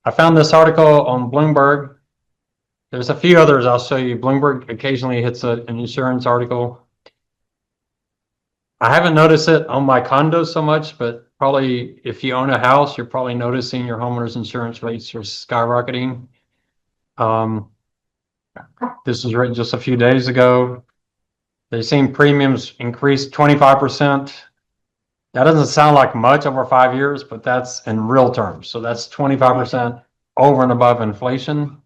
I found this article on Bloomberg. There's a few others I'll show you. Bloomberg occasionally hits an insurance article. I haven't noticed it on my condo so much, but probably if you own a house, you're probably noticing your homeowner's insurance rates are skyrocketing. This was written just a few days ago. They've seen premiums increase 25%. That doesn't sound like much over 5 years, but that's in real terms. So that's 25% over and above inflation.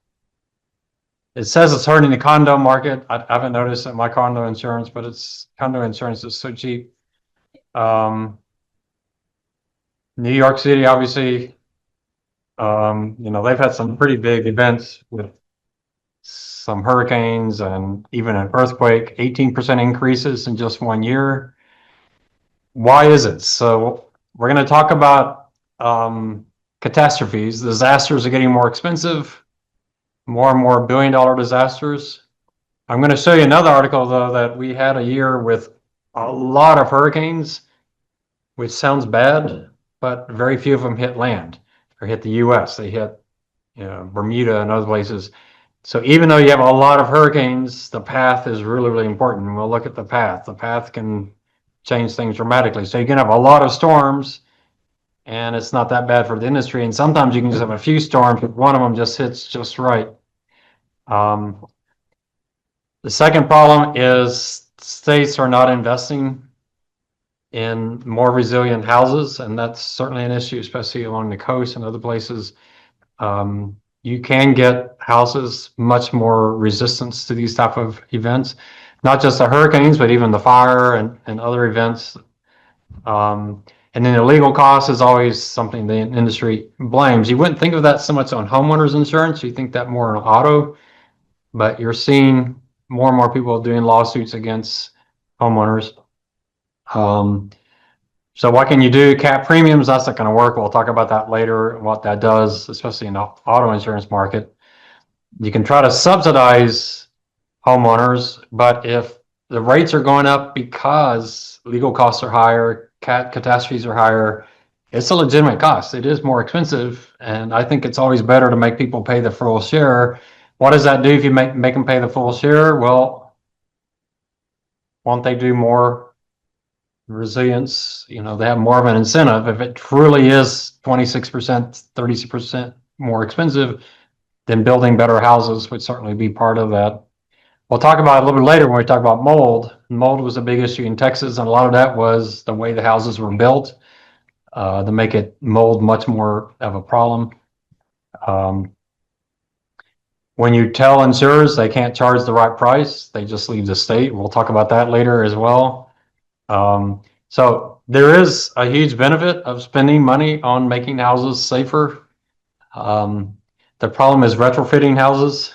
It says it's hurting the condo market. I haven't noticed it in my condo insurance, but condo insurance is so cheap. New York City, obviously, they've had some pretty big events with some hurricanes and even an earthquake, 18% increases in just 1 year. Why is it? So we're going to talk about catastrophes. Disasters are getting more expensive, more and more billion-dollar disasters. I'm going to show you another article, though, that we had a year with a lot of hurricanes, which sounds bad, but very few of them hit land or hit the U.S. They hit Bermuda and other places. So even though you have a lot of hurricanes, the path is really, really important. We'll look at the path. The path can change things dramatically. So you can have a lot of storms, and it's not that bad for the industry. And sometimes you can just have a few storms, but one of them just hits just right. The second problem is states are not investing in more resilient houses, and that's certainly an issue, especially along the coast and other places. You can get houses much more resistance to these type of events, not just the hurricanes, but even the fire and other events. And then the legal cost is always something the industry blames. You wouldn't think of that so much on homeowners insurance. You think that more on auto, but you're seeing more and more people doing lawsuits against homeowners. So what can you do? Cap premiums, that's not going to work. We'll talk about that later, what that does, especially in the auto insurance market. You can try to subsidize homeowners, but if the rates are going up because legal costs are higher, catastrophes are higher, it's a legitimate cost. It is more expensive, and I think it's always better to make people pay the full share. What does that do if you make them pay the full share? Well, won't they do more resilience? They have more of an incentive. If it truly is 26%, 30% more expensive, then building better houses would certainly be part of that. We'll talk about it a little bit later when we talk about mold. Mold was a big issue in Texas, and a lot of that was the way the houses were built to make it mold much more of a problem. When you tell insurers they can't charge the right price, they just leave the state. We'll talk about that later as well. So there is a huge benefit of spending money on making houses safer. The problem is retrofitting houses.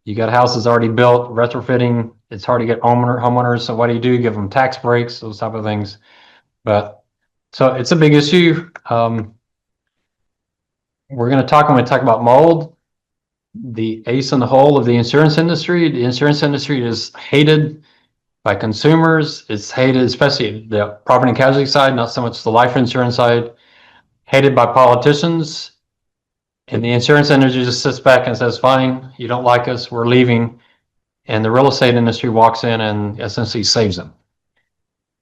You got houses already built, retrofitting, it's hard to get homeowners. So what do? Give them tax breaks, those type of things. But so it's a big issue. We're going to talk when we talk about mold, the ace in the hole of the insurance industry. The insurance industry is hated by consumers. It's hated, especially the property and casualty side, not so much the life insurance side. Hated by politicians. And the insurance industry just sits back and says, fine, you don't like us, we're leaving. And the real estate industry walks in and essentially saves them.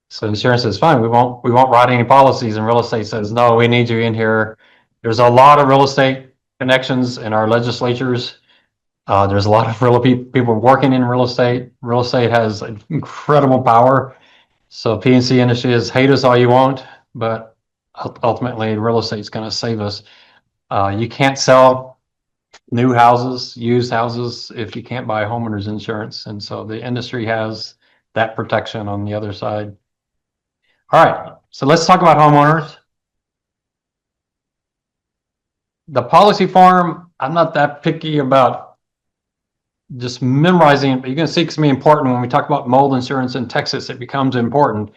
So insurance says, fine, we won't write any policies. And real estate says, no, we need you in here. There's a lot of real estate connections in our legislatures. There's a lot of people working in real estate. Real estate has incredible power. So P&C industry is hate us all you want, but ultimately real estate is going to save us. You can't sell new houses, used houses, if you can't buy homeowners insurance. And so the industry has that protection on the other side. All right, so let's talk about homeowners. The policy form, I'm not that picky about just memorizing it, but you're going to see it's going to be important when we talk about mold insurance in Texas. It becomes important.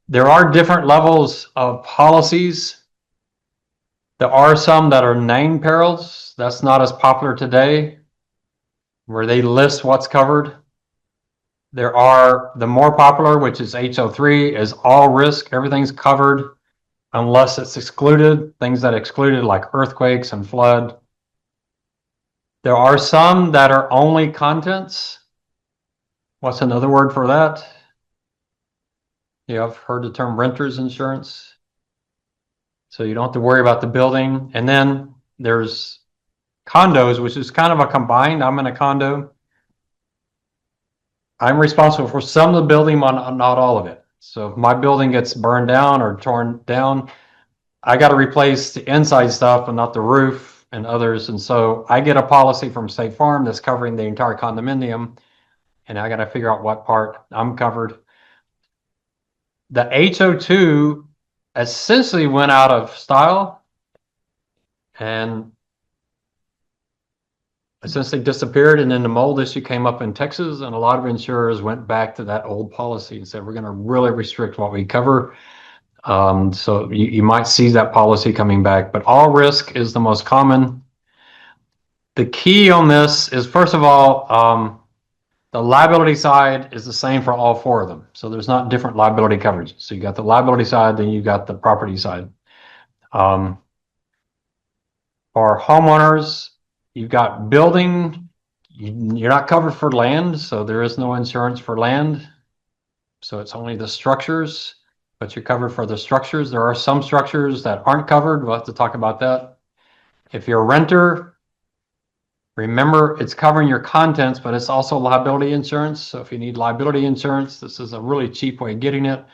There are different levels of policies. There are some that are named perils. That's not as popular today, where they list what's covered. There are the more popular, which is HO3, is all risk. Everything's covered. unless it's excluded, things that excluded like earthquakes and flood. There are some that are only contents. What's another word for that? Yeah, I've heard the term renter's insurance. So you don't have to worry about the building. And then there's condos, which is kind of a combined. I'm in a condo. I'm responsible for some of the building, not all of it. So if my building gets burned down or torn down, I got to replace the inside stuff and not the roof and others. And so I get a policy from State Farm that's covering the entire condominium. And I got to figure out what part I'm covered. The HO2 essentially went out of style and essentially disappeared. And then the mold issue came up in Texas, and a lot of insurers went back to that old policy and said, we're going to really restrict what we cover. So you might see that policy coming back, but all risk is the most common. The key on this is, first of all, the liability side is the same for all four of them. So there's not different liability coverage. So you got the liability side, then you got the property side. For homeowners, you've got building, you're not covered for land, so there is no insurance for land. So it's only the structures, but you're covered for the structures. There are some structures that aren't covered. We'll have to talk about that. If you're a renter, remember it's covering your contents, but it's also liability insurance. So if you need liability insurance, this is a really cheap way of getting it.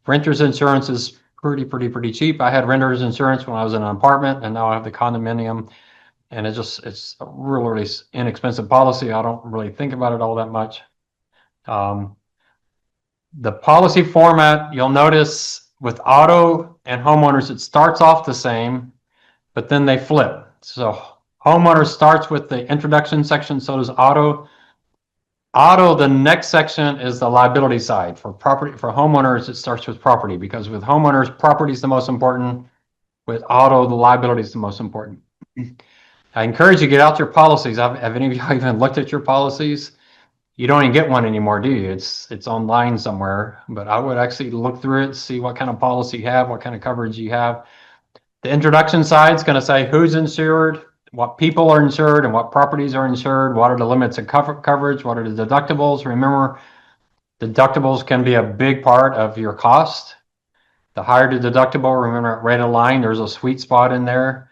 Renter's insurance is pretty cheap. I had renter's insurance when I was in an apartment, and now I have the condominium. And it's a really inexpensive policy. I don't really think about it all that much. The policy format, you'll notice with auto and homeowners, it starts off the same, but then they flip. So homeowners starts with the introduction section, so does auto. Auto, the next section is the liability side. For property, for homeowners, it starts with property, because with homeowners, property is the most important. With auto, the liability is the most important. I encourage you to get out your policies. Have any of you even looked at your policies? You don't even get one anymore, do you? It's online somewhere, but I would actually look through it, see what kind of policy you have, what kind of coverage you have. The introduction side is going to say who's insured, what people are insured, and what properties are insured, what are the limits of coverage, what are the deductibles. Remember, deductibles can be a big part of your cost. The higher the deductible, remember at rate of line, there's a sweet spot in there.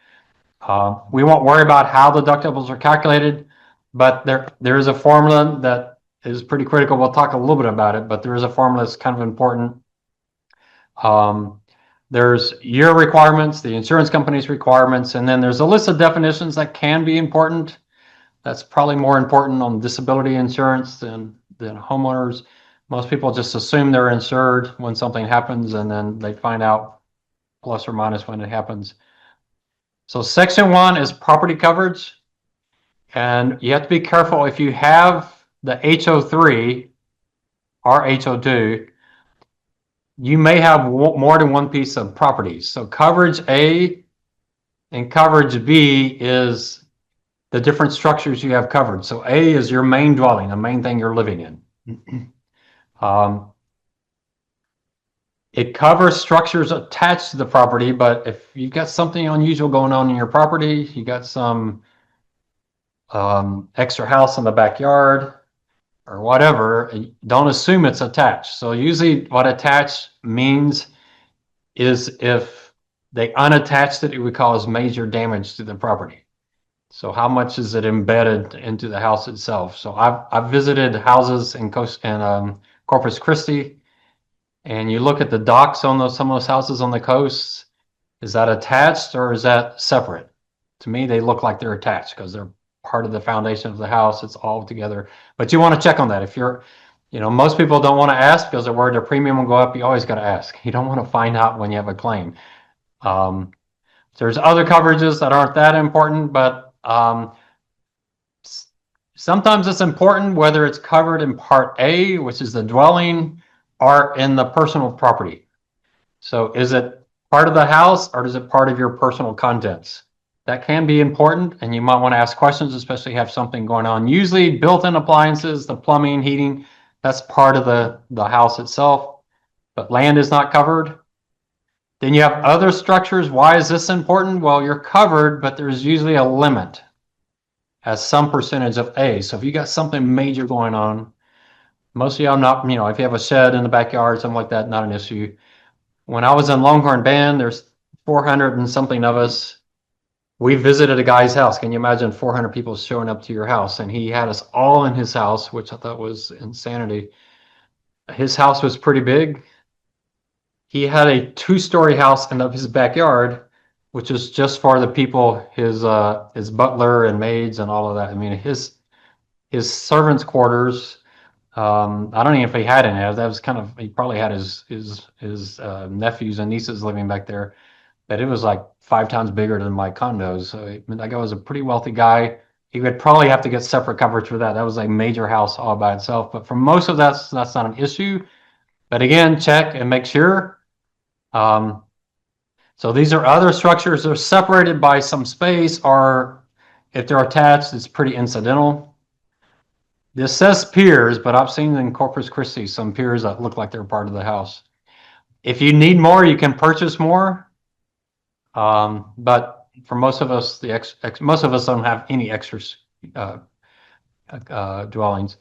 We won't worry about how the deductibles are calculated, but there is a formula that is pretty critical. We'll talk a little bit about it, but there is a formula that's kind of important. There's your requirements, the insurance company's requirements, and then there's a list of definitions that can be important. That's probably more important on disability insurance than homeowners. Most people just assume they're insured when something happens, and then they find out plus or minus when it happens. So section 1 is property coverage, and you have to be careful if you have the HO3 or HO2, you may have more than one piece of properties. So coverage A and coverage B is the different structures you have covered. So A is your main dwelling, the main thing you're living in. It covers structures attached to the property, but if you've got something unusual going on in your property, you got some extra house in the backyard or whatever, don't assume it's attached. So usually what attached means is if they unattached it, it would cause major damage to the property. So how much is it embedded into the house itself? So I've visited houses in Corpus Christi, and you look at the docks on some of those houses on the coast. Is that attached or is that separate? To me, they look like they're attached because they're part of the foundation of the house. It's all together, but you want to check on that. If you're, most people don't want to ask because they're worried their premium will go up. You always got to ask. You don't want to find out when you have a claim. There's other coverages that aren't that important, but sometimes it's important whether it's covered in part A, which is the dwelling, or in the personal property. So is it part of the house or is it part of your personal contents? That can be important, and you might want to ask questions, especially if you have something going on. Usually built-in appliances, the plumbing, heating, that's part of the house itself, but land is not covered. Then you have other structures. Why is this important? Well, you're covered, but there's usually a limit as some percentage of A. So if you got something major going on, most of y'all not, if you have a shed in the backyard, something like that, not an issue. When I was in Longhorn Band, there's 400 and something of us. We visited a guy's house. Can you imagine 400 people showing up to your house? And he had us all in his house, which I thought was insanity. His house was pretty big. He had a 2-story house in his backyard, which is just for the people, his butler and maids and all of that. I mean, his servants' quarters. I don't know if he had any. That was kind of, he probably had his nephews and nieces living back there, but it was like 5 times bigger than my condos. So I mean, that guy was a pretty wealthy guy. He would probably have to get separate coverage for that. That was a major house all by itself. But for most of that's not an issue. But again, check and make sure. So these are other structures. They're separated by some space, or if they're attached, it's pretty incidental. This says piers, but I've seen in Corpus Christi some piers that look like they're part of the house. If you need more, you can purchase more. But for most of us, most of us don't have any extra dwellings.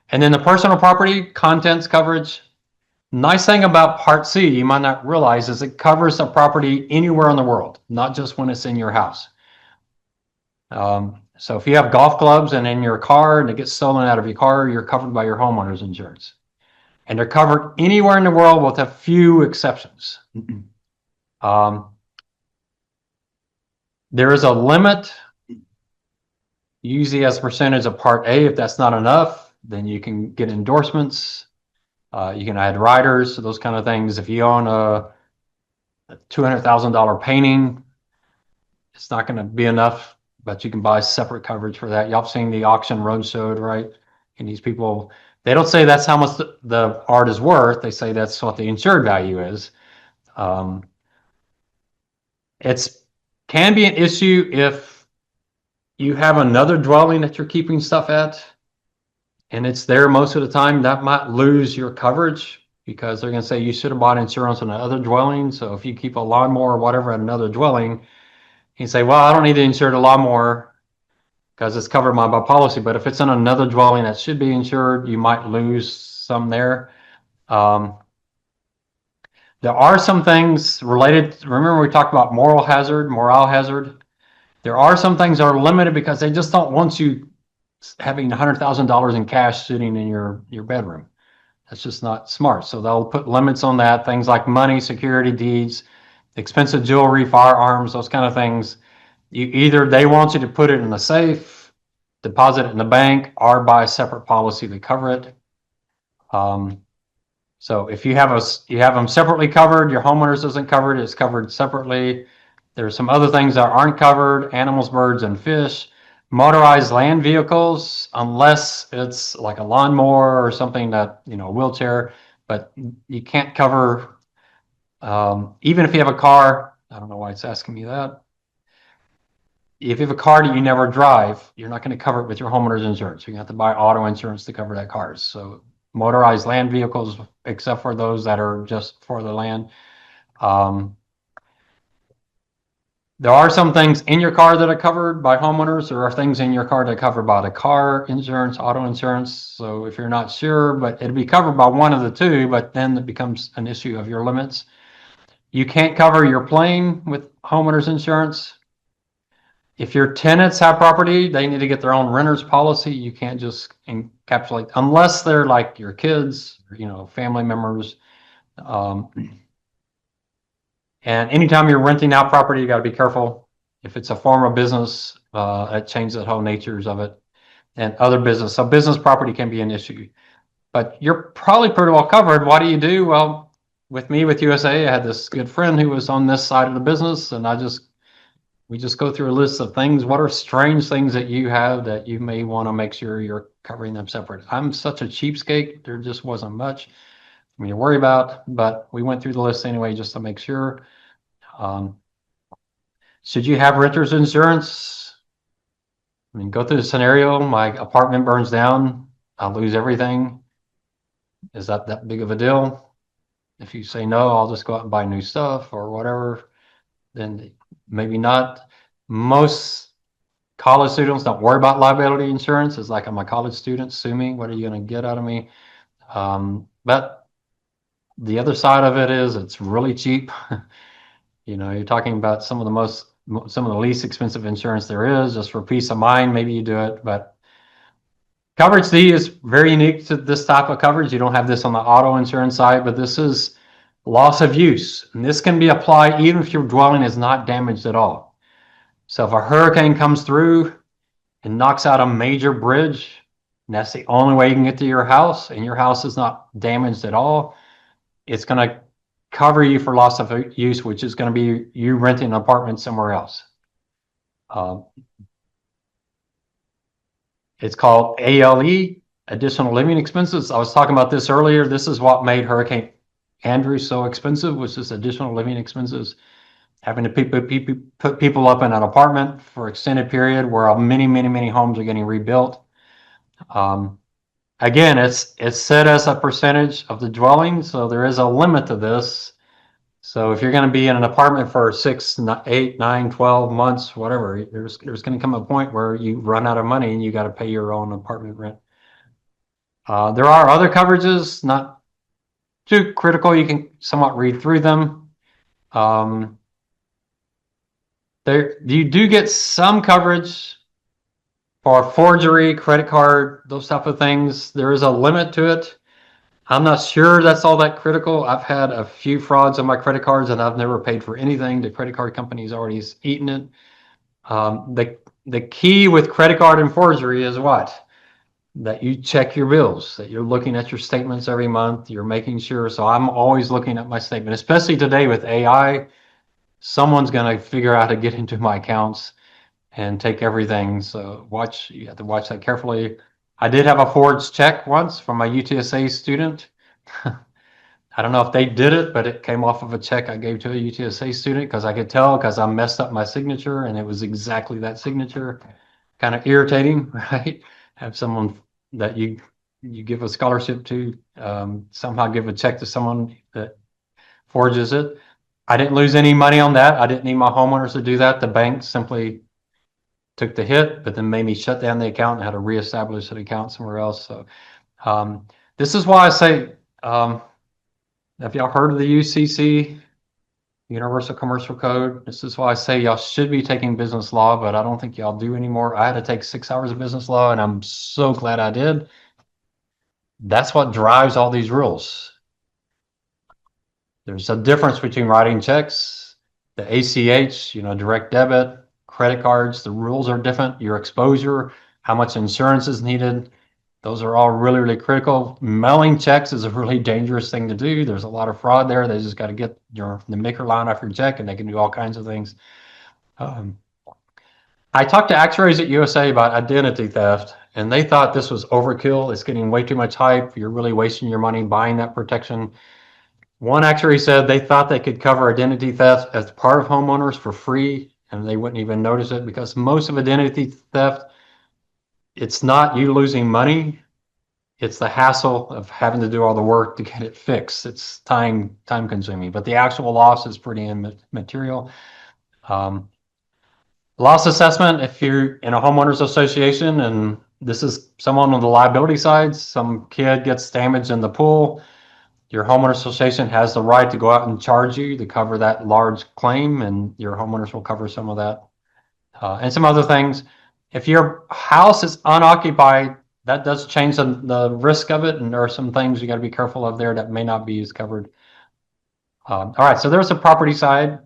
And then the personal property contents coverage. Nice thing about Part C, you might not realize, is it covers the property anywhere in the world, not just when it's in your house. So if you have golf clubs and in your car and it gets stolen out of your car, you're covered by your homeowner's insurance. And they're covered anywhere in the world with a few exceptions. There is a limit, usually as a percentage of Part A. If that's not enough, then you can get endorsements. You can add riders, those kind of things. If you own a $200,000 painting, it's not going to be enough, but you can buy separate coverage for that. Y'all have seen the auction roadshow, right? And these people, they don't say that's how much the art is worth. They say that's what the insured value is. It's can be an issue if you have another dwelling that you're keeping stuff at, and it's there most of the time. That might lose your coverage because they're going to say you should have bought insurance on another dwelling. So if you keep a lawnmower or whatever at another dwelling, you say, well, I don't need to insure the lawnmower because it's covered by my policy. But if it's in another dwelling that should be insured, you might lose some there. There are some things related. Remember, we talked about morale hazard. There are some things that are limited because they just don't want you having $100,000 in cash sitting in your bedroom. That's just not smart. So they'll put limits on that. Things like money, security deeds, expensive jewelry, firearms, those kind of things. They want you to put it in the safe, deposit it in the bank, or buy a separate policy to cover it. So if you have them separately covered, your homeowners isn't covered, it's covered separately. There's some other things that aren't covered: animals, birds, and fish. Motorized land vehicles, unless it's like a lawnmower or something that, a wheelchair, but you can't cover, even if you have a car. I don't know why it's asking me that. If you have a car that you never drive, you're not going to cover it with your homeowner's insurance. You're going to have to buy auto insurance to cover that car. So motorized land vehicles, except for those that are just for the land. There are some things in your car that are covered by homeowners. There are things in your car that are covered by the car insurance, auto insurance. So if you're not sure, but it'll be covered by one of the two, but then it becomes an issue of your limits. You can't cover your plane with homeowners insurance. If your tenants have property, they need to get their own renter's policy. You can't just encapsulate, unless they're like your kids, family members. And anytime you're renting out property, you got to be careful. If it's a form of business, it changes the whole natures of it. And other business. So business property can be an issue. But you're probably pretty well covered. What do you do? Well, with UTSA, I had this good friend who was on this side of the business, and we just go through a list of things. What are strange things that you have that you may want to make sure you're covering them separate? I'm such a cheapskate. There just wasn't much for me to worry about, but we went through the list anyway just to make sure. Should you have renter's insurance? I mean, go through the scenario. My apartment burns down. I'll lose everything. Is that big of a deal? If you say, no, I'll just go out and buy new stuff or whatever, then maybe not. Most college students don't worry about liability insurance. It's like, I'm a college student, sue me. What are you going to get out of me? But the other side of it is it's really cheap. You're talking about some of the least expensive insurance there is, just for peace of mind. Maybe you do it, but coverage D is very unique to this type of coverage. You don't have this on the auto insurance side, but this is loss of use. And this can be applied even if your dwelling is not damaged at all. So if a hurricane comes through and knocks out a major bridge, and that's the only way you can get to your house, and your house is not damaged at all, it's going to cover you for loss of use, which is going to be you renting an apartment somewhere else. It's called ALE, additional living expenses. I was talking about this earlier. This is what made Hurricane Andrew so expensive, was this additional living expenses. Having to put people up in an apartment for extended period where many homes are getting rebuilt. Again, it's set as a percentage of the dwelling, so there is a limit to this. So if you're going to be in an apartment for 6, 8, 9, 12 months, whatever, there's going to come a point where you run out of money and you got to pay your own apartment rent. There are other coverages, not too critical. You can somewhat read through them. You do get some coverage for forgery, credit card, those type of things. There is a limit to it. I'm not sure that's all that critical. I've had a few frauds on my credit cards and I've never paid for anything. The credit card company's already eaten it. The key with credit card and forgery is what? That you check your bills, that you're looking at your statements every month, you're making sure. So I'm always looking at my statement, especially today with AI. Someone's going to figure out how to get into my accounts and take everything. So you have to watch that carefully. I did have a forged check once from a UTSA student. I don't know if they did it, but it came off of a check I gave to a UTSA student because I could tell, because I messed up my signature and it was exactly that signature. Kind of irritating, right? Have someone that you give a scholarship to somehow give a check to someone that forges it. I didn't lose any money on that. I didn't need my homeowners to do that. The bank simply took the hit, but then made me shut down the account and had to reestablish an account somewhere else. So this is why I say, have y'all heard of the UCC, Universal Commercial Code? This is why I say y'all should be taking business law, but I don't think y'all do anymore. I had to take 6 hours of business law, and I'm so glad I did. That's what drives all these rules. There's a difference between writing checks, the ACH, direct debit, credit cards. The rules are different. Your exposure, how much insurance is needed. Those are all really critical. Mailing checks is a really dangerous thing to do. There's a lot of fraud there. They just got to get the maker line off your check, and they can do all kinds of things. I talked to actuaries at USA about identity theft, and they thought this was overkill. It's getting way too much hype. You're really wasting your money buying that protection. One actuary said they thought they could cover identity theft as part of homeowners for free, and they wouldn't even notice it, because most of identity theft, it's not you losing money. It's the hassle of having to do all the work to get it fixed. It's time consuming, but the actual loss is pretty immaterial. Loss assessment, if you're in a homeowners association and this is someone on the liability side, some kid gets damaged in the pool, your homeowners association has the right to go out and charge you to cover that large claim, and your homeowners will cover some of that. And some other things. If your house is unoccupied, that does change the risk of it, and there are some things you got to be careful of there that may not be as covered. All right, so there's the property side.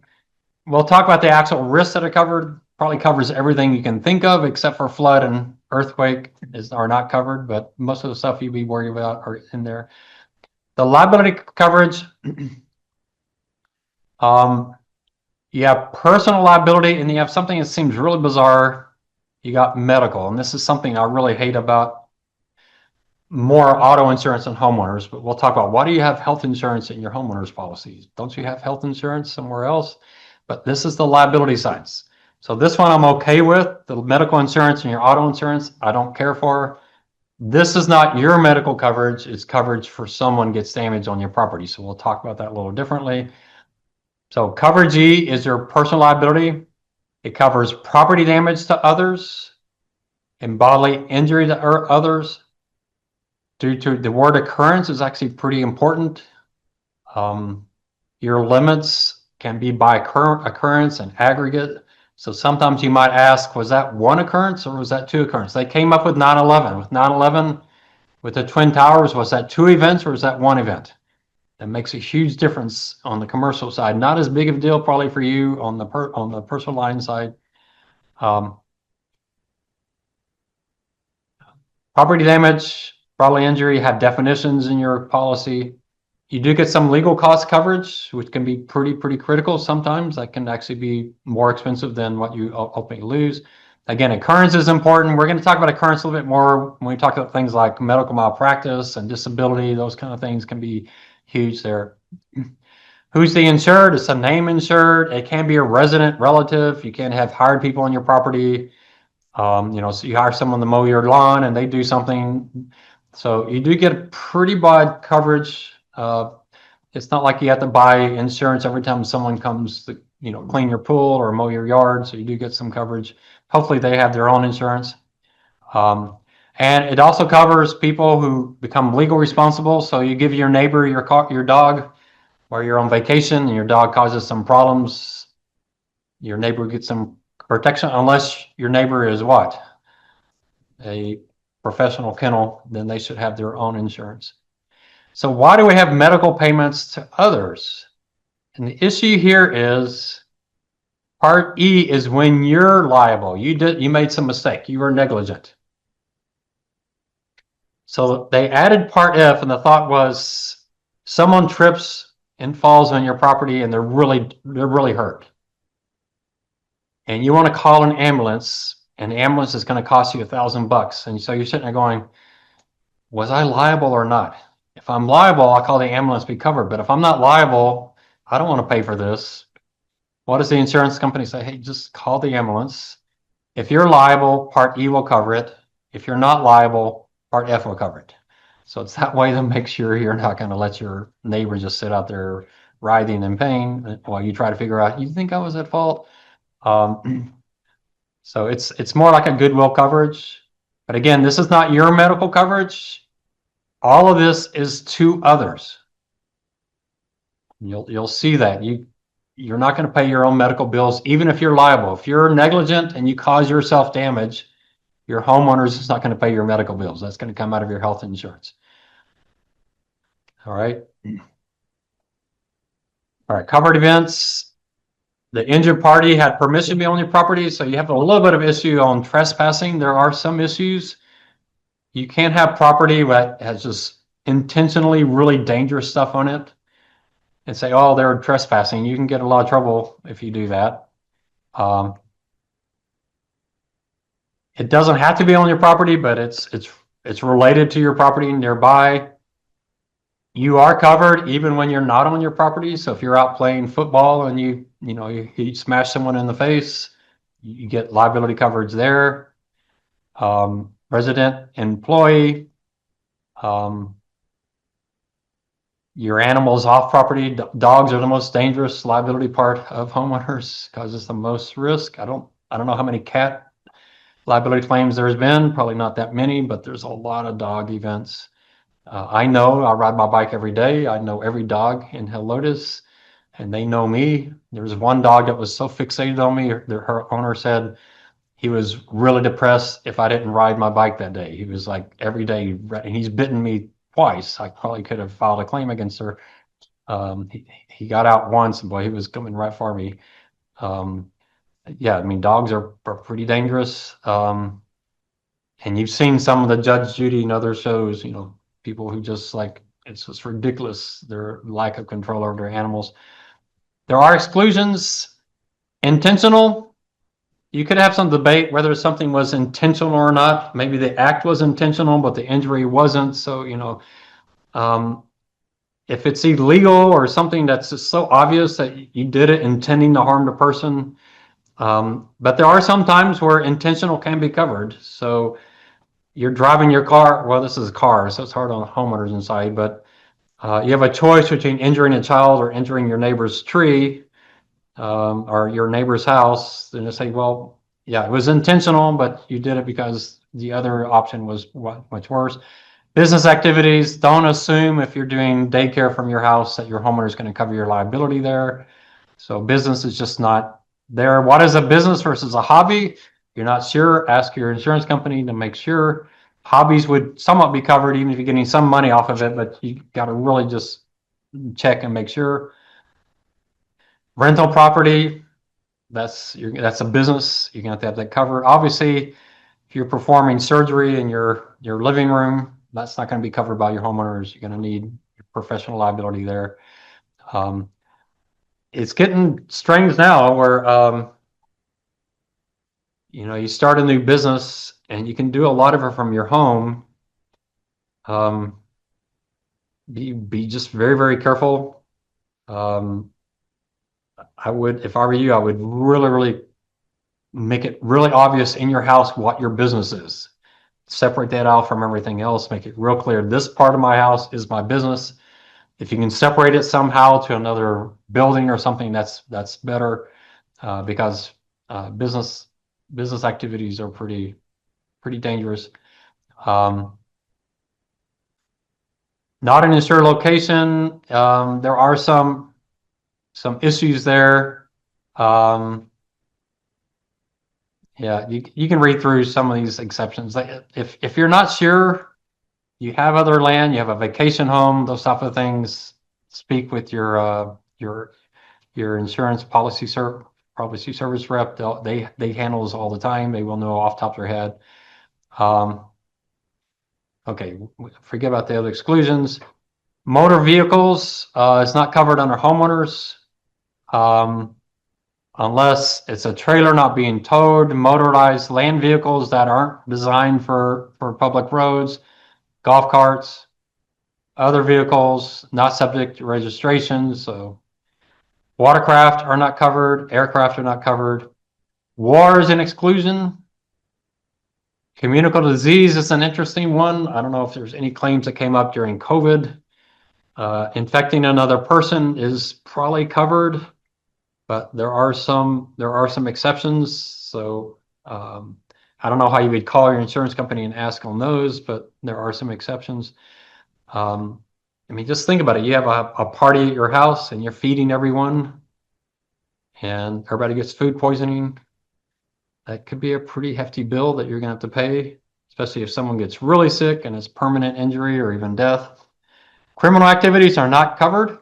We'll talk about the actual risks that are covered. Probably covers everything you can think of except for flood and earthquake are not covered, but most of the stuff you'd be worried about are in there. The liability coverage, you have personal liability, and you have something that seems really bizarre. You got medical, and this is something I really hate about more auto insurance and homeowners, but we'll talk about, why do you have health insurance in your homeowners policies? Don't you have health insurance somewhere else? But this is the liability sides. So this one I'm okay with. The medical insurance and your auto insurance, I don't care for. This is not your medical coverage, it's coverage for someone gets damaged on your property. So we'll talk about that a little differently. So coverage E is your personal liability. It covers property damage to others and bodily injury to others. Due to the word occurrence is actually pretty important. Your limits can be by occurrence and aggregate. So sometimes you might ask, was that one occurrence or was that two occurrences? They came up with 9/11. With 9/11, with the Twin Towers, was that two events or was that one event? That makes a huge difference on the commercial side. Not as big of a deal probably for you on the personal line side. Property damage, bodily injury have definitions in your policy. You do get some legal cost coverage, which can be pretty critical sometimes. That can actually be more expensive than what you ultimately lose. Again, occurrence is important. We're going to talk about occurrence a little bit more when we talk about things like medical malpractice and disability. Those kind of things can be huge there. Who's the insured? It's a name insured. It can be a resident relative. You can't have hired people on your property. So you hire someone to mow your lawn and they do something. So you do get pretty broad coverage. It's not like you have to buy insurance every time someone comes to, clean your pool or mow your yard. So you do get some coverage. Hopefully they have their own insurance. And it also covers people who become legal responsible. So you give your neighbor your dog while you're on vacation and your dog causes some problems. Your neighbor gets some protection, unless your neighbor is what? A professional kennel, then they should have their own insurance. So why do we have medical payments to others? And the issue here is Part E is when you're liable. You made some mistake. You were negligent. So they added Part F, and the thought was someone trips and falls on your property and they're really hurt. And you want to call an ambulance, and the ambulance is going to cost you $1,000. And so you're sitting there going, was I liable or not? If I'm liable, I'll call the ambulance, be covered. But if I'm not liable, I don't want to pay for this. What does the insurance company say? Hey, just call the ambulance. If you're liable, Part E will cover it. If you're not liable, Part F will cover it. So it's that way to make sure you're not going to let your neighbor just sit out there writhing in pain while you try to figure out, you think I was at fault? So it's more like a goodwill coverage. But again, this is not your medical coverage. All of this is to others. You'll see that you're not going to pay your own medical bills, even if you're liable. If you're negligent and you cause yourself damage, your homeowners is not going to pay your medical bills. That's going to come out of your health insurance. All right. All right. Covered events. The injured party had permission to be on your property, so you have a little bit of issue on trespassing. There are some issues. You can't have property that has just intentionally really dangerous stuff on it and say, oh, they're trespassing. You can get a lot of trouble if you do that. It doesn't have to be on your property, but it's related to your property nearby. You are covered even when you're not on your property. So if you're out playing football and you smash someone in the face, you get liability coverage there. Resident, employee, your animals off property. Dogs are the most dangerous liability part of homeowners, causes the most risk. I don't know how many cat liability claims there's been, probably not that many, but there's a lot of dog events. I ride my bike every day. I know every dog in Helotes, and they know me. There's one dog that was so fixated on me, her owner said he was really depressed if I didn't ride my bike that day. He was like every day, and he's bitten me twice. I probably could have filed a claim against her. He got out once, and boy, he was coming right for me. Yeah, I mean, dogs are pretty dangerous. And you've seen some of the Judge Judy and other shows, people who just it's just ridiculous, their lack of control over their animals. There are exclusions. Intentional. You could have some debate whether something was intentional or not. Maybe the act was intentional, but the injury wasn't. So, if it's illegal or something that's just so obvious that you did it intending to harm the person. But there are some times where intentional can be covered. So you're driving your car. Well, this is a car, so it's hard on homeowners inside, but you have a choice between injuring a child or injuring your neighbor's tree, or your neighbor's house. Then they say, well, yeah, it was intentional, but you did it because the other option was much worse. Business activities, don't assume if you're doing daycare from your house that your homeowner is going to cover your liability there. So business is just not there. What is a business versus a hobby? You're not sure, ask your insurance company to make sure. Hobbies would somewhat be covered even if you're getting some money off of it, but you got to really just check and make sure. Rental property, that's a business. You're gonna have that covered. Obviously, if you're performing surgery in your living room, that's not going to be covered by your homeowners. You're going to need professional liability there. It's getting strange now where you start a new business and you can do a lot of it from your home. Be just very, very careful. If I were you, I would really, really make it really obvious in your house what your business is. Separate that out from everything else. Make it real clear. This part of my house is my business. If you can separate it somehow to another building or something, that's better, because business activities are pretty dangerous. Not an insured location. There are some issues there. Yeah, you can read through some of these exceptions. If you're not sure, you have other land, you have a vacation home, those type of things, speak with your insurance policy service rep. They handle this all the time. They will know off the top of their head. Okay, forget about the other exclusions. Motor vehicles is not covered under homeowners, unless it's a trailer not being towed. Motorized land vehicles that aren't designed for public roads, golf carts, other vehicles not subject to registration. So watercraft are not covered, aircraft are not covered. War is an exclusion. Communicable disease is an interesting one. I don't know if there's any claims that came up during COVID. Infecting another person is probably covered, but there are some exceptions. So I don't know how you would call your insurance company and ask on those, but there are some exceptions. I mean, just think about it. You have a party at your house and you're feeding everyone and everybody gets food poisoning. That could be a pretty hefty bill that you're going to have to pay, especially if someone gets really sick and it's permanent injury or even death. Criminal activities are not covered.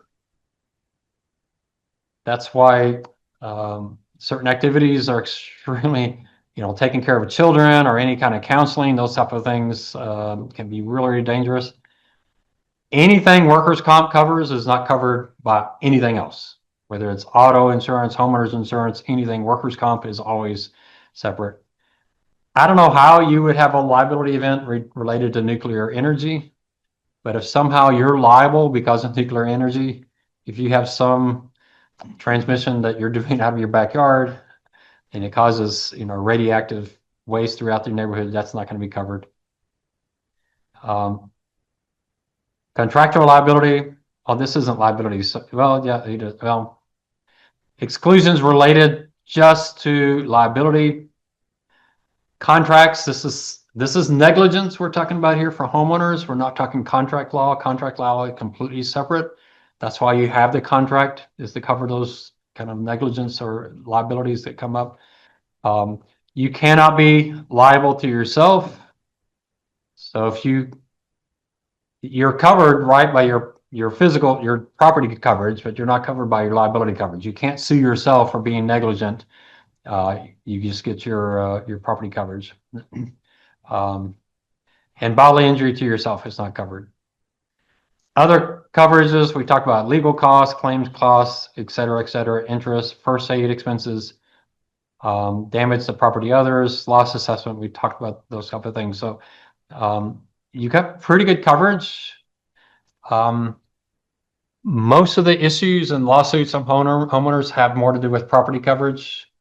That's why certain activities are extremely, taking care of children or any kind of counseling, those type of things can be really, really dangerous. Anything workers' comp covers is not covered by anything else, whether it's auto insurance, homeowners insurance, anything. Workers' comp is always separate. I don't know how you would have a liability event related to nuclear energy, but if somehow you're liable because of nuclear energy, if you have some transmission that you're doing out of your backyard and it causes, radioactive waste throughout the neighborhood, that's not going to be covered. Contractual liability. Oh, this isn't liability. So, well, yeah, well, exclusions related just to liability. Contracts. This is negligence we're talking about here for homeowners. We're not talking contract law. Contract law is completely separate. That's why you have the contract, is to cover those kind of negligence or liabilities that come up. You cannot be liable to yourself. So if you're covered, right, by your property coverage, but you're not covered by your liability coverage. You can't sue yourself for being negligent. You just get your property coverage. And bodily injury to yourself is not covered. Other coverages, we talked about legal costs, claims costs, et cetera, interest, first aid expenses, damage to property others, loss assessment. We talked about those type of things. So you got pretty good coverage. Most of the issues and lawsuits of homeowners have more to do with property coverage.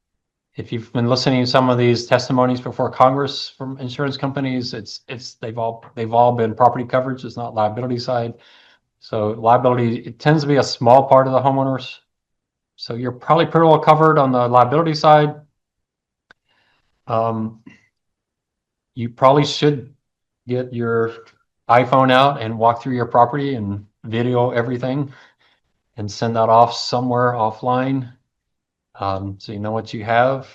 if you've been listening to some of these testimonies before Congress from insurance companies, they've all been property coverage. It's not liability side. So liability, it tends to be a small part of the homeowners. So you're probably pretty well covered on the liability side. You probably should get your iPhone out and walk through your property and video everything and send that off somewhere offline. So you know what you have.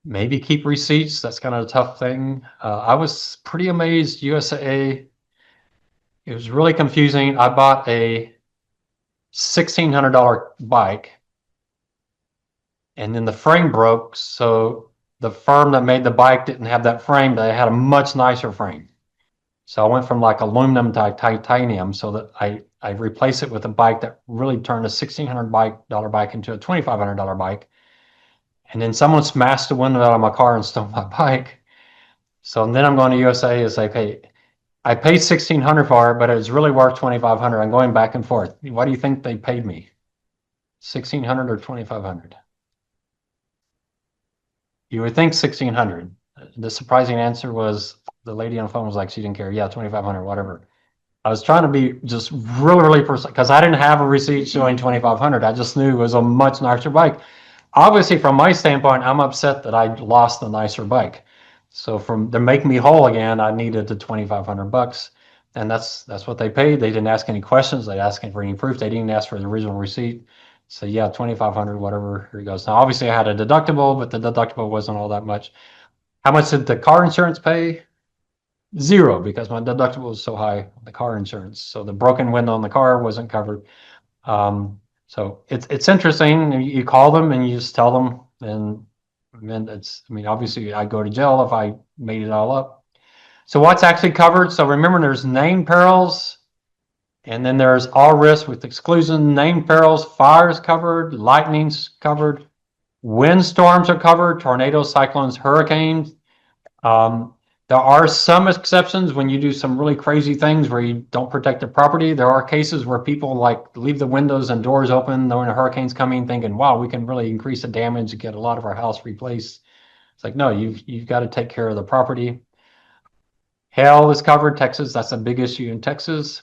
Maybe keep receipts. That's kind of a tough thing. I was pretty amazed. USAA, it was really confusing. I bought a $1,600 bike and then the frame broke. So the firm that made the bike didn't have that frame. They had a much nicer frame. So I went from like aluminum to titanium so that I replaced it with a bike that really turned a $1,600 bike into a $2,500 bike. And then someone smashed the window out of my car and stole my bike. So then I'm going to USA and say, okay, I paid $1,600 for it, but it's really worth $2,500. I'm going back and forth. What do you think they paid me? $1,600 or $2,500? You would think 1,600. The surprising answer was the lady on the phone was like, she didn't care. Yeah, 2,500, whatever. I was trying to be just really precise because I didn't have a receipt showing 2,500. I just knew it was a much nicer bike. Obviously, from my standpoint, I'm upset that I lost the nicer bike. So to make me whole again, I needed the 2,500 bucks, and that's what they paid. They didn't ask any questions. They didn't ask for any proof. They didn't ask for the original receipt. So yeah, 2,500, whatever. Here it goes. Now, obviously, I had a deductible, but the deductible wasn't all that much. How much did the car insurance pay? Zero, because my deductible was so high on the car insurance. So the broken window on the car wasn't covered. So it's interesting. You call them and you just tell them, and I mean, obviously I go to jail if I made it all up. So what's actually covered? So remember, there's named perils, and then there's all risk with exclusion. Named perils, fires covered, lightning's covered, windstorms are covered, tornadoes, cyclones, hurricanes. There are some exceptions when you do some really crazy things where you don't protect the property. There are cases where people like leave the windows and doors open knowing a hurricane's coming, thinking, wow, we can really increase the damage and get a lot of our house replaced. It's like, no, you've got to take care of the property. Hail is covered, Texas. That's a big issue in Texas.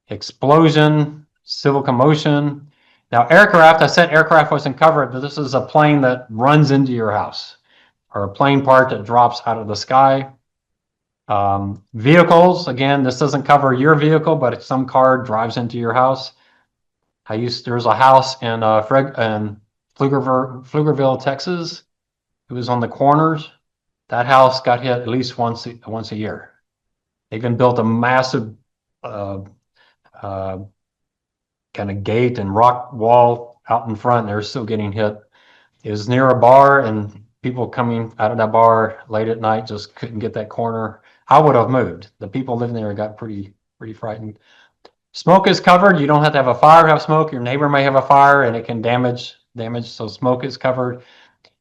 Explosion, civil commotion. Now, aircraft, I said aircraft wasn't covered, but this is a plane that runs into your house or a plane part that drops out of the sky. Vehicles, again, this doesn't cover your vehicle, but if some car drives into your house. There's a house in Pflugerville, Texas. It was on the corners. That house got hit at least once a year. They even built a massive kind of gate and rock wall out in front. They're still getting hit. It was near a bar, and people coming out of that bar late at night just couldn't get that corner. I would have moved. The people living there got pretty frightened. Smoke is covered. You don't have to have a fire to have smoke. Your neighbor may have a fire and it can damage. So smoke is covered.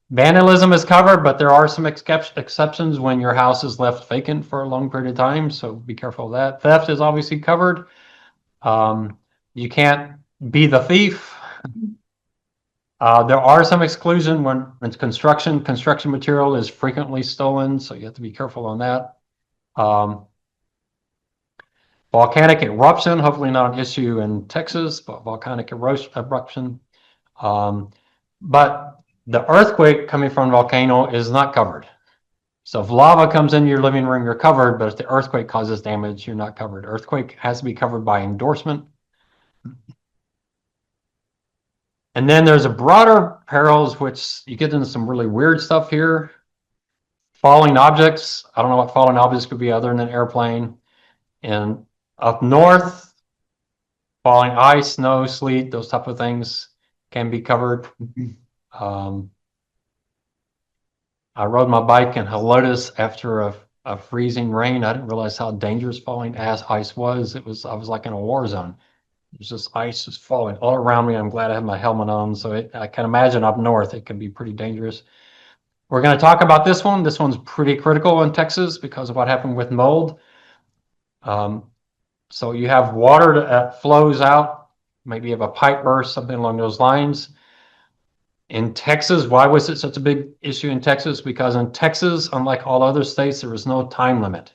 Vandalism is covered, but there are some exceptions when your house is left vacant for a long period of time. So be careful of that. Theft is obviously covered. You can't be the thief. There are some exclusion when it's construction material is frequently stolen, so you have to be careful on that. Volcanic eruption, hopefully not an issue in Texas, but volcanic eruption. But the earthquake coming from a volcano is not covered. So if lava comes into your living room, you're covered, but if the earthquake causes damage, you're not covered. Earthquake has to be covered by endorsement. And then there's a broader perils, which you get into some really weird stuff here. Falling objects. I don't know what falling objects could be other than an airplane. And up north, falling ice, snow, sleet, those type of things can be covered. I rode my bike in Helotes after a freezing rain. I didn't realize how dangerous falling ice was. I was like in a war zone. There's just ice just falling all around me. I'm glad I have my helmet on. So I can imagine up north, it can be pretty dangerous. We're going to talk about this one. This one's pretty critical in Texas because of what happened with mold. So you have water that flows out. Maybe you have a pipe burst, something along those lines. In Texas, why was it such a big issue in Texas? Because in Texas, unlike all other states, there was no time limit.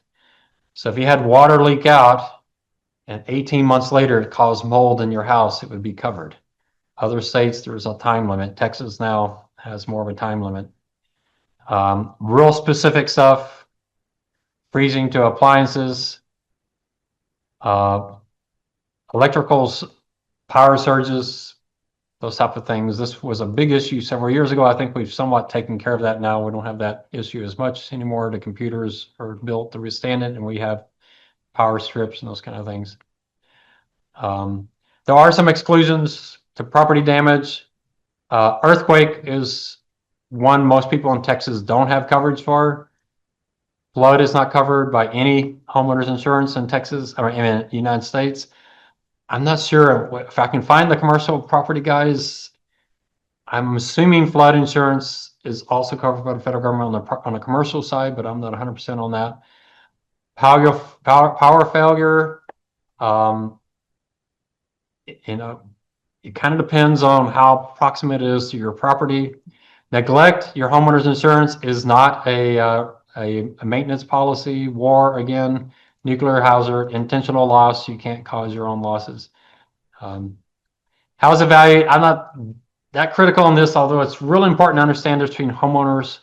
So if you had water leak out and 18 months later it caused mold in your house, it would be covered. Other states, there's a time limit. Texas now has more of a time limit. Real specific stuff, freezing to appliances, uh, electricals, power surges, those type of things. This was a big issue several years ago. I think we've somewhat taken care of that now. We don't have that issue as much anymore. The computers are built to withstand it, and we have power strips and those kind of things. There are some exclusions to property damage. Earthquake is one most people in Texas don't have coverage for. Flood is not covered by any homeowners insurance in Texas, or in the United States. I'm not sure if I can find the commercial property guys. I'm assuming flood insurance is also covered by the federal government on the commercial side, but I'm not 100% on that. Power failure, you know, it kind of depends on how proximate it is to your property. Neglect your homeowner's insurance is not a maintenance policy. War, again, nuclear hazard, intentional loss, you can't cause your own losses. How's it valued? I'm not that critical on this, although it's really important to understand the difference between homeowners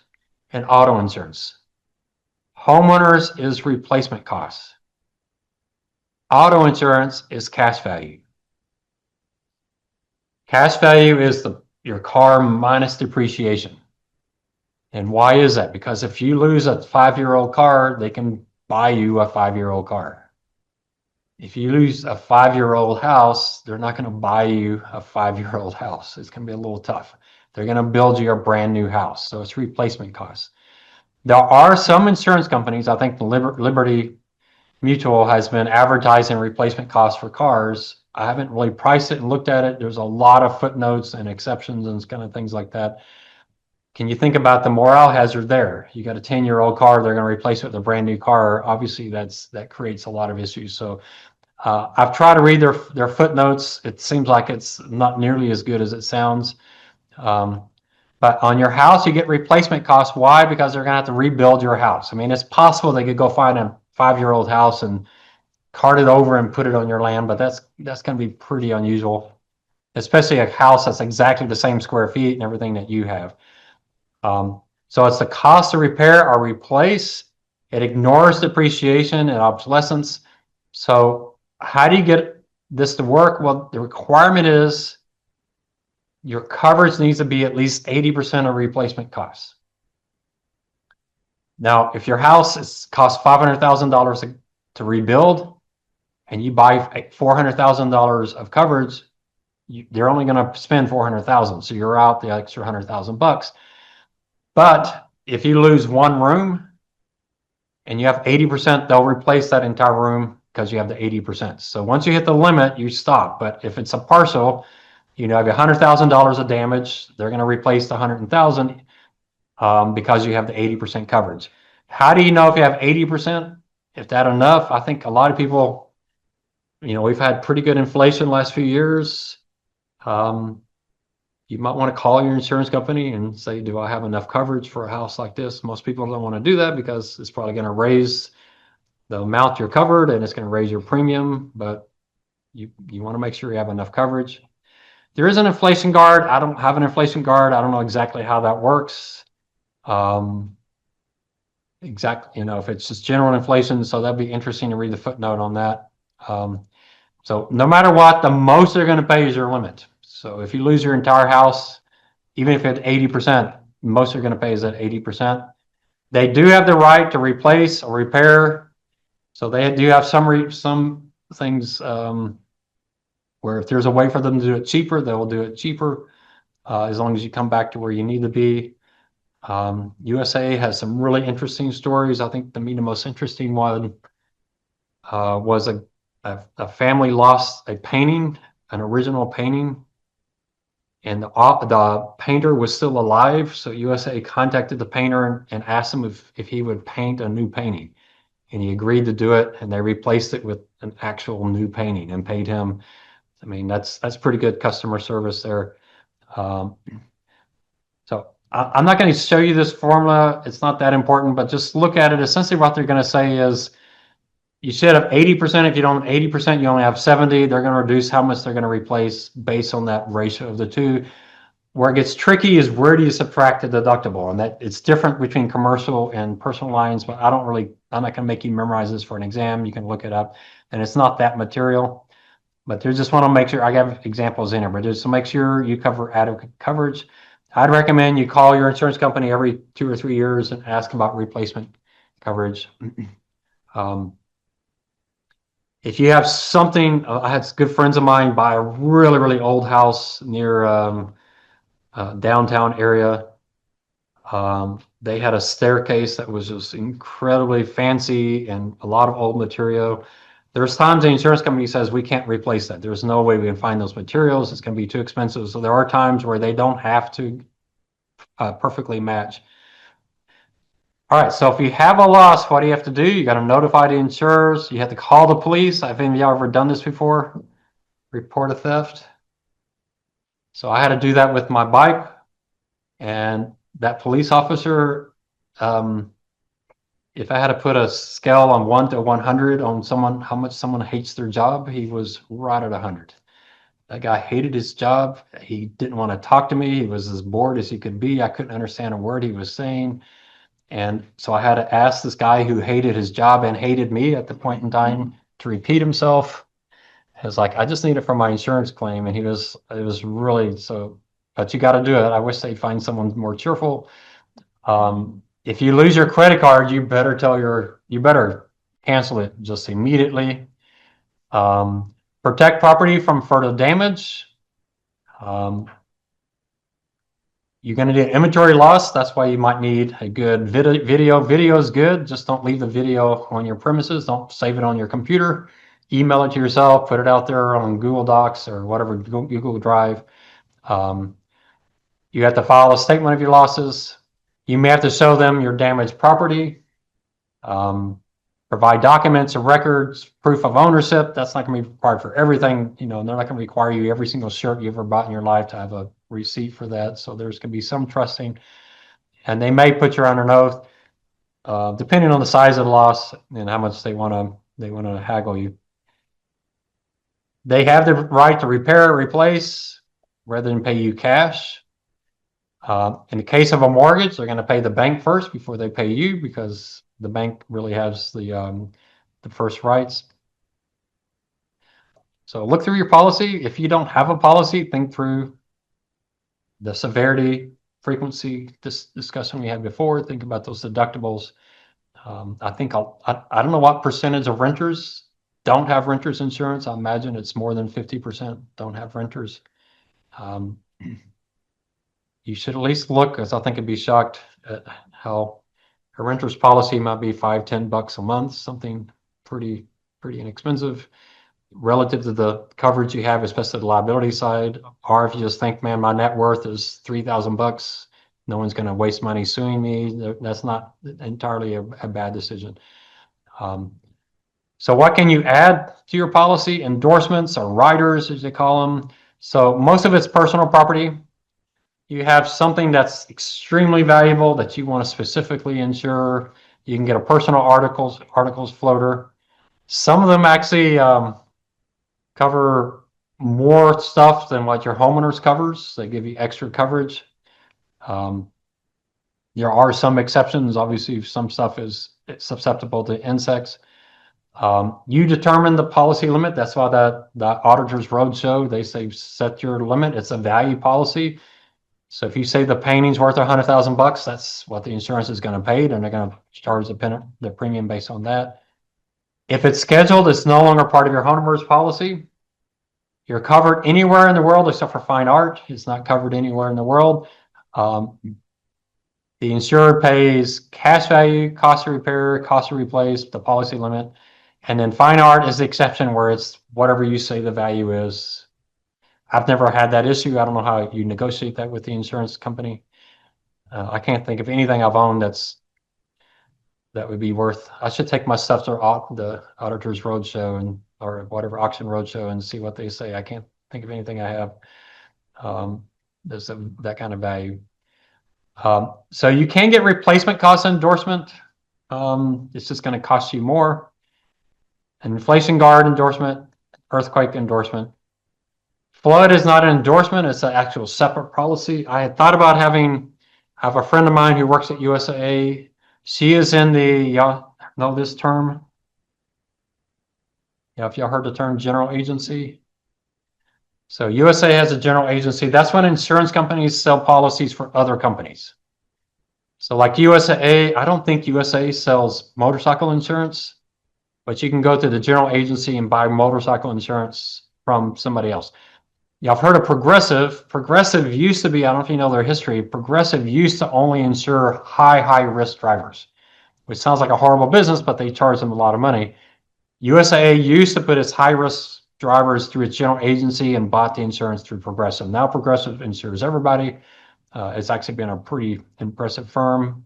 and auto insurance. Homeowners is replacement costs. Auto insurance is cash value. Cash value is your car minus depreciation. And why is that? Because if you lose a 5-year-old car, they can buy you a 5-year-old car. If you lose a 5-year-old house, they're not going to buy you a 5-year-old house. It's going to be a little tough. They're going to build you a brand new house. So it's replacement costs. There are some insurance companies, I think the Liberty Mutual has been advertising replacement costs for cars. I haven't really priced it and looked at it. There's a lot of footnotes and exceptions and kind of things like that. Can you think about the moral hazard there? You got a 10-year-old car, they're going to replace it with a brand new car. Obviously, that creates a lot of issues. So I've tried to read their footnotes. It seems like it's not nearly as good as it sounds. But on your house, you get replacement costs. Why? Because they're going to have to rebuild your house. I mean, it's possible they could go find a 5-year-old house and cart it over and put it on your land, but that's going to be pretty unusual, especially a house that's exactly the same square feet and everything that you have. So it's the cost to repair or replace. It ignores depreciation and obsolescence. So how do you get this to work? Well, the requirement is your coverage needs to be at least 80% of replacement costs. Now, if your house costs $500,000 to rebuild and you buy $400,000 of coverage, they're only going to spend $400,000. So you're out the extra $100,000. But if you lose one room and you have 80%, they'll replace that entire room because you have the 80%. So once you hit the limit, you stop. But if it's a partial, you know, have $100,000 of damage, they're going to replace the $100,000 because you have the 80% coverage. How do you know if you have 80%? If that's enough? I think a lot of people, you know, we've had pretty good inflation the last few years. You might want to call your insurance company and say, do I have enough coverage for a house like this? Most people don't want to do that because it's probably going to raise the amount you're covered and it's going to raise your premium, but you want to make sure you have enough coverage. There is an inflation guard. I don't have an inflation guard. I don't know exactly how that works. Exactly, you know, if it's just general inflation, so that'd be interesting to read the footnote on that. So no matter what, the most they're going to pay is your limit. So if you lose your entire house, even if it's 80%, most they're going to pay is at 80%. They do have the right to replace or repair. So they do have some things where if there's a way for them to do it cheaper, they will do it cheaper as long as you come back to where you need to be. USA has some really interesting stories. I think the most interesting one was a family lost a painting, an original painting, and the painter was still alive. So USA contacted the painter and asked him if he would paint a new painting, and he agreed to do it. And they replaced it with an actual new painting and paid him. I mean, that's pretty good customer service there. So I'm not going to show you this formula. It's not that important, but just look at it. Essentially what they're going to say is you should have 80%. If you don't have 80%, you only have 70. They're going to reduce how much they're going to replace based on that ratio of the two. Where it gets tricky is where do you subtract the deductible? And that it's different between commercial and personal lines, but I'm not going to make you memorize this for an exam. You can look it up, and it's not that material. But they just want to make sure, I have examples in here, but just to make sure you cover adequate coverage. I'd recommend you call your insurance company every 2 or 3 years and ask about replacement coverage. If you have something, I had good friends of mine buy a really, really old house near downtown area. They had a staircase that was just incredibly fancy and a lot of old material. There's times the insurance company says we can't replace that. There's no way we can find those materials. It's going to be too expensive. So there are times where they don't have to perfectly match. All right, so if you have a loss, what do you have to do? You got to notify the insurers. You have to call the police. Have any of y'all ever done this before? Report a theft. So I had to do that with my bike, and that police officer, if I had to put a scale on 1 to 100 on someone, how much someone hates their job, he was right at 100. That guy hated his job. He didn't want to talk to me. He was as bored as he could be. I couldn't understand a word he was saying. And so I had to ask this guy who hated his job and hated me at the point in time to repeat himself. It was like, I just need it for my insurance claim. And it was really so, but you got to do it. I wish they'd find someone more cheerful. If you lose your credit card, you better cancel it just immediately. Protect property from further damage. You're going to do inventory loss. That's why you might need a good video. Video is good. Just don't leave the video on your premises. Don't save it on your computer. Email it to yourself. Put it out there on Google Docs or whatever, Google Drive. You have to file a statement of your losses. You may have to show them your damaged property. Provide documents or records, proof of ownership. That's not going to be required for everything. You know, they're not going to require you every single shirt you ever bought in your life to have a receipt for that. So there's going to be some trusting, and they may put you under an oath, depending on the size of the loss and how much they want to haggle you. They have the right to repair or replace rather than pay you cash. In the case of a mortgage, they're going to pay the bank first before they pay you because the bank really has the first rights. So look through your policy. If you don't have a policy, think through the severity, frequency, this discussion we had before. Think about those deductibles. I don't know what percentage of renters don't have renters insurance. I imagine it's more than 50% don't have renters. You should at least look, because I think it'd be shocked at how a renter's policy might be $5-10 a month, something pretty inexpensive relative to the coverage you have, especially the liability side. Or if you just think, man, my net worth is $3,000, no one's going to waste money suing me. That's not entirely a bad decision. So what can you add to your policy? Endorsements or riders, as they call them. So most of it's personal property. You have something that's extremely valuable that you want to specifically insure. You can get a personal articles floater. Some of them actually cover more stuff than what your homeowners covers. They give you extra coverage. There are some exceptions. Obviously, some stuff is susceptible to insects. You determine the policy limit. That's why the Auditors Roadshow, they say set your limit. It's a value policy. So if you say the painting's worth $100,000, that's what the insurance is going to pay, and they're going to charge the premium based on that. If it's scheduled, it's no longer part of your homeowner's policy. You're covered anywhere in the world except for fine art. It's not covered anywhere in the world. The insurer pays cash value, cost of repair, cost of replace, the policy limit. And then fine art is the exception where it's whatever you say the value is. I've never had that issue. I don't know how you negotiate that with the insurance company. I can't think of anything I've owned that would be worth. I should take my stuff to the Auditors Roadshow or whatever auction roadshow and see what they say. I can't think of anything I have that's that kind of value. So you can get replacement cost endorsement. It's just going to cost you more. An inflation guard endorsement, earthquake endorsement. Flood is not an endorsement, it's an actual separate policy. I had thought about I have a friend of mine who works at USAA. She is in y'all know this term? Yeah, if y'all heard the term general agency. So USA has a general agency. That's when insurance companies sell policies for other companies. So like USAA, I don't think USA sells motorcycle insurance, but you can go to the general agency and buy motorcycle insurance from somebody else. Yeah, I've heard of Progressive. Progressive used to be, I don't know if you know their history, Progressive used to only insure high risk drivers, which sounds like a horrible business, but they charge them a lot of money. USAA used to put its high risk drivers through its general agency and bought the insurance through Progressive. Now Progressive insures everybody. It's actually been a pretty impressive firm.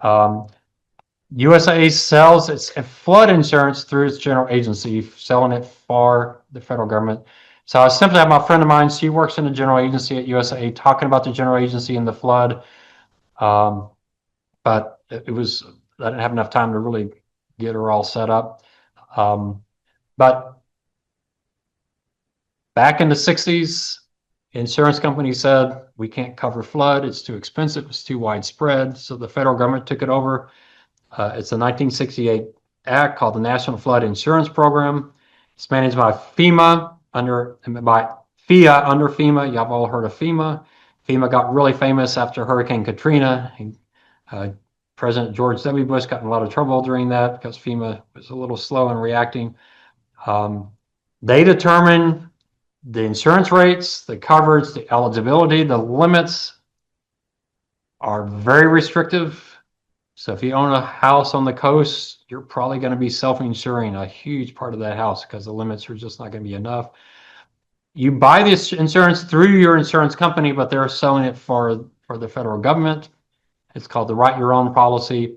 USAA sells its flood insurance through its general agency, selling it for the federal government. So I simply have my friend of mine, she works in the general agency at USAA, talking about the general agency and the flood. But I didn't have enough time to really get her all set up. But back in the 60s, insurance companies said, we can't cover flood. It's too expensive. It's too widespread. So the federal government took it over. It's a 1968 act called the National Flood Insurance Program. It's managed by FEMA by FIA under FEMA. Y'all have all heard of FEMA. FEMA got really famous after Hurricane Katrina. President George W. Bush got in a lot of trouble during that because FEMA was a little slow in reacting. They determine the insurance rates, the coverage, the eligibility, the limits are very restrictive. So if you own a house on the coast, you're probably going to be self-insuring a huge part of that house because the limits are just not going to be enough. You buy this insurance through your insurance company, but they're selling it for the federal government. It's called the Write Your Own policy.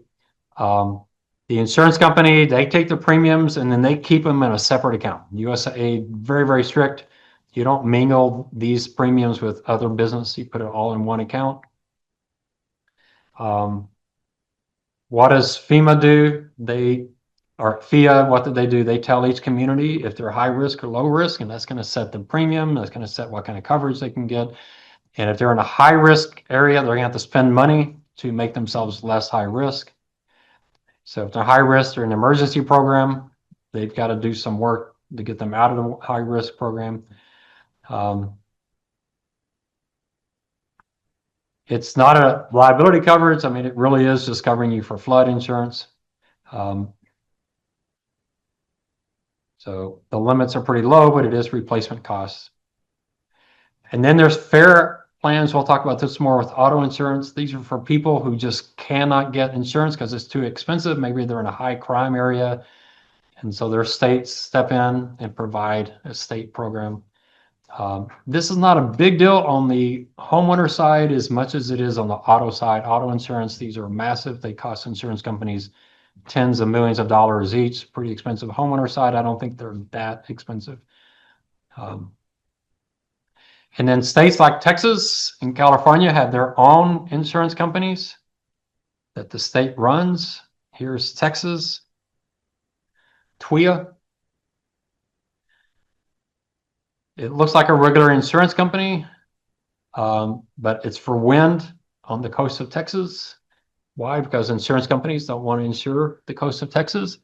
The insurance company, they take the premiums and then they keep them in a separate account. USAA, very strict. You don't mingle these premiums with other business. You put it all in one account. What does FEMA do? FIA, what do? They tell each community if they're high risk or low risk, and that's going to set the premium. That's going to set what kind of coverage they can get. And if they're in a high risk area, they're going to have to spend money to make themselves less high risk. So if they're high risk, they're in an emergency program. They've got to do some work to get them out of the high risk program. It's not a liability coverage. I mean, it really is just covering you for flood insurance. So the limits are pretty low, but it is replacement costs. And then there's fair plans. We'll talk about this more with auto insurance. These are for people who just cannot get insurance because it's too expensive. Maybe they're in a high crime area. And so their states step in and provide a state program. This is not a big deal on the homeowner side as much as it is on the auto side. Auto insurance, these are massive. They cost insurance companies tens of millions of dollars each. Pretty expensive. Homeowner side, I don't think they're that expensive. And then states like Texas and California have their own insurance companies that the state runs. Here's Texas, TWIA. It looks like a regular insurance company, but it's for wind on the coast of Texas. Why? Because insurance companies don't want to insure the coast of Texas.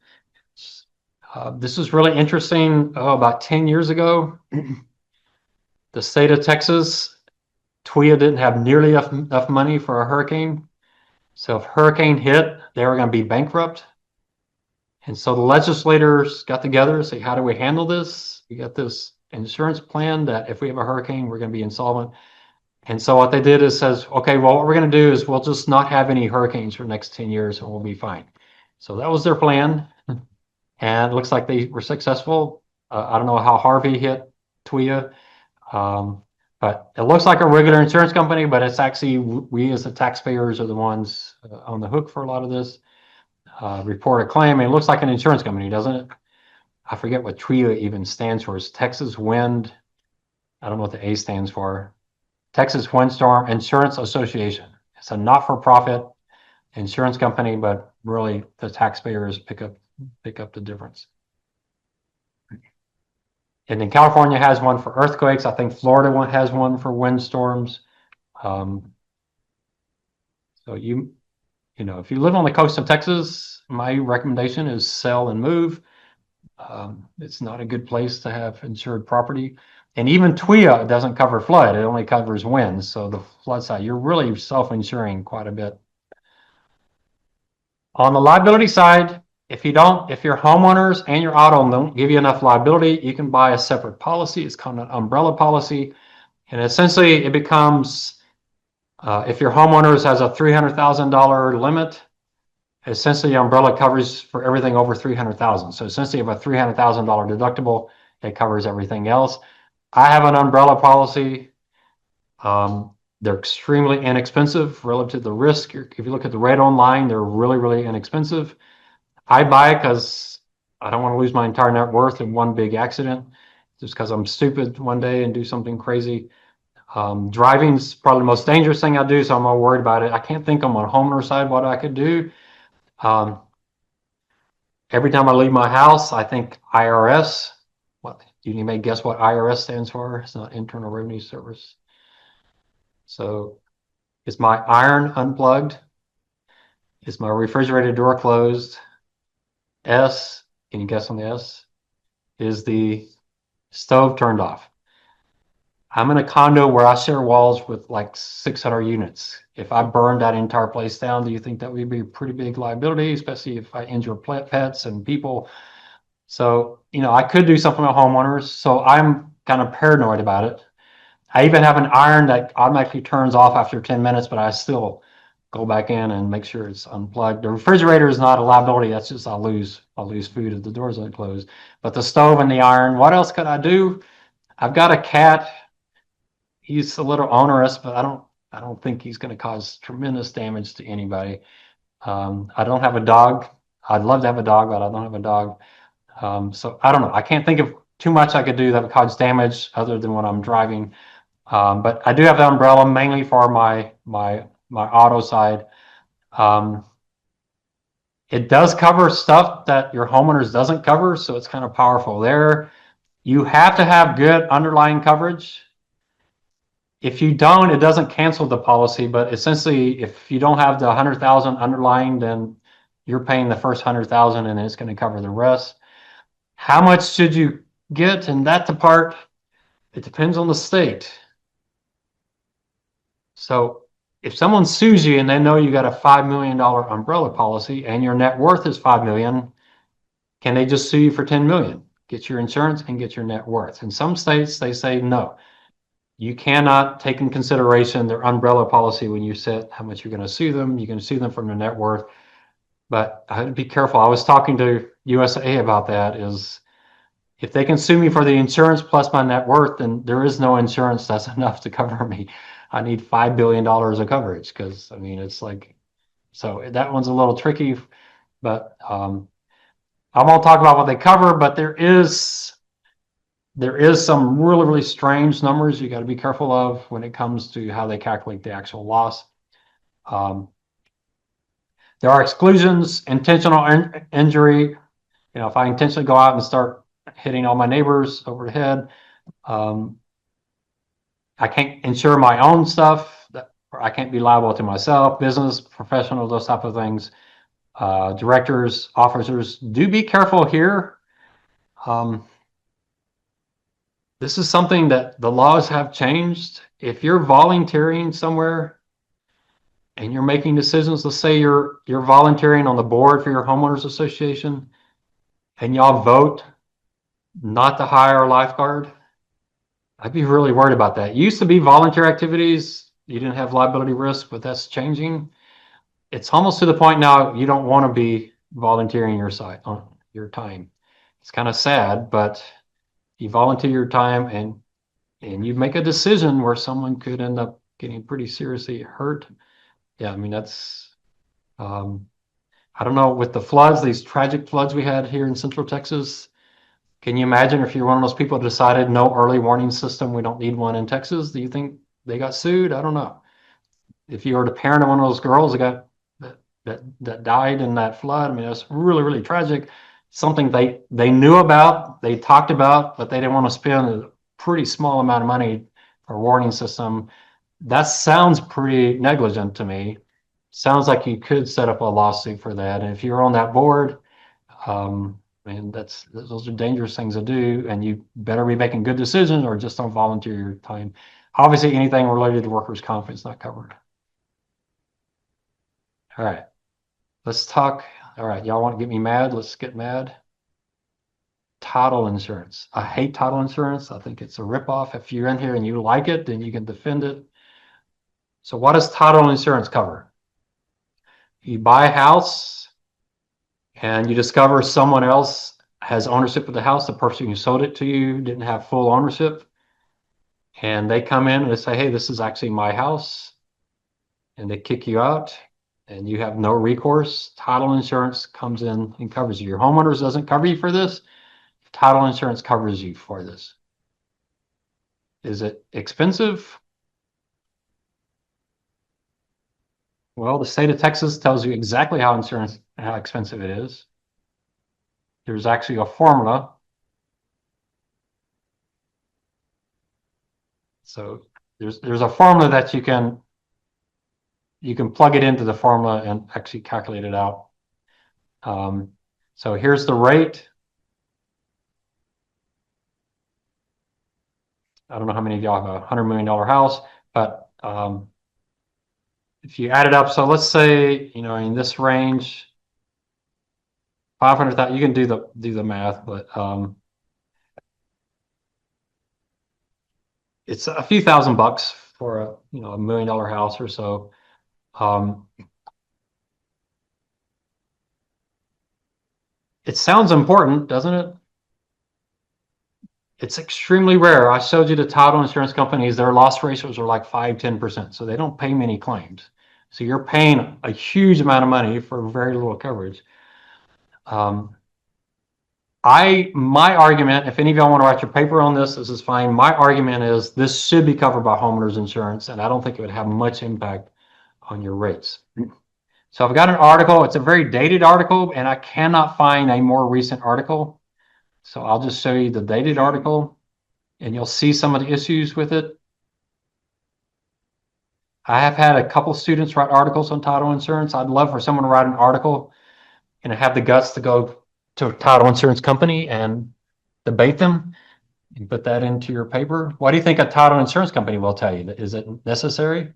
This is really interesting. About 10 years ago, the state of Texas, TWIA didn't have nearly enough money for a hurricane. So if hurricane hit, they were going to be bankrupt. And so the legislators got together and say, how do we handle this? We got this insurance plan that if we have a hurricane, we're going to be insolvent. And so what they did is says, okay, well, what we're going to do is we'll just not have any hurricanes for the next 10 years and we'll be fine. So that was their plan. And it looks like they were successful. I don't know how Harvey hit TWIA, but it looks like a regular insurance company, but it's actually, we as the taxpayers are the ones on the hook for a lot of this. Report a claim. It looks like an insurance company, doesn't it? I forget what TWIA even stands for. It's Texas Wind. I don't know what the A stands for. Texas Windstorm Insurance Association It's a not-for-profit insurance company, but really the taxpayers pick up the difference. And then California has one for earthquakes. I think Florida has one for windstorms. So you know, if you live on the coast of Texas, my recommendation is sell and move. It's not a good place to have insured property. And even TWIA doesn't cover flood. It only covers wind. So the flood side, you're really self-insuring quite a bit. On the liability side, if your homeowners and your auto don't give you enough liability, you can buy a separate policy. It's called an umbrella policy. And essentially it becomes, if your homeowners has a $300,000 limit, essentially umbrella covers for everything over 300,000. So essentially you have a $300,000 deductible, it covers everything else. I have an umbrella policy. They're extremely inexpensive relative to the risk. If you look at the rate online, they're really, really inexpensive. I buy it because I don't want to lose my entire net worth in one big accident, just because I'm stupid one day and do something crazy. Driving's probably the most dangerous thing I do, so I'm not worried about it. I can't think on my homeowner side what I could do. Every time I leave my house, I think IRS. What you may guess what IRS stands for? It's not Internal Revenue Service. So is my iron unplugged? Is my refrigerator door closed? S, can you guess on the S? Is the stove turned off? I'm in a condo where I share walls with like 600 units. If I burned that entire place down, do you think that would be a pretty big liability, especially if I injure pets and people? So, you know, I could do something with homeowners. So I'm kind of paranoid about it. I even have an iron that automatically turns off after 10 minutes, but I still go back in and make sure it's unplugged. The refrigerator is not a liability. That's just I'll lose food if the doors aren't closed. But the stove and the iron, what else could I do? I've got a cat. He's a little onerous, but I don't think he's going to cause tremendous damage to anybody. I don't have a dog. I'd love to have a dog, but I don't have a dog. So I don't know. I can't think of too much I could do that would cause damage other than when I'm driving. But I do have the umbrella mainly for my auto side. It does cover stuff that your homeowners doesn't cover, so it's kind of powerful there. You have to have good underlying coverage. If you don't, it doesn't cancel the policy, but essentially if you don't have the 100,000 underlying, then you're paying the first 100,000 and it's going to cover the rest. How much should you get? And that's the part, it depends on the state. So if someone sues you and they know you got a $5 million umbrella policy and your net worth is 5 million, can they just sue you for 10 million? Get your insurance and get your net worth. In some states, they say no. You cannot take in consideration their umbrella policy when you set how much you're going to sue them. You can sue them from their net worth. But I had to be careful. I was talking to USAA about that, is if they can sue me for the insurance plus my net worth, then there is no insurance that's enough to cover me. I need $5 billion of coverage because, I mean, it's like, so that one's a little tricky, but I won't talk about what they cover, but there is some really, really strange numbers you got to be careful of when it comes to how they calculate the actual loss. There are exclusions, intentional injury. You know, if I intentionally go out and start hitting all my neighbors over the head, I can't insure my own stuff. I can't be liable to myself, business, professional, those type of things. Directors, officers, do be careful here. This is something that the laws have changed. If you're volunteering somewhere and you're making decisions, let's say you're volunteering on the board for your homeowners association and y'all vote not to hire a lifeguard, I'd be really worried about that. It used to be volunteer activities, you didn't have liability risk, but that's changing. It's almost to the point now you don't want to be volunteering your side on your time. It's kind of sad, but you volunteer your time and you make a decision where someone could end up getting pretty seriously hurt. Yeah, I mean, that's, I don't know, with the floods, these tragic floods we had here in Central Texas, can you imagine if you're one of those people who decided no early warning system, we don't need one in Texas? Do you think they got sued? I don't know. if you were the parent of one of those girls that got that died in that flood, I mean, it's really, really tragic. Something they knew about, they talked about, but they didn't want to spend a pretty small amount of money for a warning system. That sounds pretty negligent to me. Sounds like you could set up a lawsuit for that. And if you're on that board, and those are dangerous things to do, and you better be making good decisions or just don't volunteer your time. Obviously, anything related to workers' comp is not covered. All right, let's talk. All right, y'all want to get me mad? Let's get mad. Title insurance. I hate title insurance. I think it's a ripoff. If you're in here and you like it, then you can defend it. So what does title insurance cover? You buy a house and you discover someone else has ownership of the house. The person who sold it to you didn't have full ownership. And they come in and they say, hey, this is actually my house. And they kick you out and you have no recourse. Title insurance comes in and covers you. Your homeowners doesn't cover you for this. Title insurance covers you for this. Is it expensive? Well, the state of Texas tells you exactly how expensive it is. There's actually a formula. So there's a formula that you can plug it into the formula and actually calculate it out. So here's the rate. I don't know how many of y'all have a $100 million house, but if you add it up, so let's say, you know, in this range, 500,000, you can do the math, but it's a few $1,000 for a, you know, $1 million house or so. It sounds important, doesn't it? It's extremely rare. I showed you the title insurance companies, their loss ratios are like 5–10%. So they don't pay many claims. So you're paying a huge amount of money for very little coverage. My argument, if any of y'all want to write your paper on this is fine. My argument is this should be covered by homeowners insurance, and I don't think it would have much impact on your rates. So I've got an article. It's a very dated article, and I cannot find a more recent article. So I'll just show you the dated article, and you'll see some of the issues with it. I have had a couple students write articles on title insurance. I'd love for someone to write an article and have the guts to go to a title insurance company and debate them and put that into your paper. What do you think a title insurance company will tell you? Is it necessary?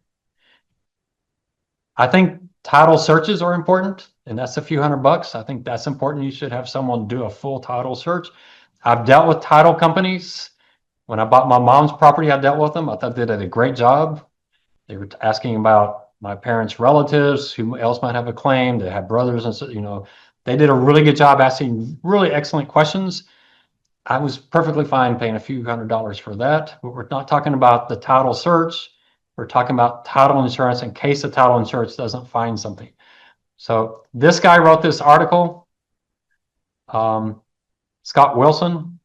I think title searches are important, and that's a few $100. I think that's important. You should have someone do a full title search. I've dealt with title companies. When I bought my mom's property, I dealt with them. I thought they did a great job. They were asking about my parents' relatives, who else might have a claim. They had brothers, and so, you know, they did a really good job asking really excellent questions. I was perfectly fine paying a few $100 for that, but we're not talking about the title search. We're talking about title insurance in case the title insurance doesn't find something. So this guy wrote this article, Scott Wilson.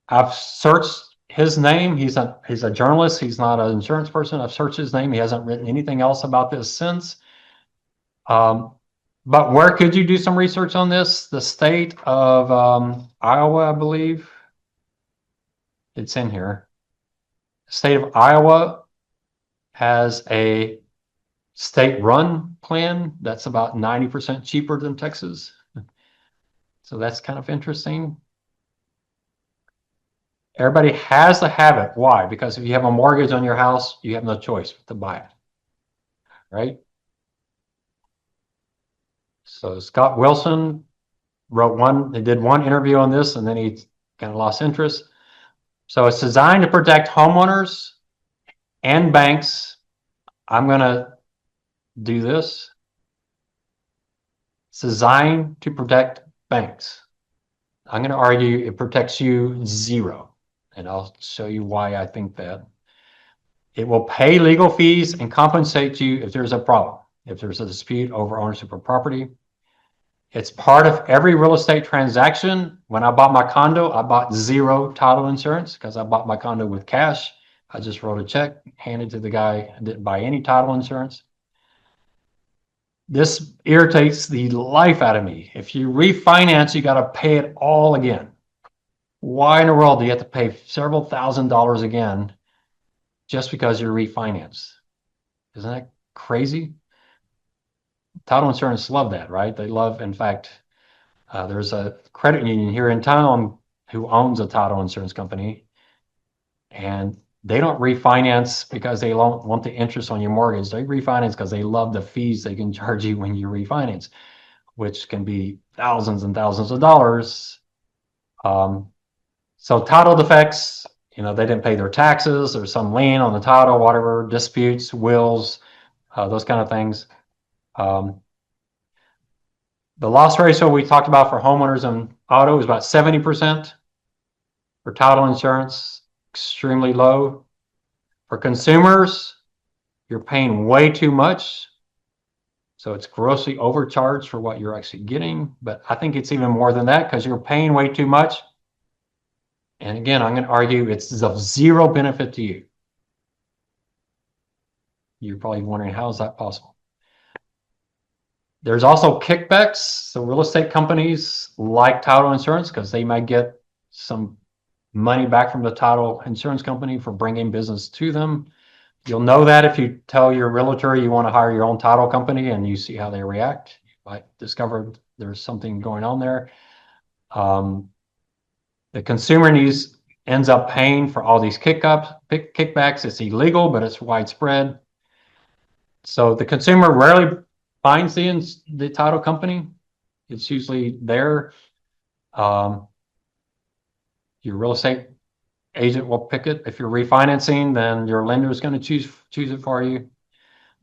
I've searched his name. He's a journalist. He's not an insurance person. I've searched his name. He hasn't written anything else about this since. But where could you do some research on this? The state of Iowa, I believe. It's in here. The state of Iowa has a state-run plan that's about 90% cheaper than Texas. So that's kind of interesting. Everybody has to have it. Why? Because if you have a mortgage on your house, you have no choice but to buy it, right? So Scott Wilson he did one interview on this, and then he kind of lost interest. So it's designed to protect homeowners and banks. I'm going to do this. It's designed to protect banks. I'm going to argue it protects you zero, and I'll show you why I think that. It will pay legal fees and compensate you if there's a problem, if there's a dispute over ownership of property. It's part of every real estate transaction. When I bought my condo, I bought zero title insurance because I bought my condo with cash. I just wrote a check, handed to the guy, I didn't buy any title insurance. This irritates the life out of me. If you refinance, you got to pay it all again. Why in the world do you have to pay several $1,000s again just because you refinance? Isn't that crazy? Title insurance love that, right? They love, in fact, there's a credit union here in town who owns a title insurance company, and they don't refinance because they don't want the interest on your mortgage. They refinance because they love the fees they can charge you when you refinance, which can be thousands and thousands of dollars. So title defects, they didn't pay their taxes, there's some lien on the title, whatever, disputes, wills, those kind of things. The loss ratio we talked about for homeowners and auto is about 70%. For title insurance, extremely low. For consumers, you're paying way too much. So it's grossly overcharged for what you're actually getting. But I think it's even more than that because you're paying way too much. And again, I'm going to argue it's of zero benefit to you. You're probably wondering, how is that possible? There's also kickbacks. So real estate companies like title insurance because they might get some money back from the title insurance company for bringing business to them. You'll know that if you tell your realtor you want to hire your own title company and you see how they react. You might discover there's something going on there. The consumer ends up paying for all these kickbacks. It's illegal, but it's widespread. So the consumer rarely finds the title company. It's usually there. Your real estate agent will pick it. If you're refinancing, then your lender is going to choose it for you.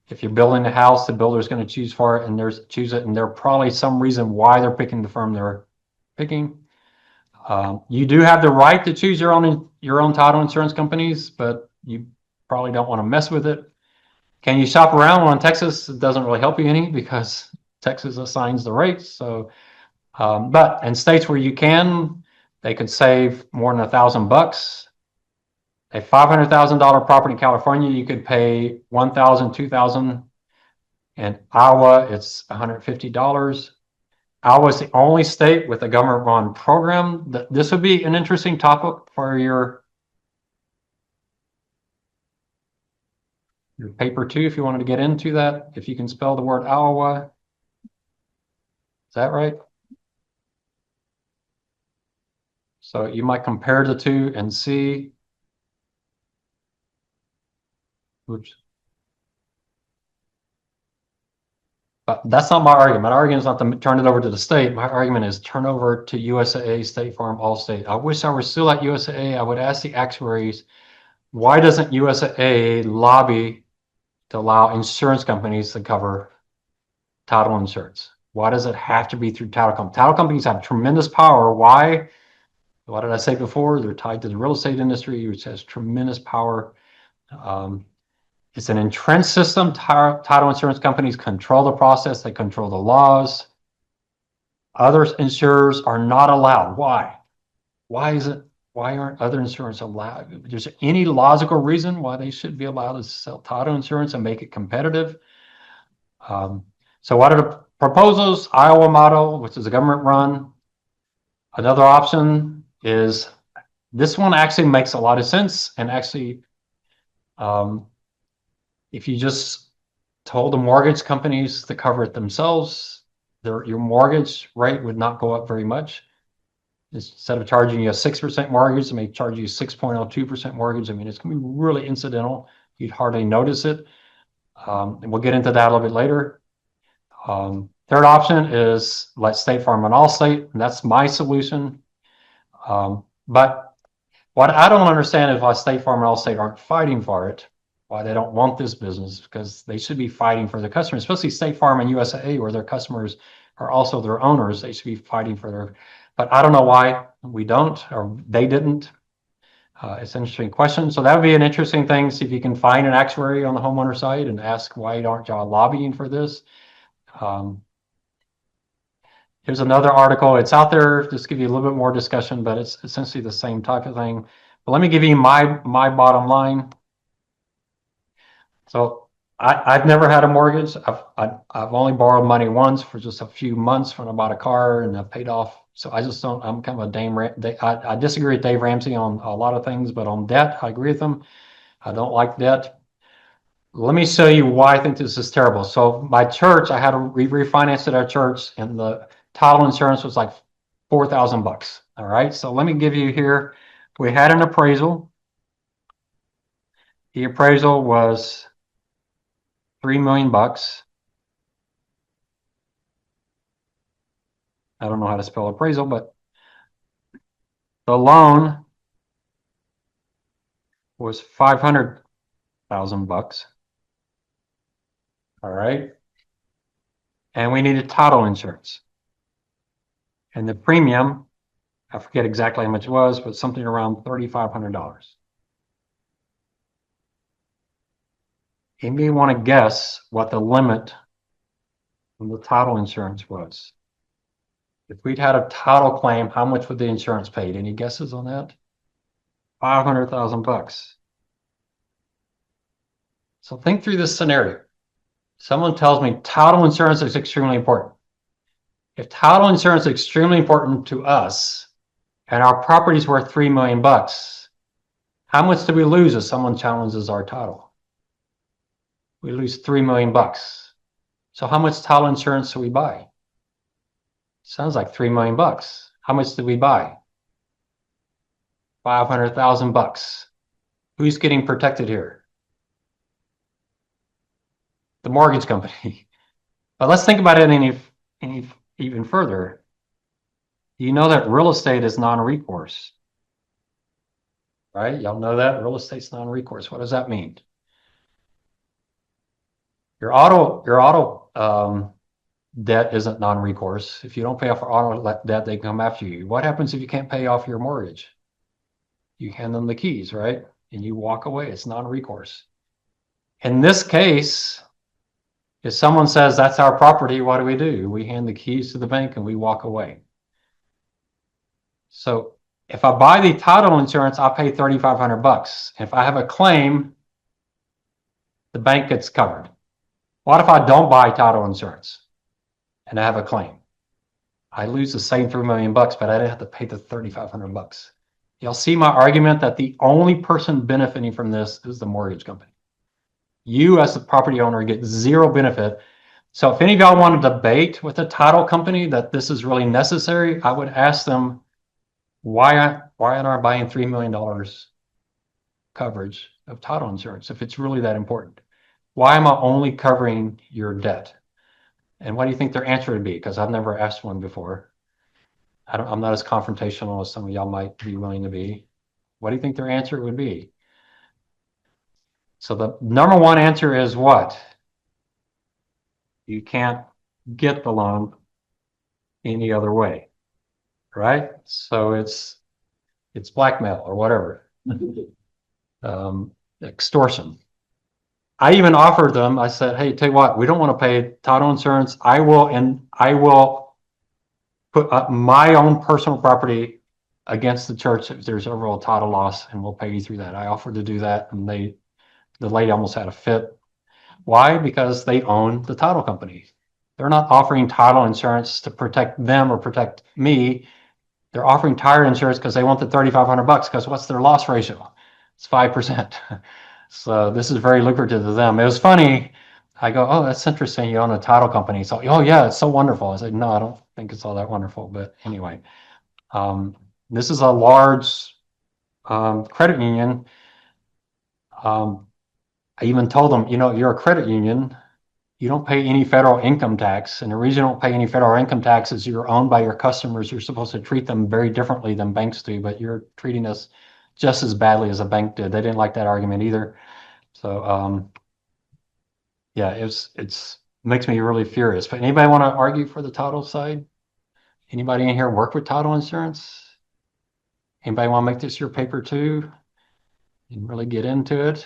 If you're building a house, the builder is going to choose for it, and choose it, and there's probably some reason why they're picking the firm they're picking. You do have the right to choose your own title insurance companies, but you probably don't want to mess with it. Can you shop around? Well, in Texas, it doesn't really help you any because Texas assigns the rates. So, but in states where you can, they could save more than $1,000. A $500,000 property in California, you could pay $1,000, $2,000. In Iowa, it's $150. Iowa is the only state with a government-run program. This would be an interesting topic for your paper too, if you wanted to get into that. If you can spell the word Iowa, is that right? So you might compare the two and see. Oops. But that's not my argument. My argument is not to turn it over to the state. My argument is turn over to USAA, State Farm, Allstate. I wish I were still at USAA. I would ask the actuaries, why doesn't USAA lobby to allow insurance companies to cover title insurance? Why does it have to be through title companies? Title companies have tremendous power. Why? What did I say before? They're tied to the real estate industry, which has tremendous power. It's an entrenched system. Title insurance companies control the process. They control the laws. Other insurers are not allowed. Why? Why aren't other insurers allowed? Is there any logical reason why they should be allowed to sell title insurance and make it competitive? So what are the proposals? Iowa model, which is a government run. Another option is this one actually makes a lot of sense. And actually, if you just told the mortgage companies to cover it themselves, your mortgage rate would not go up very much. Instead of charging you a 6% mortgage, they may charge you 6.02% mortgage. I mean, it's going to be really incidental. You'd hardly notice it. And we'll get into that a little bit later. Third option is let State Farm and Allstate, and that's my solution. But what I don't understand is why State Farm and Allstate aren't fighting for it, why they don't want this business, because they should be fighting for their customers, especially State Farm and USAA, where their customers are also their owners. They should be fighting for their, but I don't know why we don't, or they didn't. It's an interesting question. So that would be an interesting thing. See if you can find an actuary on the homeowner side and ask, why aren't y'all lobbying for this? Here's another article. It's out there, just give you a little bit more discussion, but it's essentially the same type of thing. But let me give you my bottom line. So I've never had a mortgage. I've only borrowed money once for just a few months when I bought a car and I paid off. So I just don't, I'm kind of a I disagree with Dave Ramsey on a lot of things, but on debt, I agree with him. I don't like debt. Let me show you why I think this is terrible. So my church, we refinanced at our church and the title insurance was like 4,000 bucks. All right. So let me give you here. We had an appraisal. The appraisal was 3 million bucks. I don't know how to spell appraisal, but the loan was 500,000 bucks. All right. And we needed title insurance. And the premium, I forget exactly how much it was, but something around $3,500. Anybody want to guess what the limit on the title insurance was? If we'd had a title claim, how much would the insurance pay? Any guesses on that? 500,000 bucks. So think through this scenario. Someone tells me title insurance is extremely important. If title insurance is extremely important to us and our property's worth 3 million bucks, how much do we lose if someone challenges our title? We lose 3 million bucks. So how much title insurance do we buy? Sounds like 3 million bucks. How much did we buy? 500,000 bucks. Who's getting protected here? The mortgage company. But let's think about it any even further. You know that real estate is non-recourse, right? Y'all know that real estate's non-recourse. What does that mean? Your auto debt isn't non-recourse. If you don't pay off your auto debt, they come after you. What happens if you can't pay off your mortgage? You hand them the keys, right? And you walk away. It's non-recourse. In this case, if someone says that's our property, what do? We hand the keys to the bank and we walk away. So if I buy the title insurance, I pay 3,500 bucks. If I have a claim, the bank gets covered. What if I don't buy title insurance and I have a claim? I lose the same 3 million bucks, but I didn't have to pay the 3,500 bucks. You'll see my argument that the only person benefiting from this is the mortgage company. You as the property owner get zero benefit. So if any of y'all want to debate with the title company that this is really necessary, I would ask them, why aren't I buying $3 million coverage of title insurance if it's really that important? Why am I only covering your debt? And what do you think their answer would be? Because I've never asked one before. I'm not as confrontational as some of y'all might be willing to be. What do you think their answer would be? So the number one answer is what? You can't get the loan any other way, right? So it's blackmail or whatever, extortion. I even offered them, I said, hey, tell you what, we don't want to pay title insurance. I will put up my own personal property against the church if there's overall title loss, and we'll pay you through that. I offered to do that, and the lady almost had a fit. Why? Because they own the title company. They're not offering title insurance to protect them or protect me. They're offering title insurance because they want the 3,500 bucks, because what's their loss ratio? It's 5%. So this is very lucrative to them. It was funny. I go, oh, that's interesting. You own a title company. So, oh yeah, it's so wonderful. I said, no, I don't think it's all that wonderful. But anyway, this is a large credit union. I even told them, you're a credit union. You don't pay any federal income tax. And the reason you don't pay any federal income tax is you're owned by your customers. You're supposed to treat them very differently than banks do, but you're treating us just as badly as a bank did. They didn't like that argument either. So, yeah, it's makes me really furious. But anybody want to argue for the title side? Anybody in here work with title insurance? Anybody want to make this your paper two and really get into it?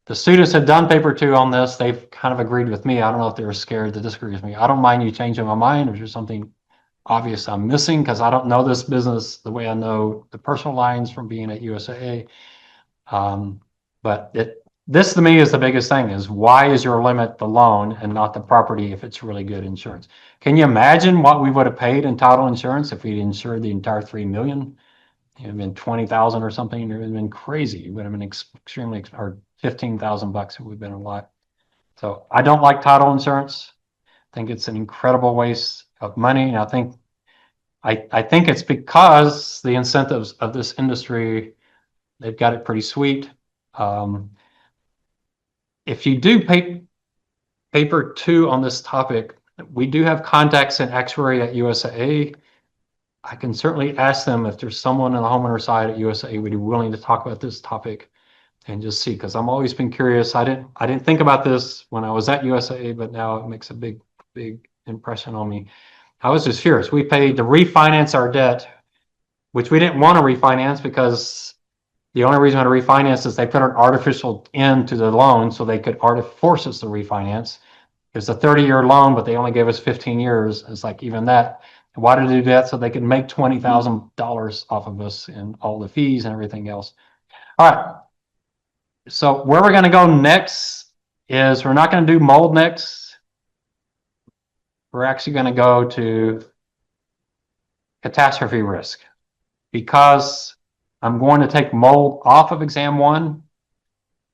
The students have done paper two on this. They've kind of agreed with me. I don't know if they were scared to disagree with me. I don't mind you changing my mind if there's something obvious I'm missing, because I don't know this business the way I know the personal lines from being at USAA. But this to me is the biggest thing is why is your limit the loan and not the property if it's really good insurance? Can you imagine what we would have paid in title insurance if we'd insured the entire 3 million? It would have been 20,000 or something. It would have been crazy. It would have been extremely, or 15,000 bucks. It would have been a lot. So I don't like title insurance. I think it's an incredible waste of money. And I think it's because the incentives of this industry, they've got it pretty sweet. If you do paper 2 on this topic, we do have contacts in actuary at USAA. I can certainly ask them if there's someone on the homeowner side at USAA would be willing to talk about this topic and just see, because I'm always been curious. I didn't think about this when I was at USAA, but now it makes a big impression on me. I was just curious. We paid to refinance our debt, which we didn't want to refinance because the only reason to refinance is they put an artificial end to the loan so they could force us to refinance. It's a 30-year loan, but they only gave us 15 years. It's like even that. Why did they do that? So they could make $20,000 off of us and all the fees and everything else. All right. So where we're going to go next is we're not going to do mold next. We're actually going to go to catastrophe risk because I'm going to take mold off of exam 1,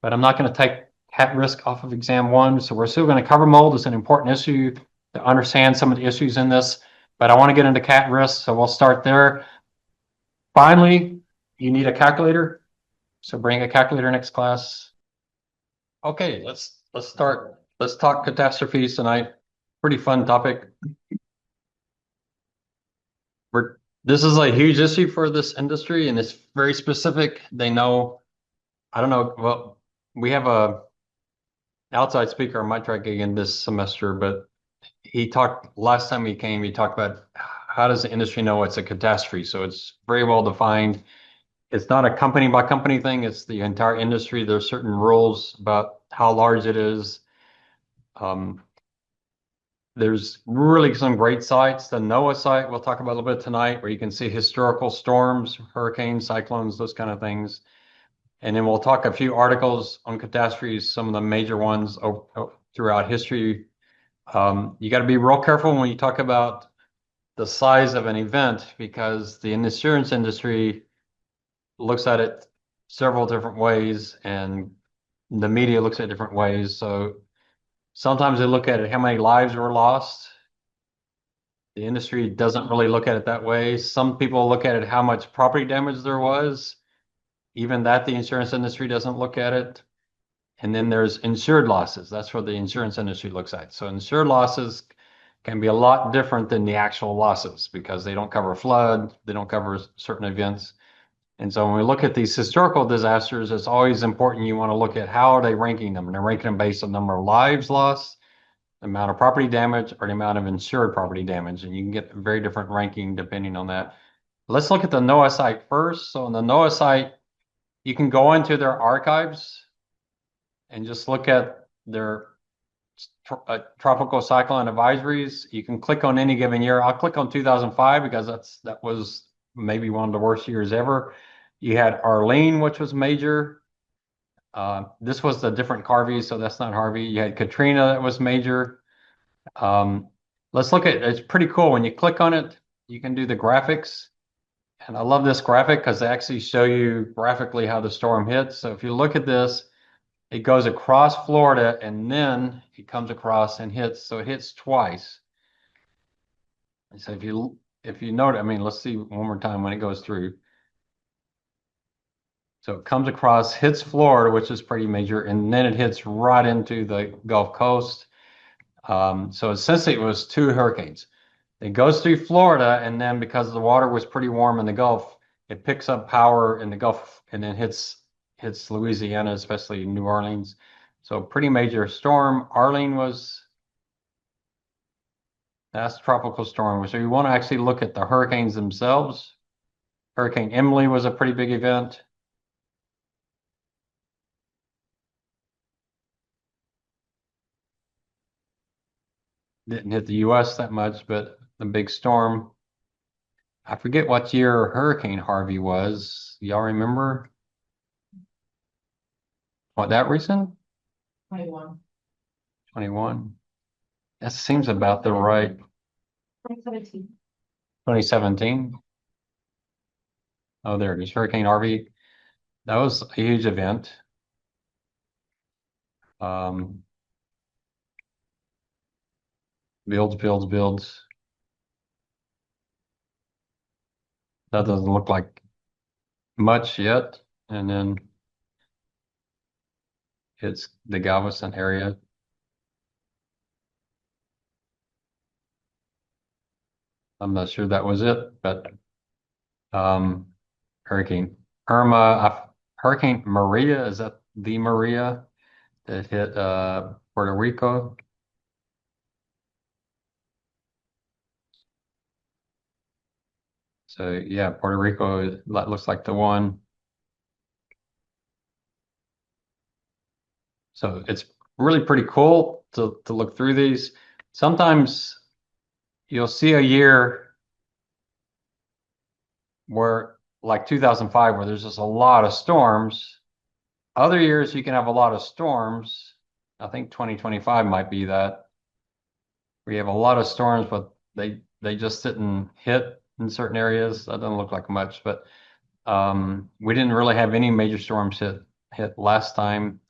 but I'm not going to take cat risk off of exam 1. So we're still going to cover mold as an important issue to understand some of the issues in this, but I want to get into cat risk. So we'll start there. Finally, you need a calculator. So bring a calculator next class. Okay, let's start. Let's talk catastrophes tonight. Pretty fun topic. This is a huge issue for this industry and it's very specific. They know, I don't know, well, we have a outside speaker on my track again this semester, but he talked last time he came, he talked about how does the industry know it's a catastrophe? So it's very well defined. It's not a company by company thing. It's the entire industry. There's certain rules about how large it is. There's really some great sites. The NOAA site we'll talk about a little bit tonight, where you can see historical storms, hurricanes, cyclones, those kind of things. And then we'll talk a few articles on catastrophes, some of the major ones throughout history. You got to be real careful when you talk about the size of an event because the insurance industry looks at it several different ways and the media looks at different ways. So sometimes they look at it, how many lives were lost. The industry doesn't really look at it that way. Some people look at it, how much property damage there was. Even that, the insurance industry doesn't look at it. And then there's insured losses. That's what the insurance industry looks at. So insured losses can be a lot different than the actual losses because they don't cover flood, they don't cover certain events. And so when we look at these historical disasters, it's always important you want to look at how are they ranking them. And they're ranking them based on the number of lives lost, the amount of property damage, or the amount of insured property damage. And you can get a very different ranking depending on that. Let's look at the NOAA site first. So on the NOAA site, you can go into their archives and just look at their tropical cyclone advisories. You can click on any given year. I'll click on 2005 because that was maybe one of the worst years ever. You had Arlene, which was major. This was the different Harvey, so that's not Harvey. You had Katrina, that was major. Let's look at, it's pretty cool. When you click on it, you can do the graphics. And I love this graphic because they actually show you graphically how the storm hits. So if you look at this, it goes across Florida and then it comes across and hits. So it hits twice. And so if you note, I mean, let's see one more time when it goes through. So it comes across, hits Florida, which is pretty major, and then it hits right into the Gulf Coast. So essentially it was 2 hurricanes. It goes through Florida, and then because the water was pretty warm in the Gulf, it picks up power in the Gulf and then hits Louisiana, especially New Orleans. So pretty major storm. Arlene that's tropical storm. So you want to actually look at the hurricanes themselves. Hurricane Emily was a pretty big event. Didn't hit the US that much, but the big storm. I forget what year Hurricane Harvey was. Y'all remember? What, that recent? 21. 21? That seems about the right. 2017. 2017? Oh, there it is. Hurricane Harvey. That was a huge event. Um, builds. That doesn't look like much yet. And then it's the Galveston area. I'm not sure that was it, but um, Hurricane Irma, Hurricane Maria, is that the Maria that hit Puerto Rico? So yeah, Puerto Rico that looks like the one. So it's really pretty cool to look through these. Sometimes you'll see a year where, like 2005, where there's just a lot of storms. Other years you can have a lot of storms. I think 2025 might be that. We have a lot of storms, but they just didn't hit in certain areas. That doesn't look like much, but we didn't really have any major storms hit last time.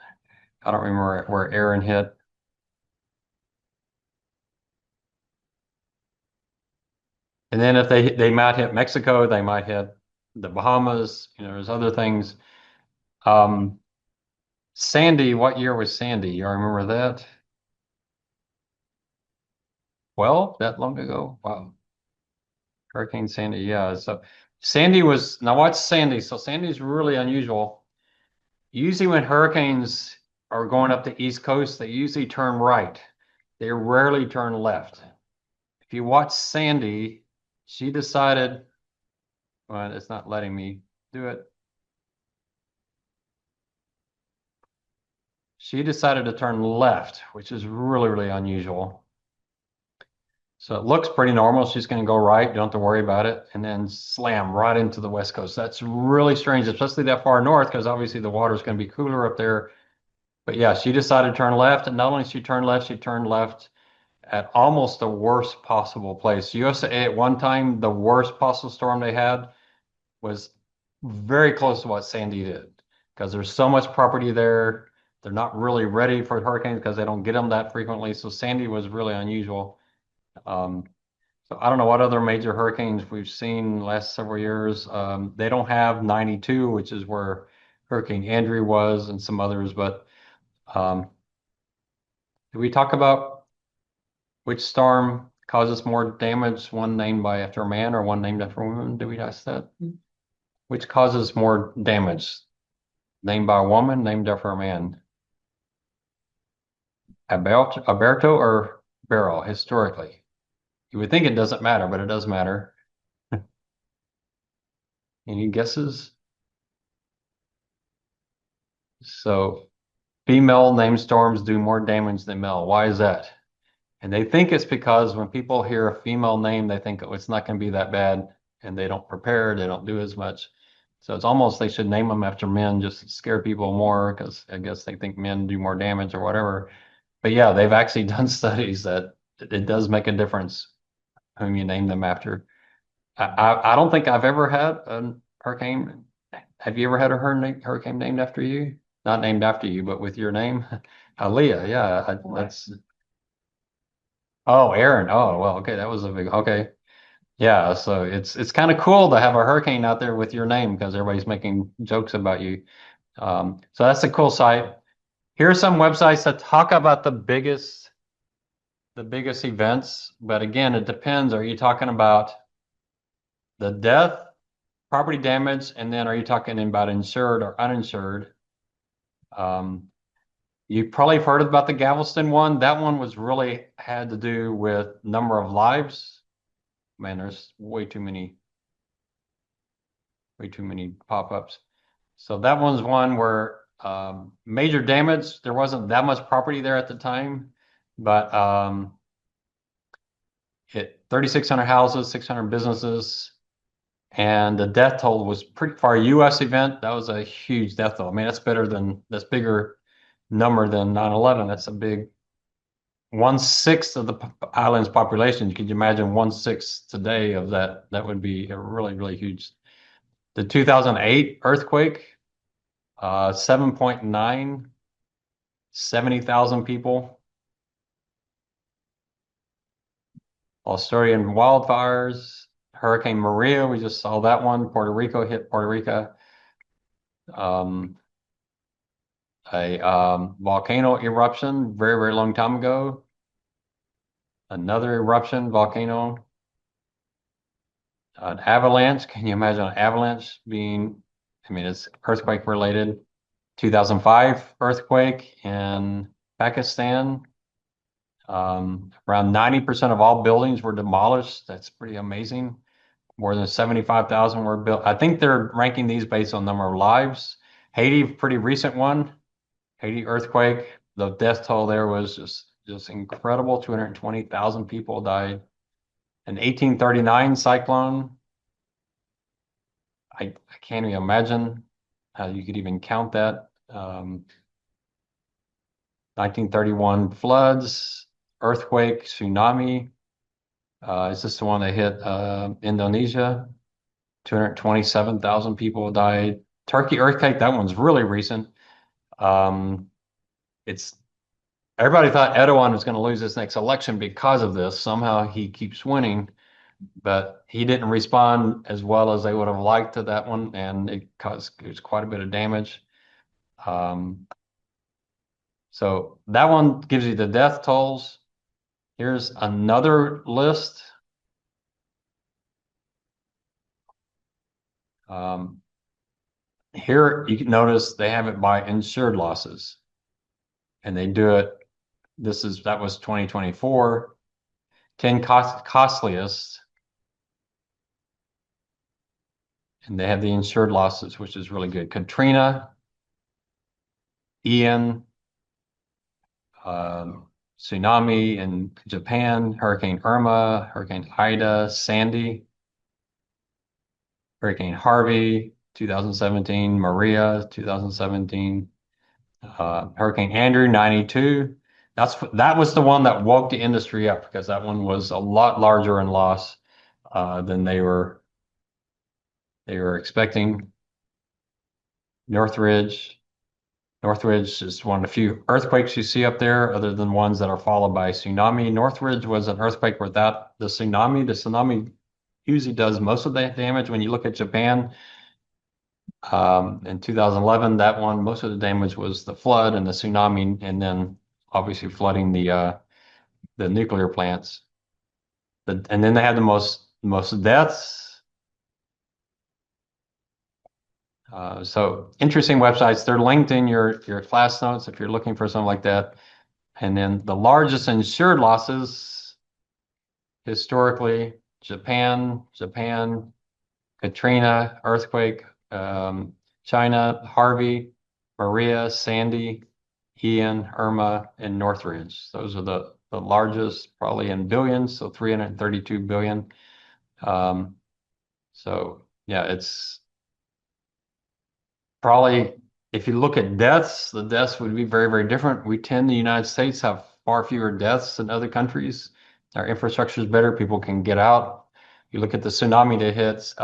I don't remember where Aaron hit. And then if they might hit Mexico, they might hit the Bahamas. There's other things. Um, Sandy, what year was Sandy? You remember that? Well, that long ago? Wow. Hurricane Sandy, yeah. So Sandy was, now what's Sandy? So Sandy's really unusual. Usually when hurricanes are going up the East Coast, they usually turn right. They rarely turn left. If you watch Sandy, she decided, well, it's not letting me do it. She decided to turn left, which is really, really unusual. So it looks pretty normal. She's going to go right. Don't have to worry about it. And then slam right into the West Coast. That's really strange, especially that far north, because obviously the water is going to be cooler up there. But yeah, she decided to turn left. And not only she turned left at almost the worst possible place. USAA at one time, the worst possible storm they had was very close to what Sandy did, because there's so much property there. They're not really ready for hurricanes because they don't get them that frequently. So Sandy was really unusual. Um, so I don't know what other major hurricanes we've seen last several years. They don't have 92, which is where Hurricane Andrew was, and some others. But did we talk about which storm causes more damage? One named by after a man or one named after a woman? Did we ask that? Which causes more damage? Named by a woman, named after a man? Alberto or Beryl, historically? You would think it doesn't matter, but it does matter. Any guesses? So female named storms do more damage than male. Why is that? And they think it's because when people hear a female name, they think, oh, it's not going to be that bad, and they don't prepare, they don't do as much. So it's almost they should name them after men just to scare people more, because I guess they think men do more damage or whatever. But yeah, they've actually done studies that it does make a difference whom you name them after. I don't think I've ever had a hurricane. Have you ever had a hurricane named after you? Not named after you, but with your name? Aaliyah, yeah, that's. Oh, Aaron. Oh, well, okay, that was a big. Okay, yeah. So it's kind of cool to have a hurricane out there with your name because everybody's making jokes about you. So that's a cool site. Here are some websites that talk about the biggest events, but again, it depends. Are you talking about the death, property damage, and then are you talking about insured or uninsured? Um, you probably have heard about the Galveston one. That one was really had to do with number of lives. Man, there's way too many pop-ups. So that one's one where major damage. There wasn't that much property there at the time, but hit 3,600 houses, 600 businesses. And the death toll was pretty, for a U.S. event, that was a huge death toll. I mean, that's bigger number than 9/11. That's a big 1/6 of the island's population. Could you imagine 1/6 today of that? That would be a really, really huge. The 2008 earthquake, 7.9, 70,000 people. Australian wildfires, Hurricane Maria, we just saw that one. Puerto Rico hit Puerto Rico. Um, a volcano eruption very, very long time ago. Another eruption, volcano. An avalanche. Can you imagine an avalanche being, I mean, it's earthquake related. 2005 earthquake in Pakistan. Around 90% of all buildings were demolished. That's pretty amazing. More than 75,000 were built. I think they're ranking these based on number of lives. Haiti, pretty recent one. Haiti earthquake. The death toll there was just incredible. 220,000 people died. An 1839 cyclone. I can't even imagine how you could even count that. 1931 floods, earthquake, tsunami. Is this the one that hit Indonesia? 227,000 people died. Turkey earthquake, that one's really recent. It's everybody thought Erdogan was going to lose this next election because of this. Somehow he keeps winning, but he didn't respond as well as they would have liked to that one, and it was quite a bit of damage. So that one gives you the death tolls. Here's another list. Here you can notice they have it by insured losses, and they do it. That was 2024. 10 costliest, and they have the insured losses, which is really good. Katrina, Ian, tsunami in Japan, Hurricane Irma, Hurricane Ida, Sandy, Hurricane Harvey, 2017, Maria, 2017, Hurricane Andrew, 92. That was the one that woke the industry up because that one was a lot larger in loss than they were expecting. Northridge. Northridge is one of the few earthquakes you see up there, other than ones that are followed by a tsunami. Northridge was an earthquake without the tsunami. The tsunami usually does most of the damage. When you look at Japan, in 2011, that one, most of the damage was the flood and the tsunami, and then obviously flooding the nuclear plants. And then they had the most deaths. So interesting websites. They're linked in your class notes if you're looking for something like that. And then the largest insured losses historically, Japan, Katrina, earthquake, China, Harvey, Maria, Sandy, Ian, Irma, and Northridge. Those are the largest, probably in billions, so 332 billion. So yeah, it's probably, if you look at deaths, the deaths would be very, very different. We tend, the United States, have far fewer deaths than other countries. Our infrastructure is better. People can get out. You look at the tsunami that hits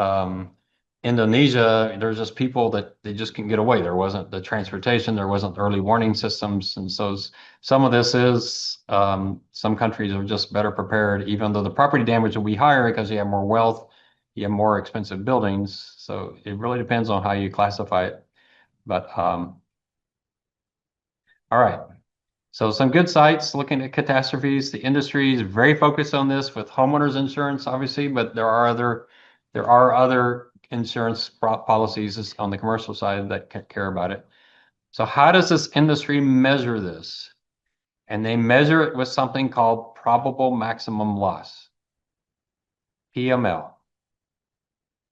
Indonesia, there's just people that they just can get away. There wasn't the transportation, there wasn't early warning systems. And so some of this is, some countries are just better prepared, even though the property damage will be higher because you have more wealth, you have more expensive buildings. So it really depends on how you classify it. But all right. So some good sites looking at catastrophes. The industry is very focused on this with homeowners insurance, obviously, but there are other insurance policies on the commercial side that care about it. So how does this industry measure this? And they measure it with something called probable maximum loss, PML.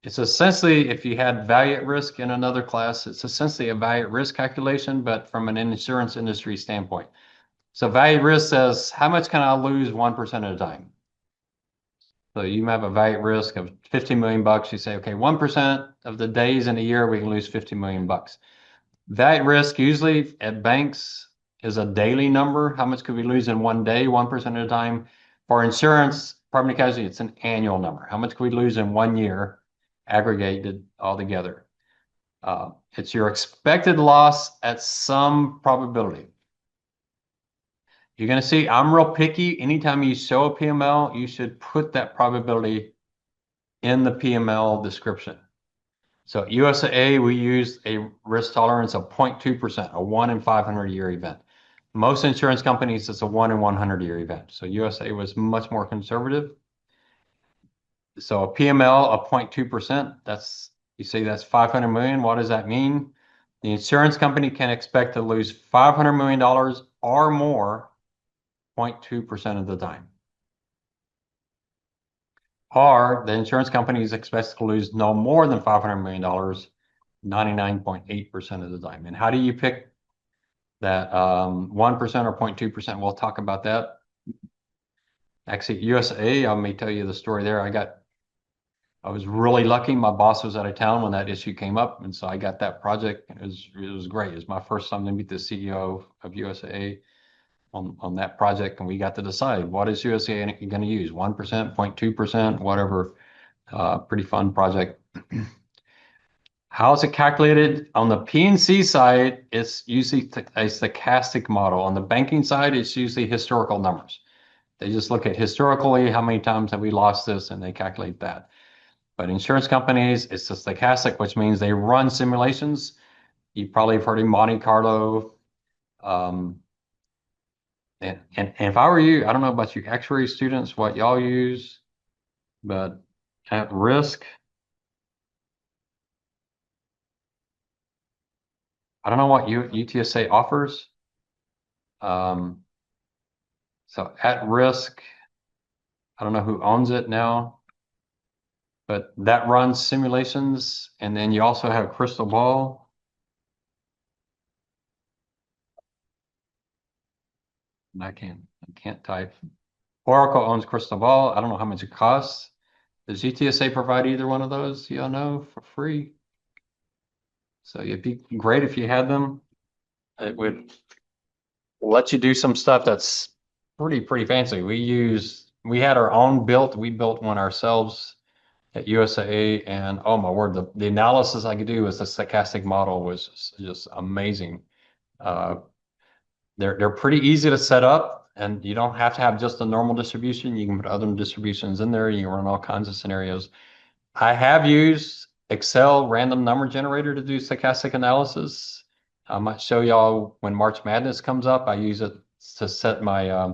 It's essentially, if you had value at risk in another class, it's essentially a value at risk calculation, but from an insurance industry standpoint. So value at risk says, how much can I lose 1% at a time? So you have a value at risk of 50 million bucks. You say, okay, 1% of the days in a year, we can lose 50 million bucks. Value at risk, usually at banks, is a daily number. How much could we lose in one day, 1% at a time? For insurance, property casualty, it's an annual number. How much could we lose in 1 year, aggregated all together? It's your expected loss at some probability. You're going to see I'm real picky. Anytime you show a PML, you should put that probability in the PML description. So at USAA, we used a risk tolerance of 0.2%, a 1 in 500-year event. Most insurance companies, it's a 1 in 100-year event. So USAA was much more conservative. So a PML of 0.2%, that's, you say that's 500 million. What does that mean? The insurance company can expect to lose $500 million or more 0.2% of the time. Or the insurance company is expected to lose no more than $500 million 99.8% of the time. And how do you pick that 1% or 0.2%? We'll talk about that. Actually, USA, I may tell you the story there. I was really lucky. My boss was out of town when that issue came up, and so I got that project. It was great. It was my first time to meet the CEO of USA on that project, and we got to decide what is USA going to use, 1%, 0.2%, whatever. Pretty fun project. How is it calculated? On the P&C side, it's usually a stochastic model. On the banking side, it's usually historical numbers. They just look at historically, how many times have we lost this, and they calculate that. But insurance companies, it's a stochastic, which means they run simulations. You probably have heard of Monte Carlo. And if I were you, I don't know about you actuary students, what y'all use, but at risk, I don't know what UTSA offers. So at risk, I don't know who owns it now, but that runs simulations. And then you also have Crystal Ball. And I can't type. Oracle owns Crystal Ball. I don't know how much it costs. Does UTSA provide either one of those? You all know, for free. So it'd be great if you had them. It would let you do some stuff that's pretty fancy. We had our own built. We built one ourselves at USAA, and oh my word, the analysis I could do with the stochastic model was just amazing. They're pretty easy to set up, and you don't have to have just a normal distribution. You can put other distributions in there. You can run all kinds of scenarios. I have used Excel random number generator to do stochastic analysis. I might show y'all when March Madness comes up. I use it to set my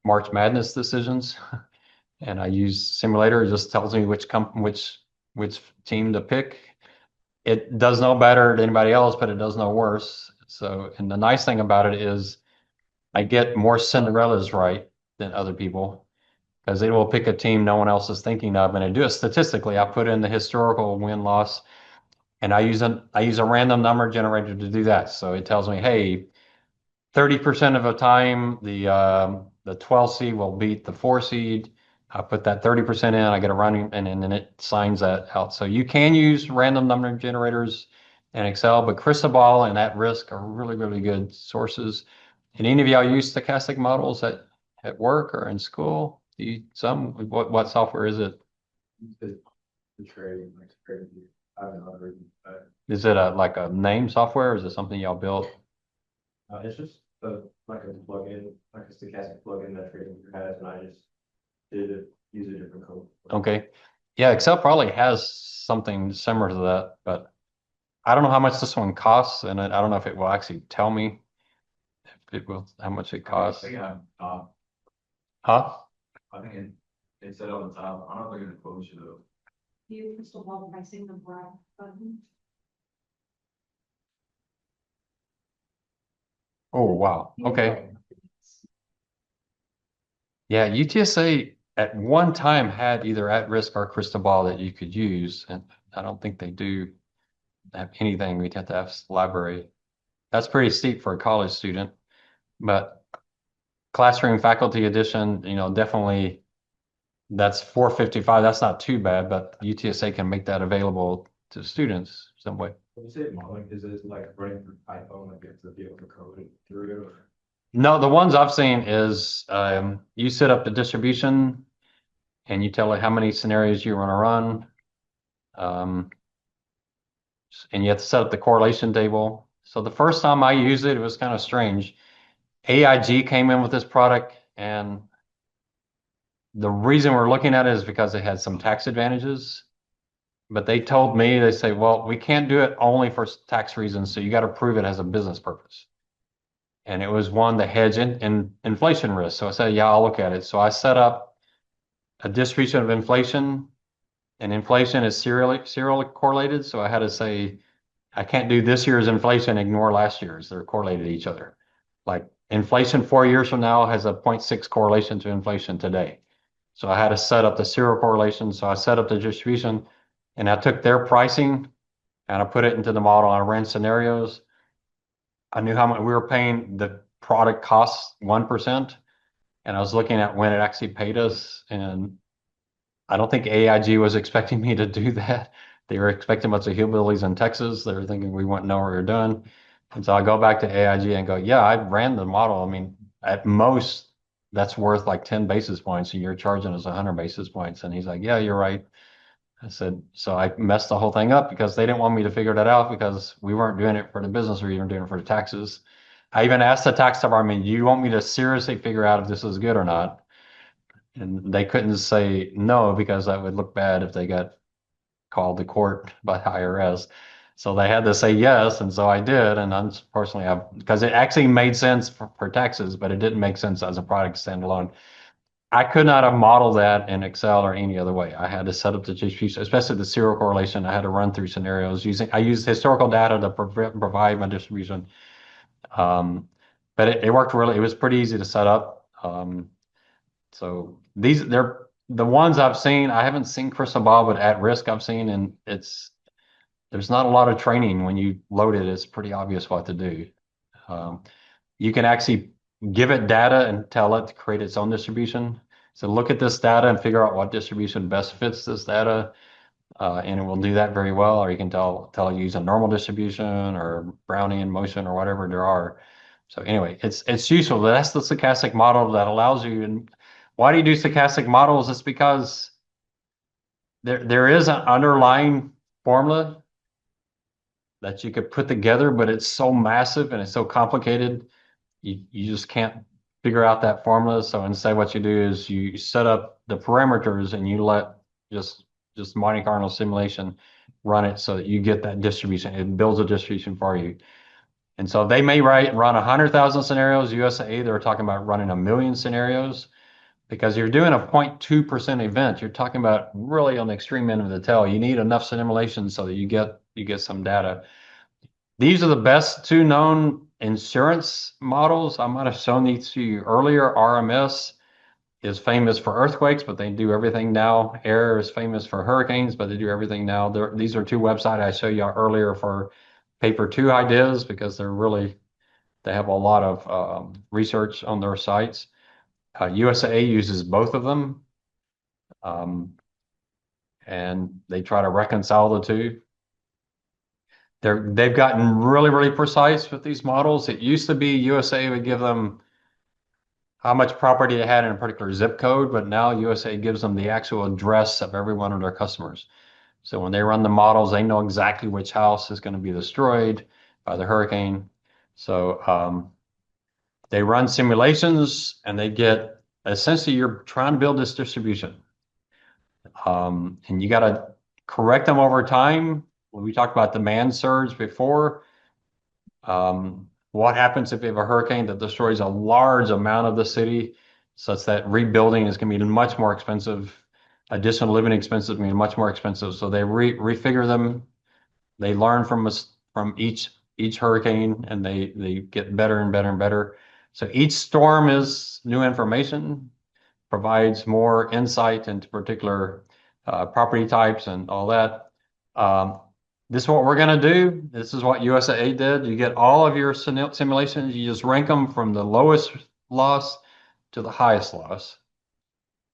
March Madness decisions. And I use simulator. It just tells me which team to pick. It does no better than anybody else, but it does no worse. So, and the nice thing about it is I get more Cinderellas right than other people, because they will pick a team no one else is thinking of, and I do it statistically. I put in the historical win-loss, and I use a random number generator to do that. So it tells me, hey, 30% of the time the 12 seed will beat the 4 seed. I put that 30% in, I get a running, and then it signs that out. So you can use random number generators in Excel, but Cristobal and At Risk are really good sources. And any of y'all use stochastic models at work or in school? What software is it? The trading, like trading, I haven't heard. Is it like a name software, or is it something y'all built? It's just like a plugin, like a stochastic plugin that trading has, and I just use a different code. Okay. Yeah, Excel probably has something similar to that, but I don't know how much this one costs, and I don't know if it will actually tell me if it will, how much it costs. Huh? I think it said on the top. I don't know if I can close you though. Do you crystal ball pricing the black button? Oh, wow. Okay. Yeah, UTSA at one time had either At Risk or Cristobal that you could use, and I don't think they do have anything. We'd have to have library. That's pretty steep for a college student, but classroom faculty edition, definitely that's 455. That's not too bad, but UTSA can make that available to students some way. When you say modeling, is it like running through Python, like you have to be able to code it through it, or? No, the ones I've seen is you set up the distribution and you tell it how many scenarios you want to run. Um, and you have to set up the correlation table. So the first time I used it, it was kind of strange. AIG came in with this product, and the reason we're looking at it is because it had some tax advantages. But they told me, they say, well, we can't do it only for tax reasons, so you got to prove it has a business purpose. And it was one to hedge in inflation risk. So I said, yeah, I'll look at it. So I set up a distribution of inflation, and inflation is serially correlated. So I had to say, I can't do this year's inflation, ignore last year's. They're correlated to each other. Like inflation 4 years from now has a 0.6 correlation to inflation today. So I had to set up the serial correlation. So I set up the distribution and I took their pricing and I put it into the model. I ran scenarios. I knew how much we were paying. The product costs 1%. And I was looking at when it actually paid us. And I don't think AIG was expecting me to do that. They were expecting a bunch of hillbillies in Texas. They were thinking we wouldn't know what we were doing. And so I go back to AIG and go, yeah, I ran the model. I mean, at most, that's worth like 10 basis points, and you're charging us 100 basis points. And he's like, yeah, you're right. I said, so I messed the whole thing up because they didn't want me to figure that out because we weren't doing it for the business, we were doing it for the taxes. I even asked the tax department, do you want me to seriously figure out if this is good or not? And they couldn't say no because that would look bad if they got called to court by IRS. So they had to say yes, and so I did. And unfortunately, because it actually made sense for taxes, but it didn't make sense as a product standalone. I could not have modeled that in Excel or any other way. I had to set up the distribution, especially the serial correlation. I had to run through scenarios I used historical data to provide my distribution. Um, but it worked really, it was pretty easy to set up. So they're the ones I've seen. I haven't seen Crystal Ball, but at risk I've seen, and there's not a lot of training when you load it. It's pretty obvious what to do. Um, you can actually give it data and tell it to create its own distribution. So look at this data and figure out what distribution best fits this data, and it will do that very well. Or you can tell it use a normal distribution or Brownian motion or whatever there are. So anyway, it's useful. That's the stochastic model that allows you. And why do you do stochastic models? It's because there is an underlying formula that you could put together, but it's so massive and it's so complicated, you just can't figure out that formula. So instead, what you do is you set up the parameters and you let just Monte Carlo simulation run it so that you get that distribution. It builds a distribution for you. And so they may run 100,000 scenarios. USAA, they're talking about running 1,000,000 scenarios because you're doing a 0.2% event. You're talking about really on the extreme end of the tail. You need enough simulations so that you get some data. These are the best two known insurance models. I might have shown these to you earlier. RMS is famous for earthquakes, but they do everything now. AIR is famous for hurricanes, but they do everything now. These are two websites I showed you earlier for paper two ideas because they have a lot of research on their sites. USAA uses both of them, and they try to reconcile the two. They've gotten really precise with these models. It used to be USA would give them how much property they had in a particular zip code, but now USA gives them the actual address of every one of their customers. So when they run the models, they know exactly which house is going to be destroyed by the hurricane. So they run simulations and they get essentially you're trying to build this distribution. And you got to correct them over time. When we talked about demand surge before, what happens if you have a hurricane that destroys a large amount of the city, such that rebuilding is going to be much more expensive, additional living expenses going to be much more expensive. So they refigure them. They learn from each hurricane, and they get better and better and better. So each storm is new information, provides more insight into particular property types and all that. This is what we're going to do. This is what USAA did. You get all of your simulations. You just rank them from the lowest loss to the highest loss.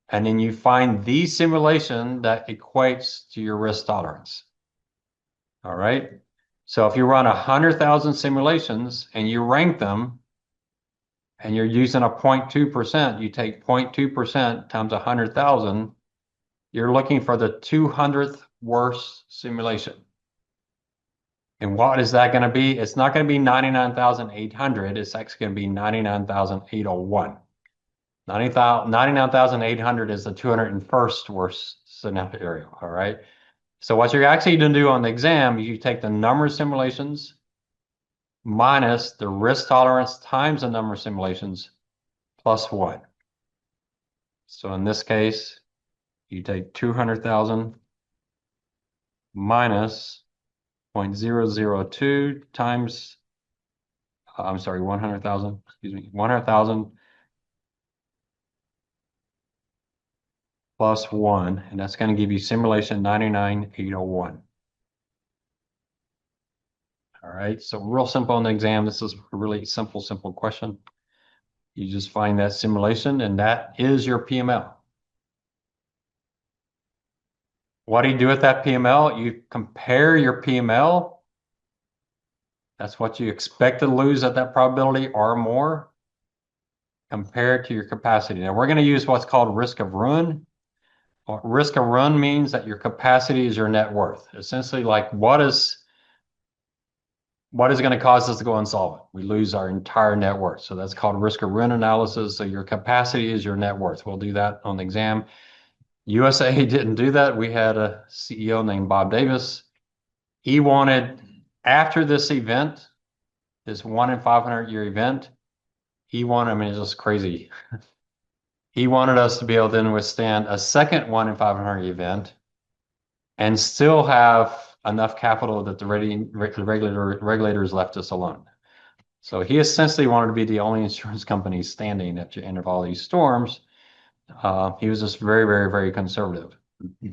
And then you find the simulation that equates to your risk tolerance. All right. So if you run 100,000 simulations and you rank them and you're using a 0.2%, you take 0.2% times 100,000, you're looking for the 200th worst simulation. And what is that going to be? It's not going to be 99,800. It's actually going to be 99,801. 99,800 is the 201st worst scenario, all right? So what you're actually going to do on the exam, you take the number of simulations minus the risk tolerance times the number of simulations plus 1. So in this case, you take 200,000 minus 0.002 times, I'm sorry, 100,000, excuse me, 100,000 plus 1, and that's going to give you simulation 99,801. All right, so real simple on the exam. This is a really simple question. You just find that simulation, and that is your PML. What do you do with that PML? You compare your PML. That's what you expect to lose at that probability or more, compared to your capacity. Now, we're going to use what's called risk of ruin. Risk of ruin means that your capacity is your net worth. Essentially, like what is going to cause us to go insolvent? We lose our entire net worth. So that's called risk of ruin analysis. So your capacity is your net worth. We'll do that on the exam. USAA didn't do that. We had a CEO named Bob Davis. He wanted, after this event, this 1 in 500 year event, he wanted, I mean, it's just crazy. He wanted us to be able to then withstand a second 1 in 500 event and still have enough capital that the regulators left us alone. So he essentially wanted to be the only insurance company standing at the end of all these storms. He was just very conservative. All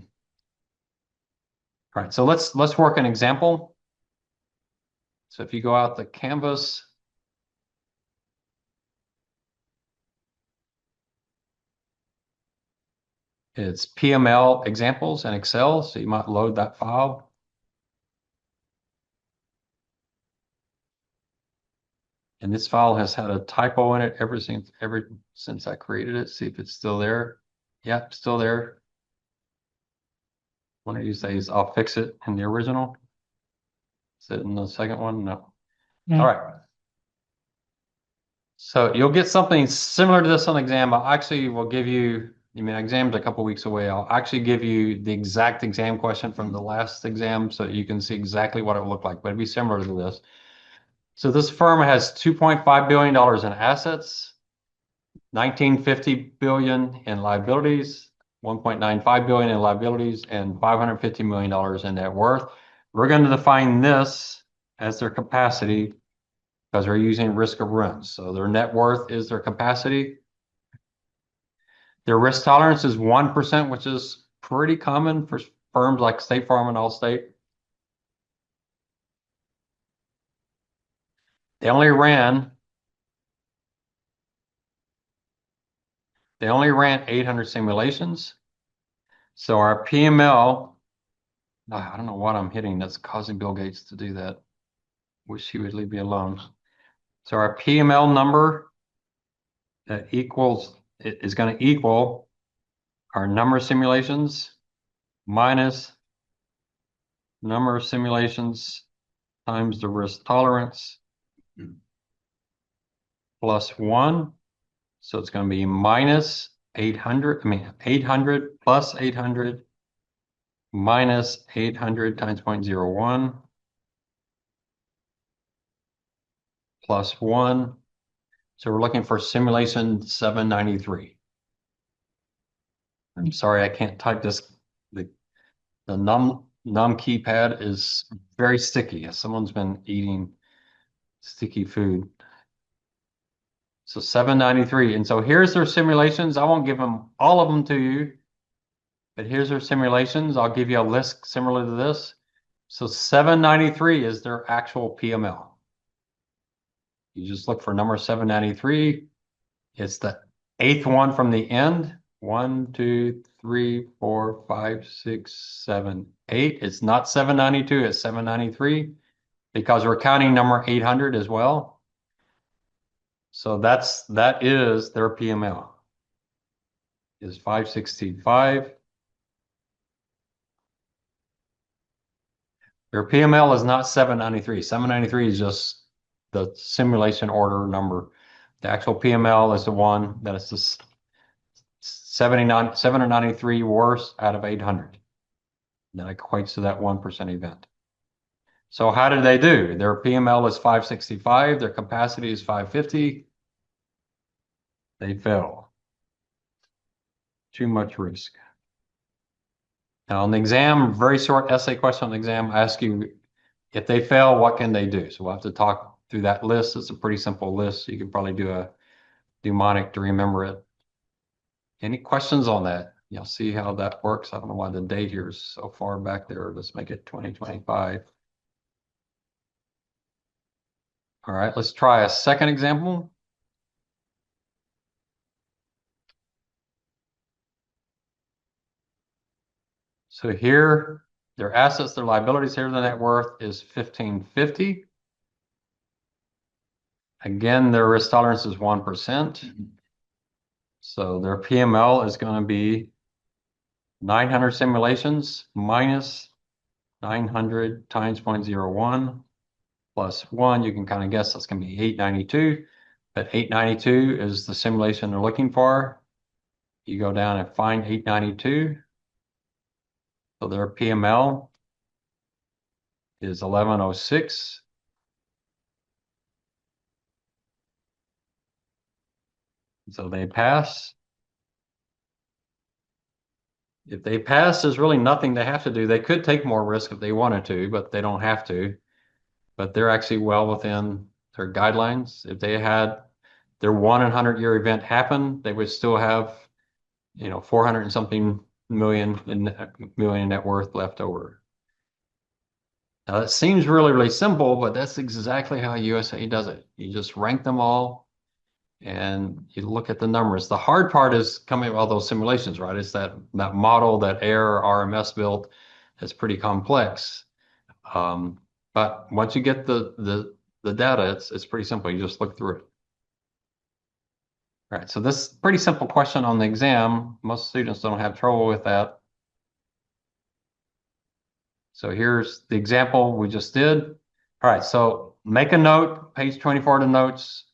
right, so let's work an example. So if you go out the canvas, it's PML examples in Excel, so you might load that file. And this file has had a typo in it ever since I created it. See if it's still there. Yep, still there. One of these days I'll fix it in the original. Is it in the second one? No. All right. So you'll get something similar to this on exam. I actually will give you, I mean, exam's a couple weeks away. I'll actually give you the exact exam question from the last exam so you can see exactly what it would look like, but it'd be similar to this. So this firm has $2.5 billion in assets, $19.50 billion in liabilities, $1.95 billion in liabilities, and $550 million in net worth. We're going to define this as their capacity because we're using risk of ruin. So their net worth is their capacity. Their risk tolerance is 1%, which is pretty common for firms like State Farm and Allstate. They only ran 800 simulations. So our PML, I don't know what I'm hitting that's causing Bill Gates to do that. Wish he would leave me alone. So our PML number that is going to equal our number of simulations minus number of simulations times the risk tolerance plus 1. So it's going to be minus 800, 800 plus 800 minus 800 times 0.01 plus 1. So we're looking for simulation 793. I'm sorry, I can't type this. The num keypad is very sticky. Someone's been eating sticky food. So 793. And so here's their simulations. I won't give them all of them to you, but here's their simulations. I'll give you a list similar to this. So 793 is their actual PML. You just look for number 793. It's the 8th one from the end. 1, 2, 3, 4, 5, 6, 7, 8. It's not 792, it's 793 because we're counting number 800 as well. So that is their PML. Is 565. Their PML is not 793. 793 is just the simulation order number. The actual PML is the one that is the 793 worst out of 800. That equates to that 1% event. So how did they do? Their PML is 565. Their capacity is 550. They fail. Too much risk. Now on the exam, very short essay question on the exam, I ask you, if they fail, what can they do? So we'll have to talk through that list. It's a pretty simple list. You can probably do a mnemonic to remember it. Any questions on that? You'll see how that works. I don't know why the date here is so far back there. Let's make it 2025. All right, let's try a second example. So here, their assets, their liabilities, here the net worth is 1550. Again, their risk tolerance is 1%. So their PML is going to be 900 simulations minus 900 times 0.01 plus 1. You can kind of guess that's going to be 892. But 892 is the simulation they're looking for. You go down and find 892. So their PML is 1106. So they pass. If they pass, there's really nothing they have to do. They could take more risk if they wanted to, but they don't have to. But they're actually well within their guidelines. If they had their 1 in 100-year event happen, they would still have, 400 and something million in net worth left over. Now that seems really, really simple, but that's exactly how USA does it. You just rank them all and you look at the numbers. The hard part is coming up with all those simulations, right? It's that model that AIR RMS built is pretty complex. But once you get the data, it's pretty simple. You just look through it. All right, so this pretty simple question on the exam. Most students don't have trouble with that. So here's the example we just did. All right, so make a note, page 24 of the notes.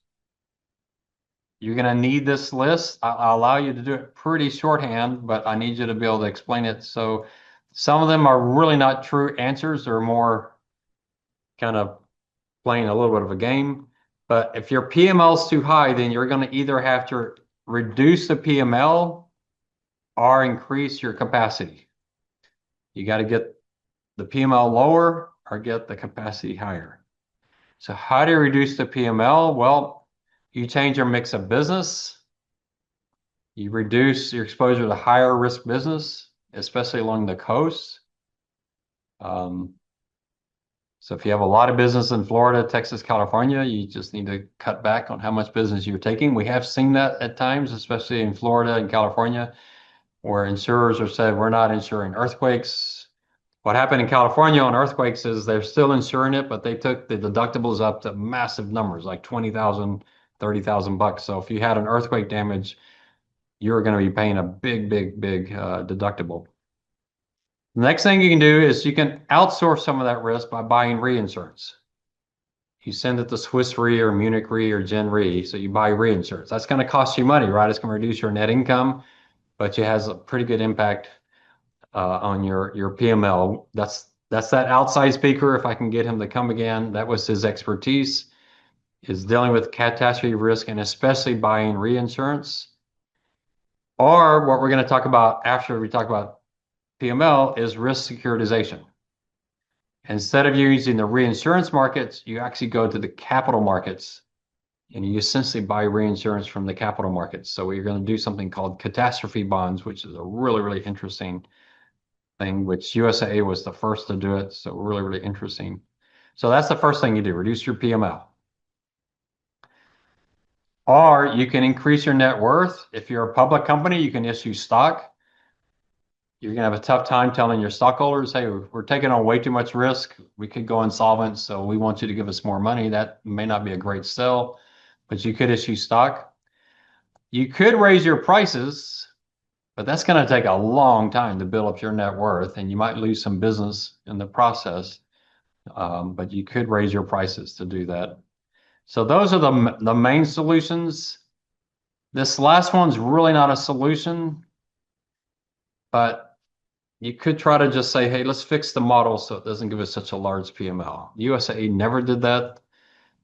You're going to need this list. I'll allow you to do it pretty shorthand, but I need you to be able to explain it. So some of them are really not true answers. They're more kind of playing a little bit of a game. But if your PML is too high, then you're going to either have to reduce the PML or increase your capacity. You got to get the PML lower or get the capacity higher. So how do you reduce the PML? Well, you change your mix of business. You reduce your exposure to higher risk business, especially along the coast. So if you have a lot of business in Florida, Texas, California, you just need to cut back on how much business you're taking. We have seen that at times, especially in Florida and California, where insurers have said, we're not insuring earthquakes. What happened in California on earthquakes is they're still insuring it, but they took the deductibles up to massive numbers, like 20,000, 30,000 bucks. So if you had an earthquake damage, you're going to be paying a big deductible. The next thing you can do is you can outsource some of that risk by buying reinsurance. You send it to Swiss Re or Munich Re or Gen Re, so you buy reinsurance. That's going to cost you money, right? It's going to reduce your net income, but it has a pretty good impact on your PML. That's that outside speaker. If I can get him to come again, that was his expertise, is dealing with catastrophe risk and especially buying reinsurance. Or what we're going to talk about after we talk about PML is risk securitization. Instead of using the reinsurance markets, you actually go to the capital markets and you essentially buy reinsurance from the capital markets. So we're going to do something called catastrophe bonds, which is a really, really interesting thing, which USAA was the first to do it. So really, really interesting. So that's the first thing you do, reduce your PML. Or you can increase your net worth. If you're a public company, you can issue stock. You're going to have a tough time telling your stockholders, hey, we're taking on way too much risk. We could go insolvent, so we want you to give us more money. That may not be a great sell. but you could issue stock. You could raise your prices, but that's going to take a long time to build up your net worth, and you might lose some business in the process. But you could raise your prices to do that. So those are the main solutions. This last one's really not a solution, but you could try to just say, hey, let's fix the model so it doesn't give us such a large PML. USAA never did that.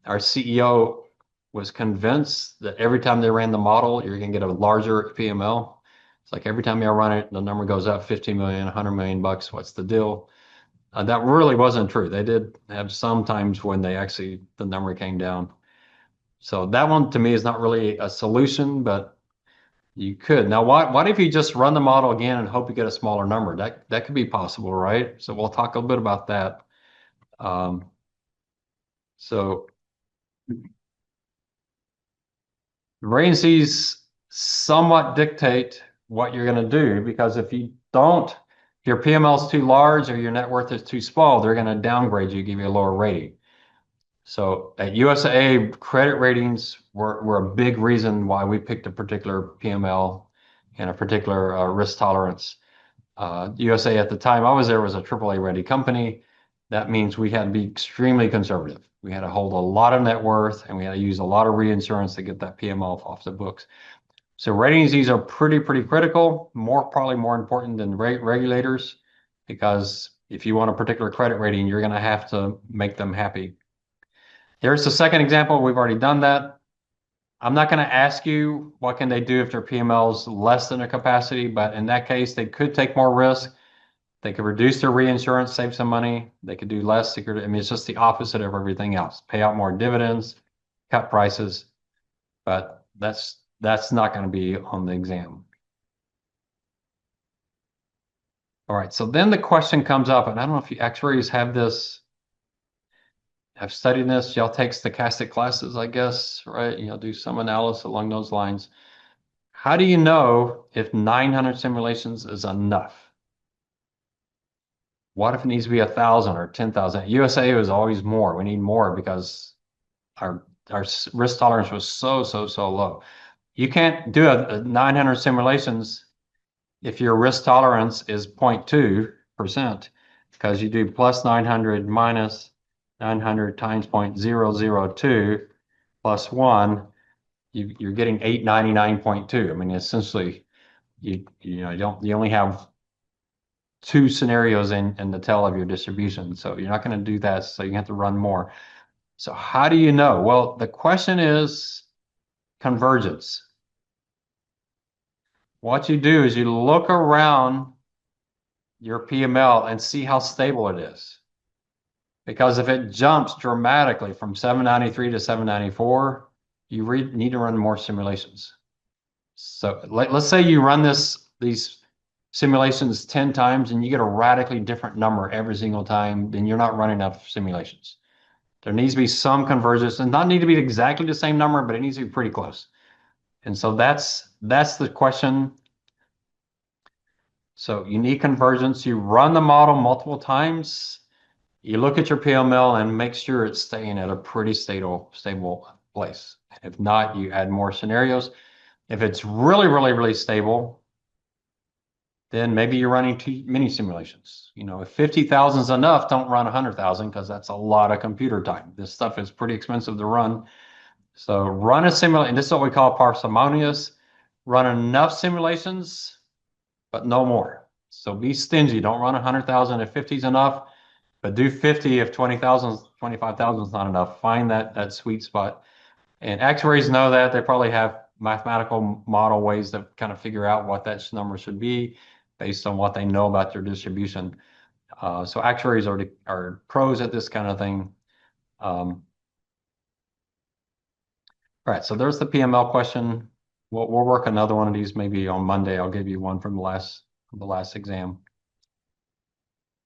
Our CEO was convinced that every time they ran the model, you're going to get a larger PML. It's like every time you run it, the number goes up 50 million, 100 million bucks. What's the deal? That really wasn't true. They did have some times when the number came down. So that one to me is not really a solution, but you could. Now, what if you just run the model again and hope you get a smaller number? That could be possible, right? So we'll talk a little bit about that. So rating somewhat dictate what you're going to do, because if your PML is too large or your net worth is too small, they're going to downgrade you, give you a lower rating. So at USAA, credit ratings were a big reason why we picked a particular PML and a particular risk tolerance. USAA at the time I was there was a AAA rated company. That means we had to be extremely conservative. We had to hold a lot of net worth, and we had to use a lot of reinsurance to get that PML off the books. So rating agencies are pretty critical, probably more important than regulators, because if you want a particular credit rating, you're going to have to make them happy. There's the second example. We've already done that. I'm not going to ask you what can they do if their PML is less than their capacity, but in that case, they could take more risk. They could reduce their reinsurance, save some money. They could do less security. I mean, it's just the opposite of everything else. Pay out more dividends, cut prices, but that's not going to be on the exam. All right, so then the question comes up, and I don't know if you actuaries have studied this. Y'all take stochastic classes, I guess, right? You'll do some analysis along those lines. How do you know if 900 simulations is enough? What if it needs to be 1,000 or 10,000? USAA was always more. We need more because our risk tolerance was so low. You can't do a 900 simulations if your risk tolerance is 0.2%, because you do plus 900 minus 900 times 0.002 plus 1, you're getting 899.2. I mean, essentially, you only have two scenarios in the tail of your distribution, so you're not going to do that. So you have to run more. So how do you know? Well, the question is convergence. What you do is you look around your PML and see how stable it is. Because if it jumps dramatically from 793 to 794, you need to run more simulations. So let's say you run these simulations 10 times and you get a radically different number every single time, then you're not running enough simulations. There needs to be some convergence, and not need to be exactly the same number, but it needs to be pretty close. And so that's the question. So you need convergence. You run the model multiple times. You look at your PML and make sure it's staying at a pretty stable place. If not, you add more scenarios. If it's really stable, then maybe you're running too many simulations. If 50,000 is enough, don't run 100,000, because that's a lot of computer time. This stuff is pretty expensive to run. So run a simulation, and this is what we call parsimonious. Run enough simulations, but no more. So be stingy. Don't run 100,000 if 50 is enough, but do 50 if 20,000, 25,000 is not enough. Find that sweet spot. And actuaries know that. They probably have mathematical model ways to kind of figure out what that number should be based on what they know about your distribution. So actuaries are pros at this kind of thing. All right, so there's the PML question. We'll work another one of these maybe on Monday. I'll give you one from the last exam.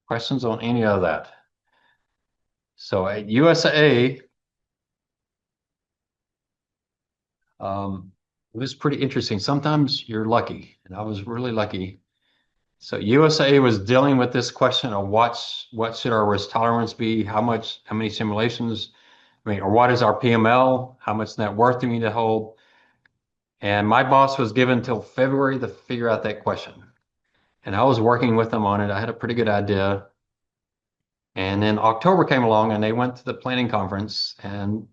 Questions on any of that? So at USAA, it was pretty interesting. Sometimes you're lucky, and I was really lucky. So USAA was dealing with this question of what should our risk tolerance be? How many simulations I mean, or what is our PML? How much net worth do we need to hold? And my boss was given till February to figure out that question. And I was working with them on it. I had a pretty good idea. And then October came along and they went to the planning conference and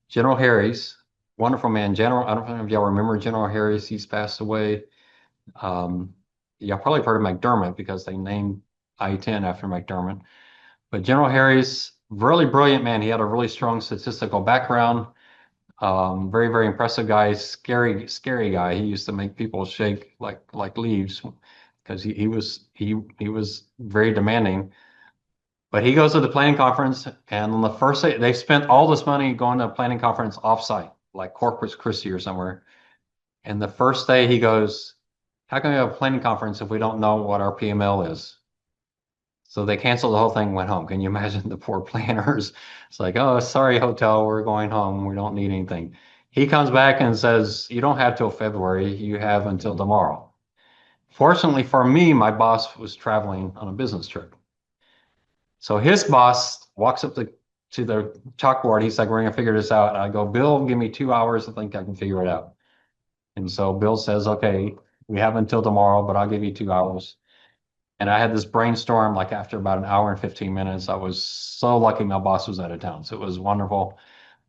General Harris, wonderful man, General, I don't know if y'all remember General Harris, he's passed away. Y'all probably heard of McDermott because they named I-10 after McDermott. But General Harris, really brilliant man. He had a really strong statistical background. Very, very impressive guy, scary guy. He used to make people shake like leaves because he was very demanding. But he goes to the planning conference, and on the first day, they spent all this money going to a planning conference offsite, like Corpus Christi or somewhere. And the first day he goes, how can we have a planning conference if we don't know what our PML is? So they canceled the whole thing, went home. Can you imagine the poor planners? It's like, oh, sorry, hotel, we're going home. We don't need anything. He comes back and says, you don't have till February. You have until tomorrow. Fortunately for me, my boss was traveling on a business trip. So his boss walks up to the chalkboard. He's like, we're going to figure this out. And I go, Bill, give me 2 hours. I think I can figure it out. And so Bill says, okay, we have until tomorrow, but I'll give you 2 hours. And I had this brainstorm like after about an hour and 15 minutes. I was so lucky my boss was out of town. So it was wonderful.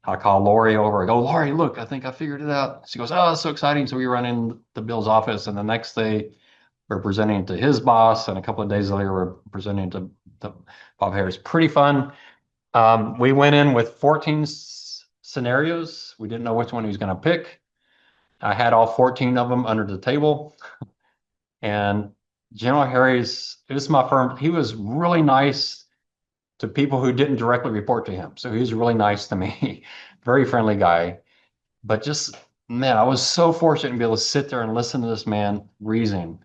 I call Lori over. I go, Lori, look, I think I figured it out. She goes, oh, that's so exciting. So we run in to Bill's office. And the next day, we're presenting to his boss. And a couple of days later, we're presenting to Bob Harris. Pretty fun. We went in with 14 scenarios. We didn't know which one he was going to pick. I had all 14 of them under the table. And General Harris, it was my firm. He was really nice to people who didn't directly report to him. So he was really nice to me. Very friendly guy. But just, man, I was so fortunate to be able to sit there and listen to this man reason.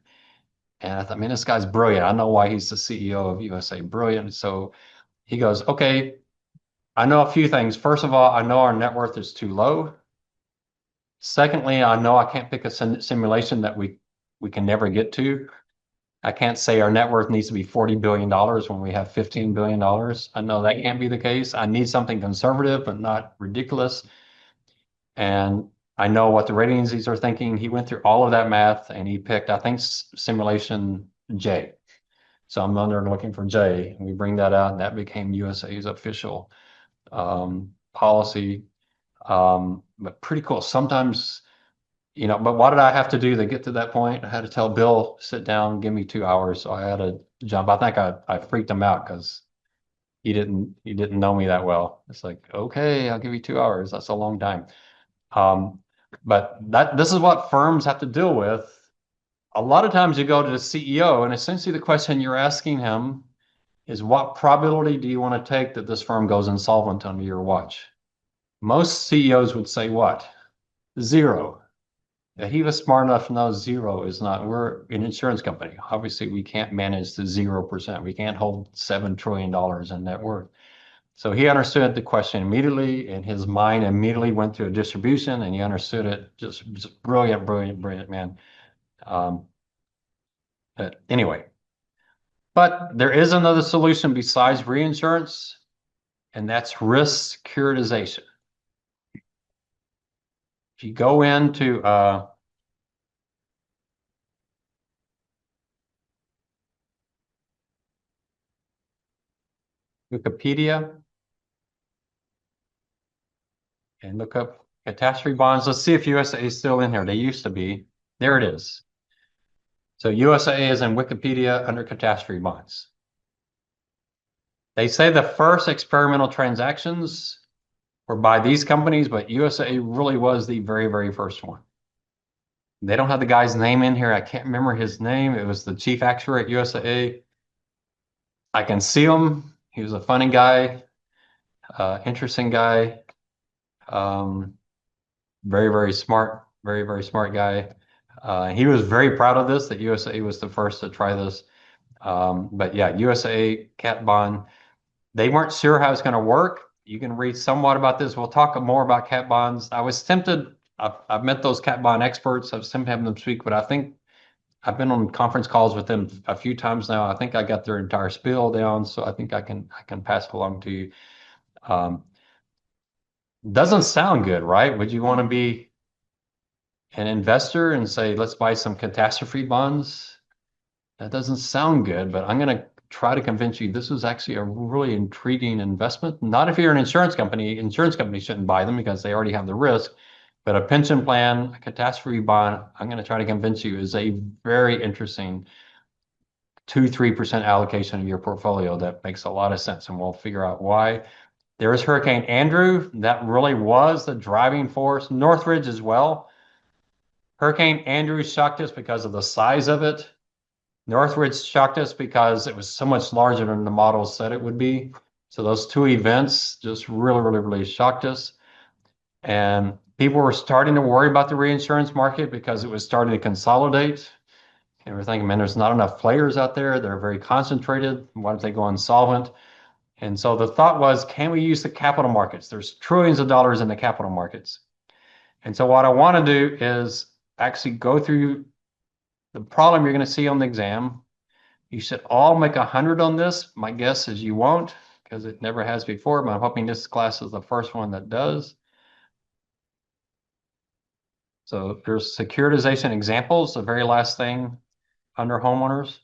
And I thought, man, this guy's brilliant. I know why he's the CEO of USA. Brilliant. So he goes, okay, I know a few things. First of all, I know our net worth is too low. Secondly, I know I can't pick a simulation that we can never get to. I can't say our net worth needs to be $40 billion when we have $15 billion. I know that can't be the case. I need something conservative, but not ridiculous. And I know what the rating agencies are thinking. He went through all of that math and he picked, I think, simulation J. So I'm under looking for J. And we bring that out and that became USA's official policy. But pretty cool. Sometimes, but what did I have to do to get to that point? I had to tell Bill, sit down, give me 2 hours. So I had to jump. I think I freaked him out because he didn't know me that well. It's like, okay, I'll give you 2 hours. That's a long time. But this is what firms have to deal with. A lot of times you go to the CEO and essentially the question you're asking him is what probability do you want to take that this firm goes insolvent under your watch? Most CEOs would say what? 0. He was smart enough to know 0 is not, we're an insurance company. Obviously, we can't manage the 0%. We can't hold $7 trillion in net worth. So he understood the question immediately, and his mind immediately went to a distribution, and he understood it. Just brilliant, brilliant, brilliant man. But anyway, but there is another solution besides reinsurance, and that's risk securitization. If you go into Wikipedia and look up catastrophe bonds, let's see if USA is still in here. They used to be. There it is. So USA is in Wikipedia under catastrophe bonds. They say the first experimental transactions were by these companies, but USA really was the very, very first one. They don't have the guy's name in here. I can't remember his name. It was the chief actuary at USA. I can see him. He was a funny guy, interesting guy, very, very smart, very, very smart guy. He was very proud of this, that USA was the first to try this. But yeah, USA cat bond, they weren't sure how it's going to work. You can read somewhat about this. We'll talk more about cat bonds. I was tempted. I've met those cat bond experts. I was tempted to have them speak, but I think I've been on conference calls with them a few times now. I think I got their entire spiel down, so I think I can pass it along to you. Doesn't sound good, right? Would you want to be an investor and say, let's buy some catastrophe bonds? That doesn't sound good, but I'm going to try to convince you this is actually a really intriguing investment. Not if you're an insurance company. Insurance companies shouldn't buy them because they already have the risk. But a pension plan, a catastrophe bond, I'm going to try to convince you is a very interesting 2-3% allocation of your portfolio that makes a lot of sense. And we'll figure out why. There is Hurricane Andrew. That really was the driving force. Northridge as well. Hurricane Andrew shocked us because of the size of it. Northridge shocked us because it was so much larger than the models said it would be. So those two events just really shocked us. And people were starting to worry about the reinsurance market because it was starting to consolidate. And we're thinking, man, there's not enough players out there. They're very concentrated. What if they go insolvent? And so the thought was, can we use the capital markets? There's trillions of dollars in the capital markets. And so what I want to do is actually go through the problem you're going to see on the exam. You should all make 100 on this. My guess is you won't because it never has before, but I'm hoping this class is the first one that does. So there's securitization examples, the very last thing under homeowners.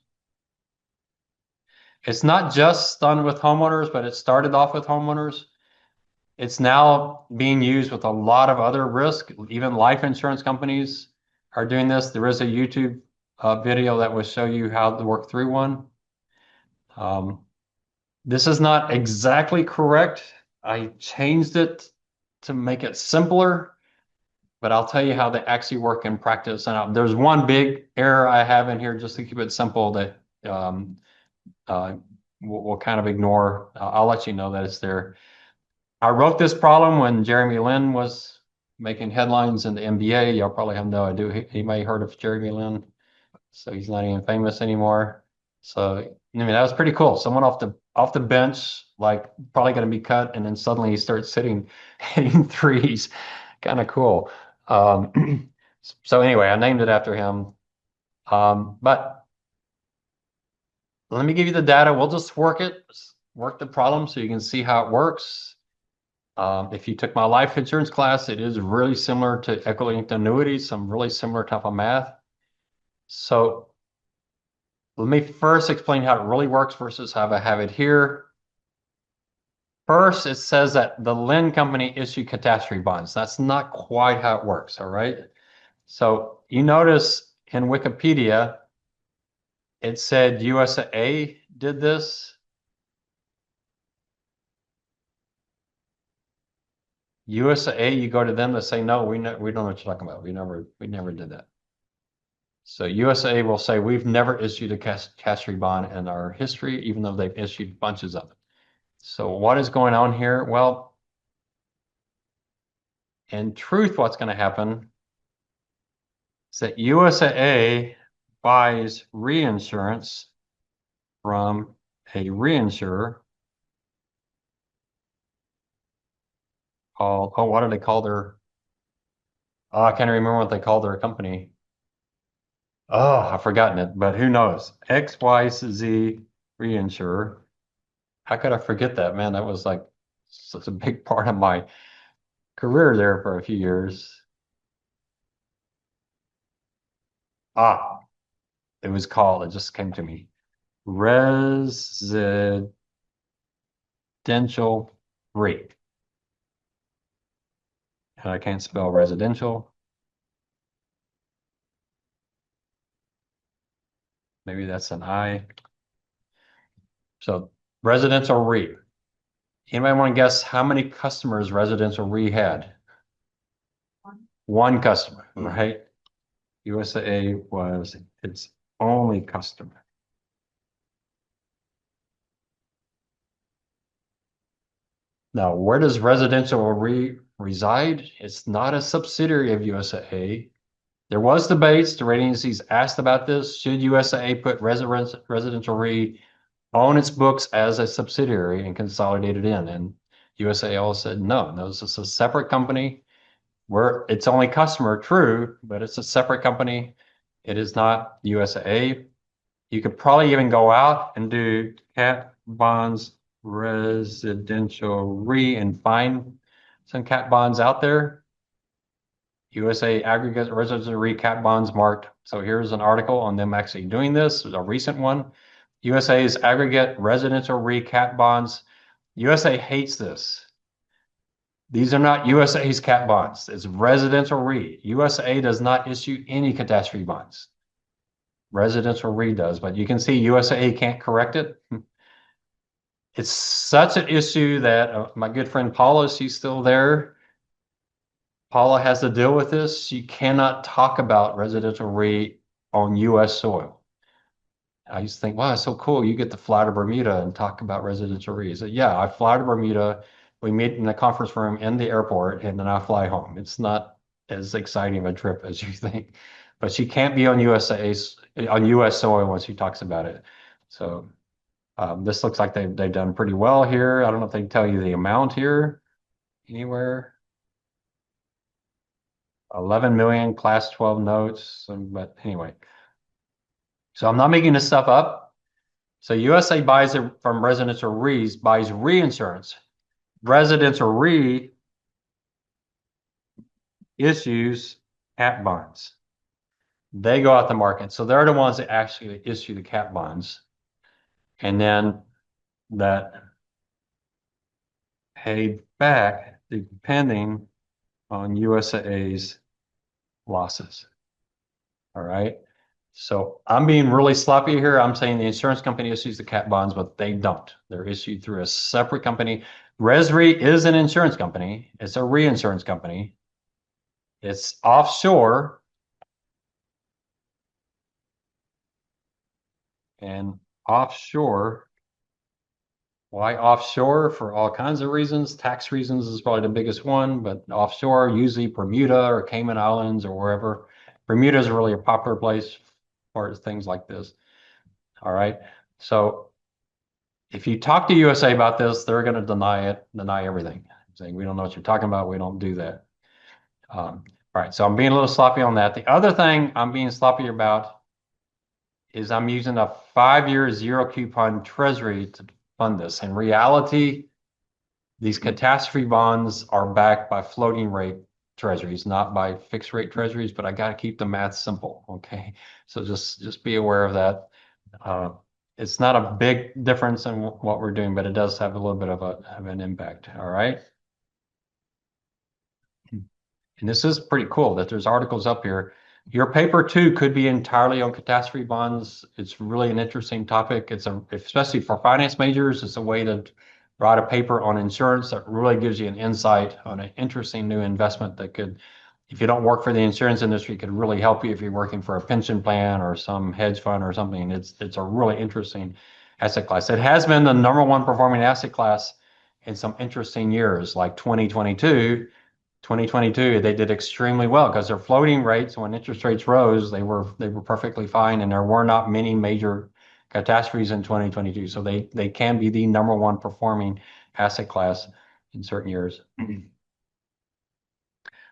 It's not just done with homeowners, but it started off with homeowners. It's now being used with a lot of other risk. Even life insurance companies are doing this. There is a YouTube video that will show you how to work through one. This is not exactly correct. I changed it to make it simpler, but I'll tell you how they actually work in practice. And there's one big error I have in here just to keep it simple that we'll kind of ignore. I'll let you know that it's there. I wrote this problem when Jeremy Lin was making headlines in the NBA. Y'all probably have no idea. He may have heard of Jeremy Lin, so he's not even famous anymore. So I mean that was pretty cool. Someone off the bench, like probably going to be cut, and then suddenly he starts hitting threes. Kind of cool. So anyway, I named it after him. But let me give you the data. We'll just work the problem so you can see how it works. If you took my life insurance class, it is really similar to equity-linked annuities, some really similar type of math. So let me first explain how it really works versus how I have it here. First, it says that the Lin company issued catastrophe bonds. That's not quite how it works, all right? So you notice in Wikipedia, it said USAA did this. USAA, you go to them, they say, no, we don't know what you're talking about. We never did that. So USAA will say, we've never issued a catastrophe bond in our history, even though they've issued bunches of them. So what is going on here? Well, in truth, what's going to happen is that USAA buys reinsurance from a reinsurer called, oh, what do they call their, oh, I can't remember what they call their company. Oh, I've forgotten it, but who knows? XYZ reinsurer. How could I forget that, man? That was like such a big part of my career there for a few years. Ah, it was called, it just came to me. Residential rate. And I can't spell residential. Maybe that's an I. So residential RE. Anybody want to guess how many customers residential RE had? One customer, right? USAA was its only customer. Now, where does residential RE reside? It's not a subsidiary of USAA. There was debates. The rating agencies asked about this. Should USAA put residential RE on its books as a subsidiary and consolidate it in? And USAA all said no. No, this is a separate company. Where its only customer, true, but it's a separate company. It is not USAA. You could probably even go out and do cat bonds residential RE and find some cat bonds out there. USA aggregate residential RE cat bonds marked. So here's an article on them actually doing this, a recent one. USA's aggregate residential RE cat bonds. USA hates this. These are not USA's cat bonds. It's residential RE. USA does not issue any catastrophe bonds. Residential RE does, but you can see USA can't correct it. It's such an issue that my good friend Paula, she's still there. Paula has to deal with this. She cannot talk about residential RE on US soil. I used to think, wow, it's so cool. You get to fly to Bermuda and talk about residential RE. So yeah, I fly to Bermuda. We meet in the conference room in the airport, and then I fly home. It's not as exciting of a trip as you think, but she can't be on on US soil when she talks about it. So this looks like they've done pretty well here. I don't know if they tell you the amount here anywhere. 11 million class 12 notes, but anyway. So I'm not making this stuff up. So USA buys it from residential REs, buys reinsurance. Residential RE issues cat bonds. They go out the market. So they're the ones that actually issue the cat bonds. And then that paid back depending on USA's losses. All right. So I'm being really sloppy here. I'm saying the insurance company issues the cat bonds, but they don't. They're issued through a separate company. ResRe is an insurance company. It's a reinsurance company. It's offshore. And offshore, why offshore? For all kinds of reasons. Tax reasons is probably the biggest one, but offshore, usually Bermuda or Cayman Islands or wherever. Bermuda is really a popular place for things like this. All right. So if you talk to USA about this, they're going to deny everything, saying we don't know what you're talking about. We don't do that. All right. So I'm being a little sloppy on that. The other thing I'm being sloppy about is I'm using a 5-year zero coupon treasury to fund this. In reality, these catastrophe bonds are backed by floating rate treasuries, not by fixed rate treasuries, but I got to keep the math simple. Okay. So just be aware of that. It's not a big difference in what we're doing, but it does have a little bit of an impact. All right. And this is pretty cool that there's articles up here. Your paper too could be entirely on catastrophe bonds. It's really an interesting topic. Especially for finance majors, it's a way to write a paper on insurance that really gives you an insight on an interesting new investment that could, if you don't work for the insurance industry, could really help you if you're working for a pension plan or some hedge fund or something. It's a really interesting asset class. It has been the #1 performing asset class in some interesting years, like 2022. 2022, they did extremely well because their floating rates, when interest rates rose, they were perfectly fine, and there were not many major catastrophes in 2022. So they can be the #1 performing asset class in certain years. All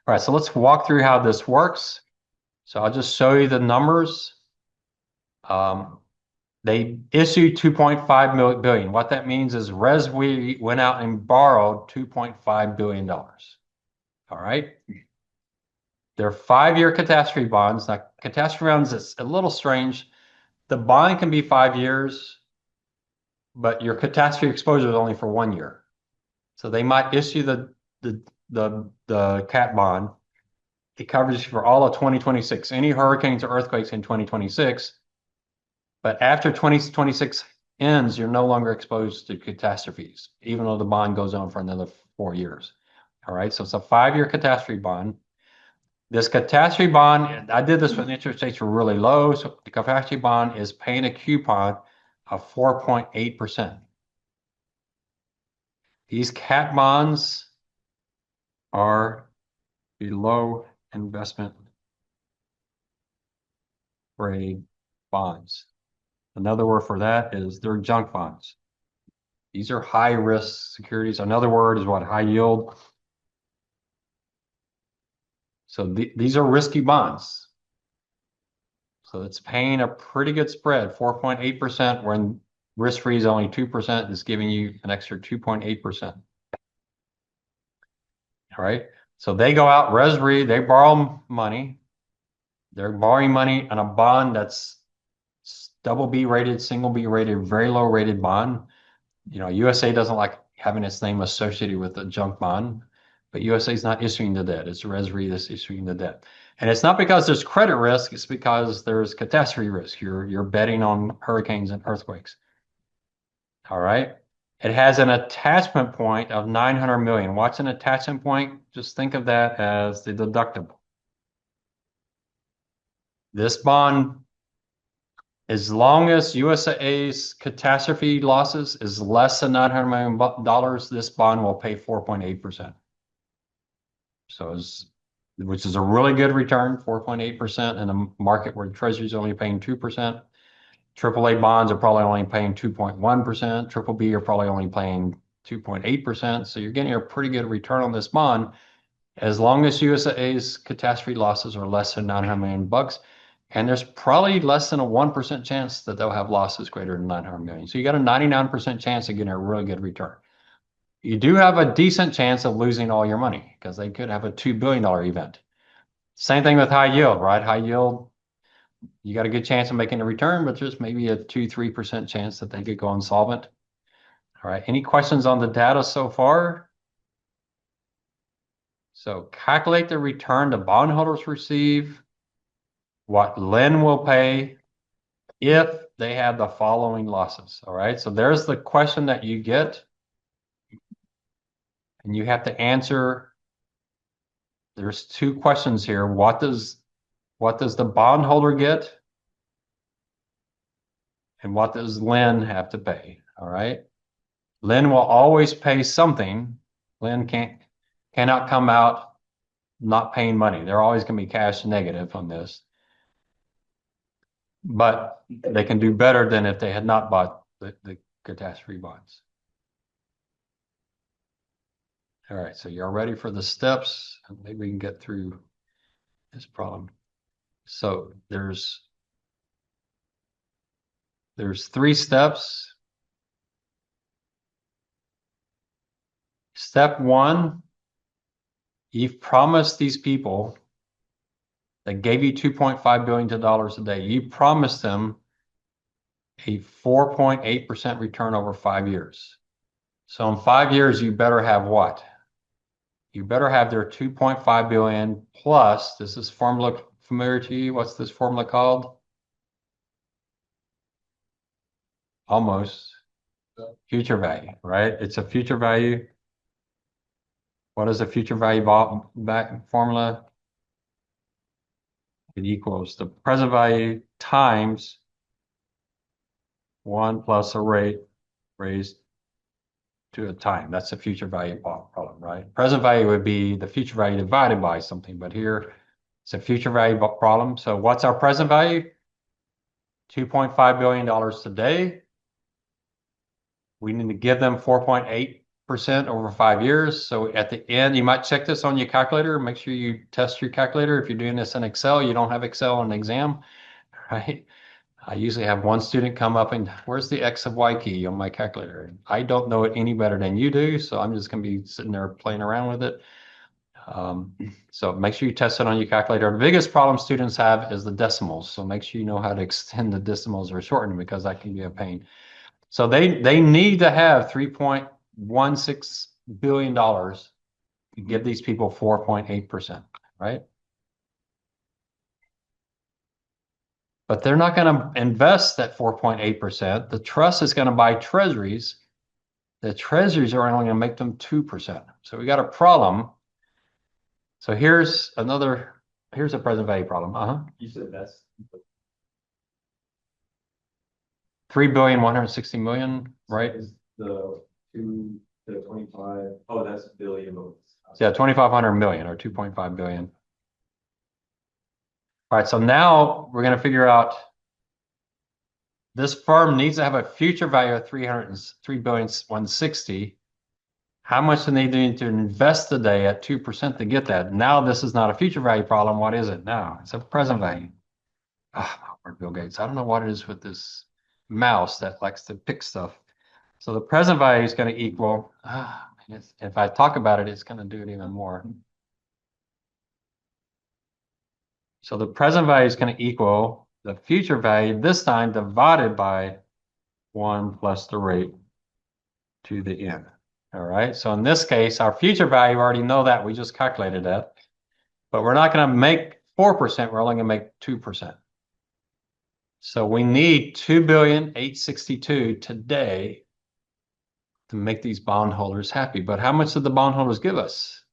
right, so let's walk through how this works. So I'll just show you the numbers. They issued 2.5 billion. What that means is ResRe went out and borrowed $2.5 billion. All right. They're 5-year catastrophe bonds. Now, catastrophe bonds is a little strange. The bond can be 5 years, but your catastrophe exposure is only for 1 year. So they might issue the cat bond. It covers you for all of 2026, any hurricanes or earthquakes in 2026. But after 2026 ends, you're no longer exposed to catastrophes, even though the bond goes on for another 4 years. All right, so it's a 5-year catastrophe bond. This catastrophe bond, I did this when interest rates were really low. So the catastrophe bond is paying a coupon of 4.8%. These cat bonds are below investment grade bonds. Another word for that is they're junk bonds. These are high risk securities. Another word is what? High yield. So these are risky bonds. So it's paying a pretty good spread, 4.8%, when risk-free is only 2%. It's giving you an extra 2.8%. All right. So they go out, Resri, they borrow money. They're borrowing money on a bond that's double B rated, single B rated, very low rated bond. You know, USA doesn't like having its name associated with a junk bond, but USA is not issuing the debt. It's Resri that's issuing the debt. And it's not because there's credit risk, it's because there's catastrophe risk. You're betting on hurricanes and earthquakes. All right. It has an attachment point of 900 million. What's an attachment point? Just think of that as the deductible. This bond, as long as USA's catastrophe losses is less than $900 million, this bond will pay 4.8%. So which is a really good return, 4.8% in a market where Treasury is only paying 2%. AAA bonds are probably only paying 2.1%. Triple B are probably only paying 2.8%. So you're getting a pretty good return on this bond as long as USA's catastrophe losses are less than 900 million bucks. And there's probably less than a 1% chance that they'll have losses greater than 900 million. So you got a 99% chance of getting a really good return. You do have a decent chance of losing all your money because they could have a $2 billion event. Same thing with high yield, right? High yield, you got a good chance of making a return, but there's maybe a 2-3% chance that they could go insolvent. All right. Any questions on the data so far? So calculate the return the bondholders receive, what Lynn will pay if they have the following losses. All right. So there's the question that you get. And you have to answer. There's two questions here. What does the bondholder get? And what does Lynn have to pay? All right. Lynn will always pay something. Lynn cannot come out not paying money. They're always going to be cash negative on this. But they can do better than if they had not bought the catastrophe bonds. All right, so you're ready for the steps. Maybe we can get through this problem. So there's 3 steps. Step 1, you've promised these people that gave you $2.5 billion a day, you promised them a 4.8% return over 5 years. So in 5 years, you better have what? You better have their 2.5 billion plus, this is formula familiar to you? What's this formula called? Almost future value, right? It's a future value. What is the future value back formula? It equals the present value times 1 plus a rate raised to a time. That's the future value problem, right? Present value would be the future value divided by something, but here it's a future value problem. So what's our present value? $2.5 billion today. We need to give them 4.8% over 5 years. So at the end, you might check this on your calculator. Make sure you test your calculator. If you're doing this in Excel, you don't have Excel on an exam, right? I usually have one student come up and where's the X of Y key on my calculator? I don't know it any better than you do, so I'm just going to be sitting there playing around with it. So make sure you test it on your calculator. The biggest problem students have is the decimals. So make sure you know how to extend the decimals or shorten because that can be a pain. So they need to have $3.16 billion to give these people 4.8%, right? But they're not going to invest that 4.8%. The trust is going to buy treasuries. The treasuries are only going to make them 2%. So we got a problem. So here's a present value problem. You said that's 3.160 billion, right? is the 25. Oh, that's billion. Yeah, 2,500 million or 2.5 billion. All right, so now we're going to figure out this firm needs to have a future value of 3.160. How much do they need to invest today at 2% to get that? Now this is not a future value problem. What is it now? It's a present value. Bill Gates. I don't know what it is with this mouse that likes to pick stuff. So the present value is going to equal, If I talk about it, it's gonna do it even more. So the present value is gonna equal the future value, this time divided by 1 plus the rate to the n. All right, so in this case, our future value, we already know that, we just calculated that. But we're not gonna make 4%, we're only gonna make 2%. So we need 2,862,000,000 today to make these bondholders happy. But how much did the bondholders give us?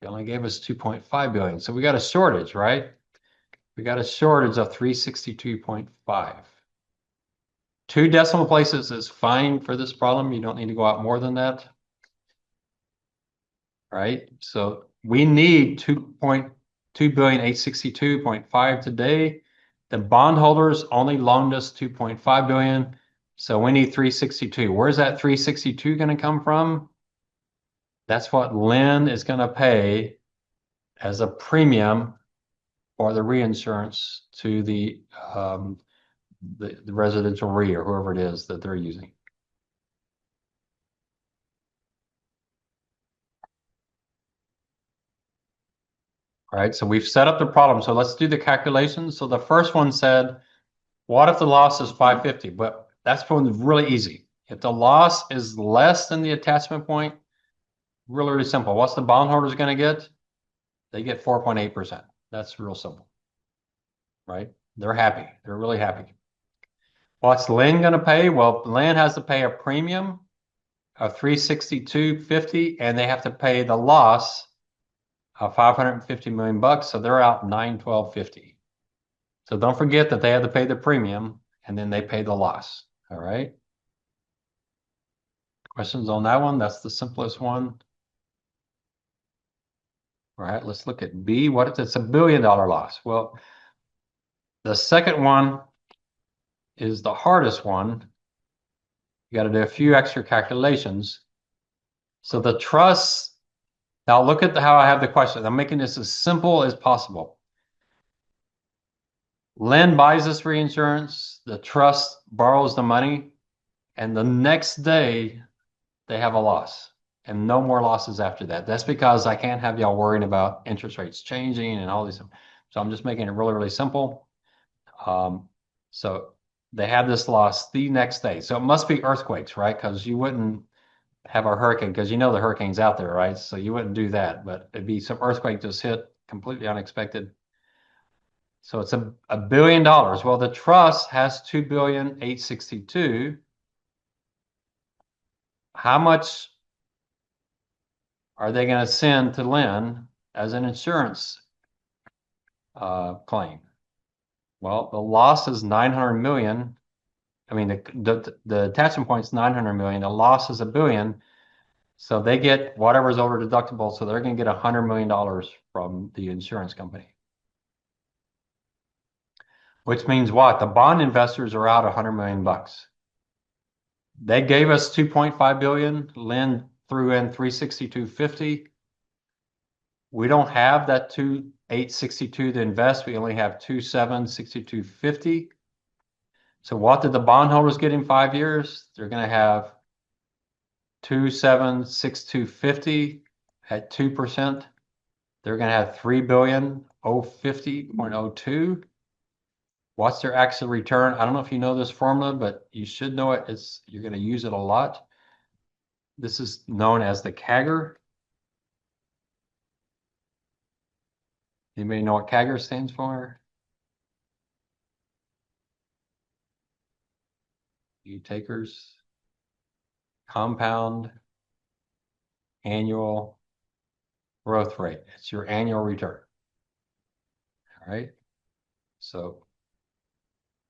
They only gave us 2.5 billion. So we got a shortage, right? We got a shortage of 362.5. 2 decimal places is fine for this problem. You don't need to go out more than that. Right? So we need 2,862.5 today. The bondholders only loaned us 2.5 billion. So we need 362. Where's that 362 going to come from? That's what Lynn is going to pay as a premium for the reinsurance to the residential re or whoever it is that they're using. All right, so we've set up the problem. So let's do the calculations. So the first one said, what if the loss is 550? But that's really easy. If the loss is less than the attachment point, really, really simple. What's the bondholders going to get? They get 4.8%. That's real simple, right? They're happy. They're really happy. What's Lynn going to pay? Well, Lynn has to pay a premium of 362.50, and they have to pay the loss of 550 million bucks. So they're out 912.50. So don't forget that they have to pay the premium and then they pay the loss. All right. Questions on that one? That's the simplest one. All right, let's look at B. What if it's $1 billion loss? Well, the second one is the hardest one. You got to do a few extra calculations. So the trust, now look at how I have the question. I'm making this as simple as possible. Lynn buys this reinsurance, the trust borrows the money, and the next day they have a loss and no more losses after that. That's because I can't have y'all worrying about interest rates changing and all these. So I'm just making it really, really simple. So they have this loss the next day. So it must be earthquakes, right? Because you wouldn't have a hurricane because you know the hurricane's out there, right? So you wouldn't do that, but it'd be some earthquake just hit completely unexpected. So it's $1 billion. Well, the trust has 2,862,000,000. How much are they going to send to Lynn as an insurance claim? Well, the loss is 900 million. I mean, the attachment point is 900 million. The loss is $1 billion. So they get whatever's over deductible. So they're going to get $100 million from the insurance company. Which means what? The bond investors are out 100 million bucks. They gave us 2.5 billion. Lynn threw in 362.50. We don't have that 2,862 to invest. We only have 2,762.50. So what did the bondholders get in 5 years? They're going to have 2,762.50 at 2%. They're going to have 3,050.02. What's their actual return? I don't know if you know this formula, but you should know it. You're going to use it a lot. This is known as the CAGR. Anybody know what CAGR stands for? You takers. Compound annual growth rate. It's your annual return. All right. So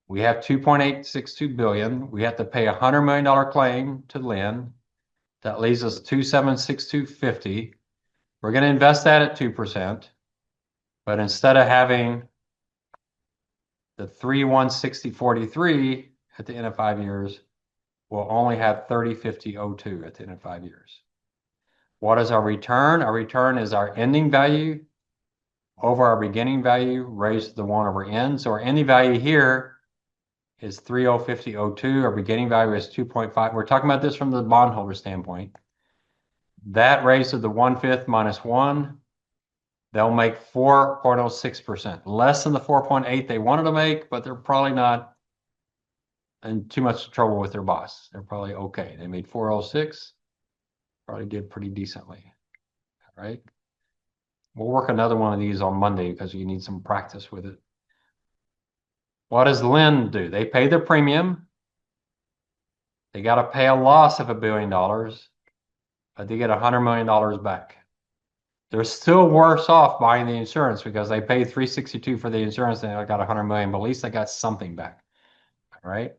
we have 2.862 billion. We have to pay $100 million claim to Lynn. That leaves us 2,762.50. We're going to invest that at 2%. But instead of having the 3,160.43 at the end of 5 years, we'll only have 30.50.02 at the end of 5 years. What is our return? Our return is our ending value over our beginning value raised to the 1 over n. So our ending value here is 305002. Our beginning value is 2.5. We're talking about this from the bondholder standpoint. That raised to the 1/5 minus 1, they'll make 4.06%, less than the 4.8 they wanted to make, but they're probably not in too much trouble with their boss. They're probably okay. They made 4.06, probably did pretty decently, right? We'll work another one of these on Monday because you need some practice with it. What does Lynn do? They pay their premium. They got to pay a loss of $1 billion, but they get $100 million back. They're still worse off buying the insurance because they paid 362 for the insurance and they got 100 million, but at least they got something back, right?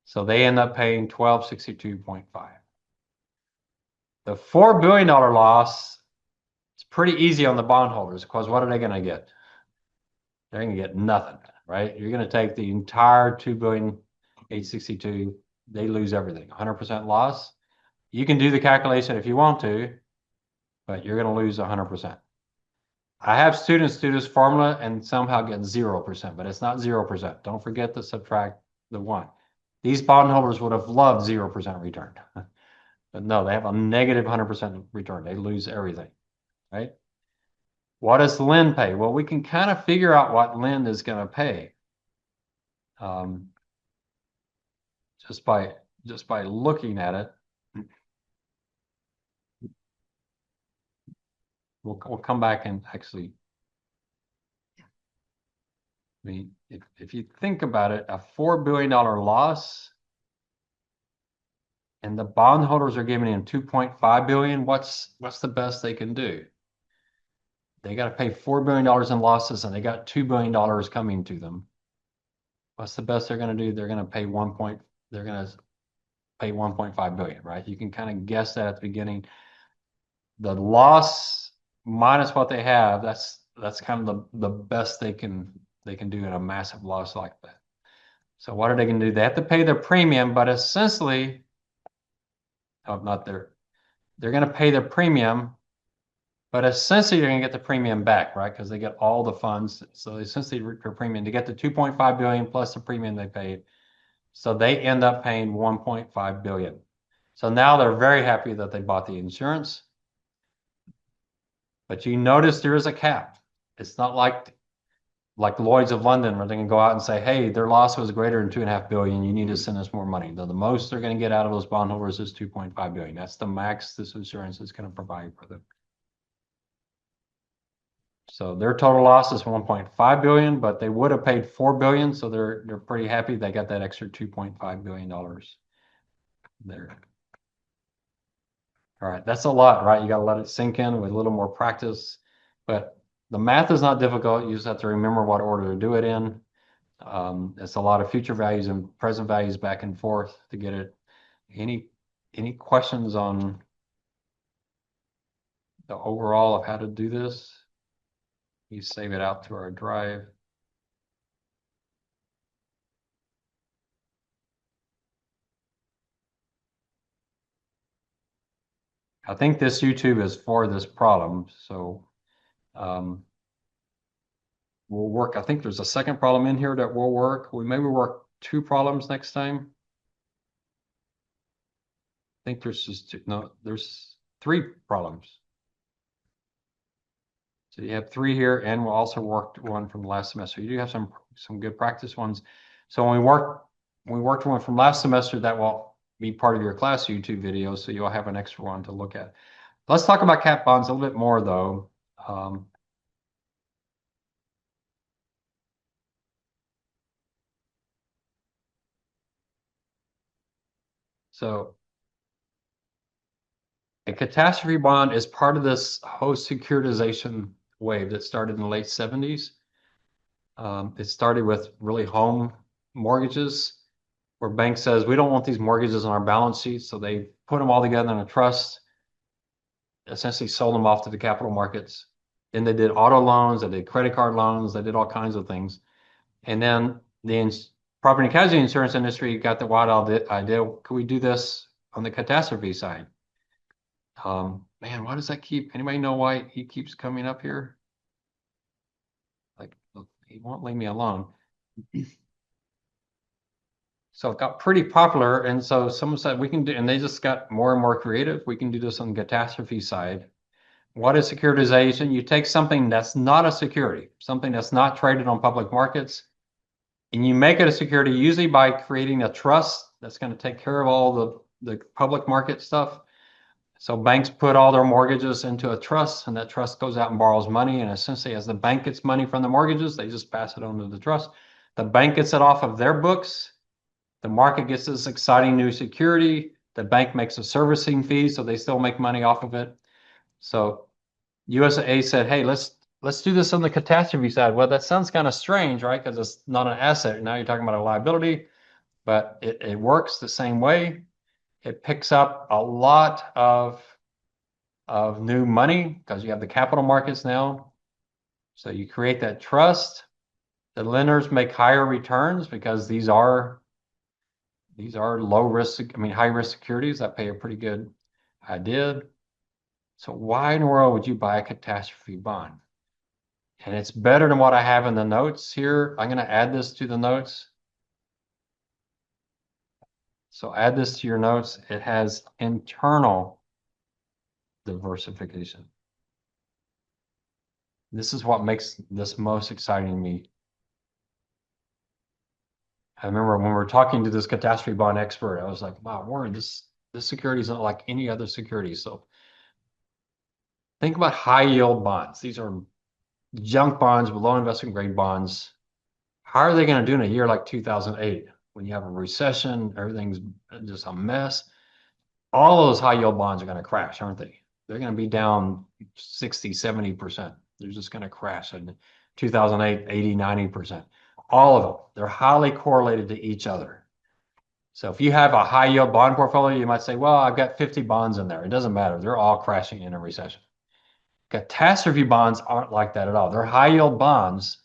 So they end up paying 1262.5. The $4 billion loss, it's pretty easy on the bondholders because what are they going to get? They're going to get nothing, right? You're going to take the entire 2,862,000,000. They lose everything, 100% loss. You can do the calculation if you want to, but you're going to lose 100%. I have students do this formula and somehow get 0%, but it's not 0%. Don't forget to subtract the 1. These bondholders would have loved 0% return. But no, they have a negative 100% return. They lose everything, right? What does Lynn pay? Well, we can kind of figure out what Lynn is going to pay just by looking at it. We'll come back and actually, I mean, if you think about it, a $4 billion loss, and the bondholders are giving him 2.5 billion, what's the best they can do? They got to pay $4 billion in losses and they got $2 billion coming to them. What's the best they're going to do? They're going to pay 1.5 billion, right? You can kind of guess that at the beginning. The loss minus what they have, that's kind of the best they can do in a massive loss like that. So what are they going to do? They have to pay their premium, but essentially, they're going to pay their premium, but essentially you're going to get the premium back, right? Because they get all the funds. So essentially their premium to get the 2.5 billion plus the premium they paid. So they end up paying 1.5 billion. So now they're very happy that they bought the insurance. But you notice there is a cap. It's not like Lloyd's of London where they can go out and say, hey, their loss was greater than 2.5 billion. You need to send us more money. The most they're going to get out of those bondholders is 2.5 billion. That's the max this insurance is going to provide for them. So their total loss is 1.5 billion, but they would have paid 4 billion. So they're pretty happy they got that extra 2.5 billion dollars there. All right, that's a lot, right? You got to let it sink in with a little more practice, but the math is not difficult. You just have to remember what order to do it in. It's a lot of future values and present values back and forth to get it. Any questions on the overall of how to do this? You save it out to our drive. I think this YouTube is for this problem, so we'll work. I think there's a second problem in here that will work. We maybe work 2 problems next time. I think there's just there's 3 problems. So you have 3 here, and we'll also work one from last semester. You do have some good practice ones. So when we worked one from last semester, that will be part of your class YouTube video, so you'll have an extra one to look at. Let's talk about cat bonds a little bit more, though. So a catastrophe bond is part of this whole securitization wave that started in the late 70s. It started with really home mortgages, where bank says, we don't want these mortgages on our balance sheet. So they put them all together in a trust, essentially sold them off to the capital markets. Then they did auto loans, they did credit card loans, they did all kinds of things. And then the property and casualty insurance industry got the wild idea, could we do this on the catastrophe side? Man, why does that anybody know why he keeps coming up here? Like, he won't leave me alone. So it got pretty popular. And so someone said we can do, and they just got more and more creative. We can do this on the catastrophe side. What is securitization? You take something that's not a security, something that's not traded on public markets, and you make it a security usually by creating a trust that's going to take care of all the public market stuff. So banks put all their mortgages into a trust, and that trust goes out and borrows money. And essentially, as the bank gets money from the mortgages, they just pass it on to the trust. The bank gets it off of their books. The market gets this exciting new security. The bank makes a servicing fee, so they still make money off of it. So USAA said, hey, let's do this on the catastrophe side. Well, that sounds kind of strange, right? Because it's not an asset. Now you're talking about a liability, but it works the same way. It picks up a lot of new money because you have the capital markets now. So you create that trust. The lenders make higher returns because these are low risk, I mean, high risk securities that pay a pretty good. I did. So why in the world would you buy a catastrophe bond? And it's better than what I have in the notes here. I'm going to add this to the notes. So add this to your notes. It has internal diversification. This is what makes this most exciting to me. I remember when we were talking to this catastrophe bond expert, I was like, wow, Warren, this security is not like any other security. So think about high yield bonds. These are junk bonds, below investment grade bonds. How are they going to do in a year like 2008 when you have a recession, everything's just a mess? All of those high yield bonds are going to crash, aren't they? They're going to be down 60, 70%. They're just going to crash in 2008, 80, 90%. All of them. They're highly correlated to each other. So if you have a high yield bond portfolio, you might say, well, I've got 50 bonds in there. It doesn't matter. They're all crashing in a recession. Catastrophe bonds aren't like that at all. They're high yield bonds,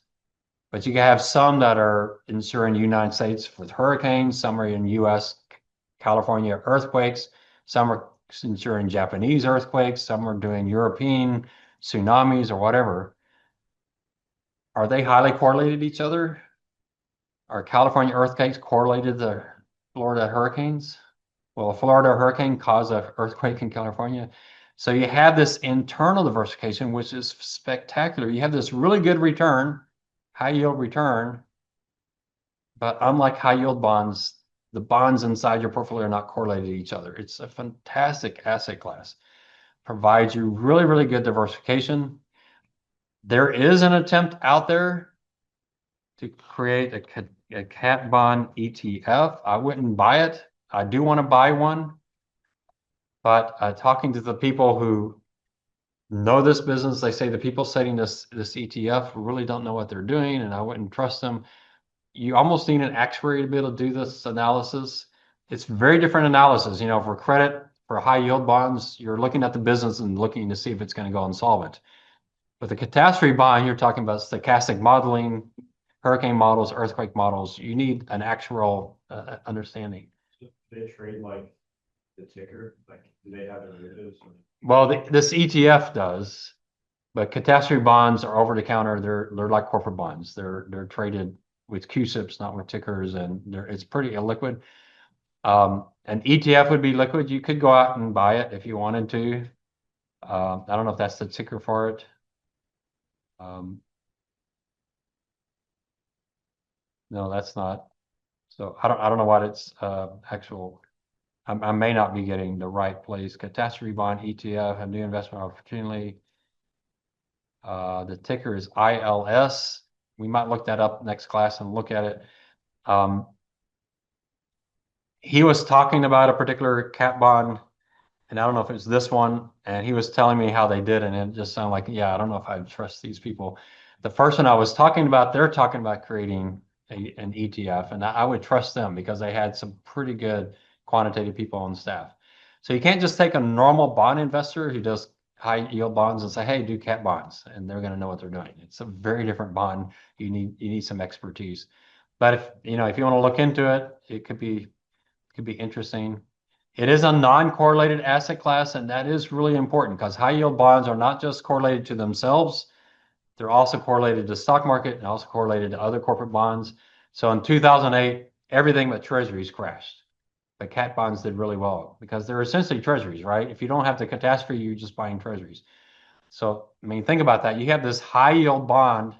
but you can have some that are insuring the United States with hurricanes, some are in US, California earthquakes, some are insuring Japanese earthquakes, some are doing European tsunamis or whatever. Are they highly correlated to each other? Are California earthquakes correlated to Florida hurricanes? Well, a Florida hurricane caused an earthquake in California. So you have this internal diversification, which is spectacular. You have this really good return, high yield return, but unlike high yield bonds, the bonds inside your portfolio are not correlated to each other. It's a fantastic asset class. Provides you really, really good diversification. There is an attempt out there to create a cat bond ETF. I wouldn't buy it. I do want to buy one, but talking to the people who know this business, they say the people setting this ETF really don't know what they're doing, and I wouldn't trust them. You almost need an actuary to be able to do this analysis. It's very different analysis. You know, for credit, for high yield bonds, you're looking at the business and looking to see if it's going to go insolvent. But the catastrophe bond, you're talking about stochastic modeling, hurricane models, earthquake models. You need an actual understanding. Do they trade like the ticker? Like, do they have derivatives? Well, this ETF does, but catastrophe bonds are over the counter. They're like corporate bonds. They're traded with QSIPs, not with tickers, and it's pretty illiquid. An ETF would be liquid. You could go out and buy it if you wanted to. I don't know if that's the ticker for it. No, that's not. So I don't know what its actual. I may not be getting the right place. Catastrophe bond ETF, a new investment opportunity. The ticker is ILS. We might look that up next class and look at it. He was talking about a particular cat bond, and I don't know if it's this one, and he was telling me how they did, and it just sounded like, yeah, I don't know if I trust these people. The first one I was talking about, they're talking about creating an ETF, and I would trust them because they had some pretty good quantitative people on staff. So you can't just take a normal bond investor who does high yield bonds and say, hey, do cat bonds, and they're going to know what they're doing. It's a very different bond. You need some expertise. But if you want to look into it, it could be interesting. It is a non-correlated asset class, and that is really important because high yield bonds are not just correlated to themselves. They're also correlated to the stock market and also correlated to other corporate bonds. So in 2008, everything but treasuries crashed. But cat bonds did really well because they're essentially treasuries, right? If you don't have the catastrophe, you're just buying treasuries. So, I mean, think about that. You have this high yield bond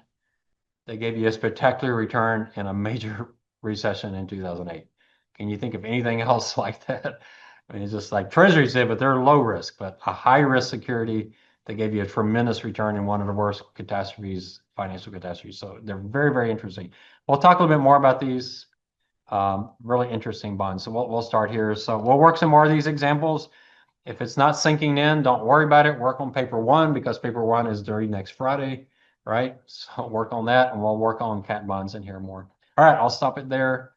that gave you a spectacular return in a major recession in 2008. Can you think of anything else like that? I mean, it's just like treasuries did, but they're low risk, but a high risk security that gave you a tremendous return in one of the worst catastrophes, financial catastrophes. So they're very, very interesting. We'll talk a little bit more about these really interesting bonds. So we'll start here. So we'll work some more of these examples. If it's not sinking in, don't worry about it. Work on paper one because paper one is due next Friday, right? So work on that and we'll work on cat bonds in here more. All right, I'll stop it there.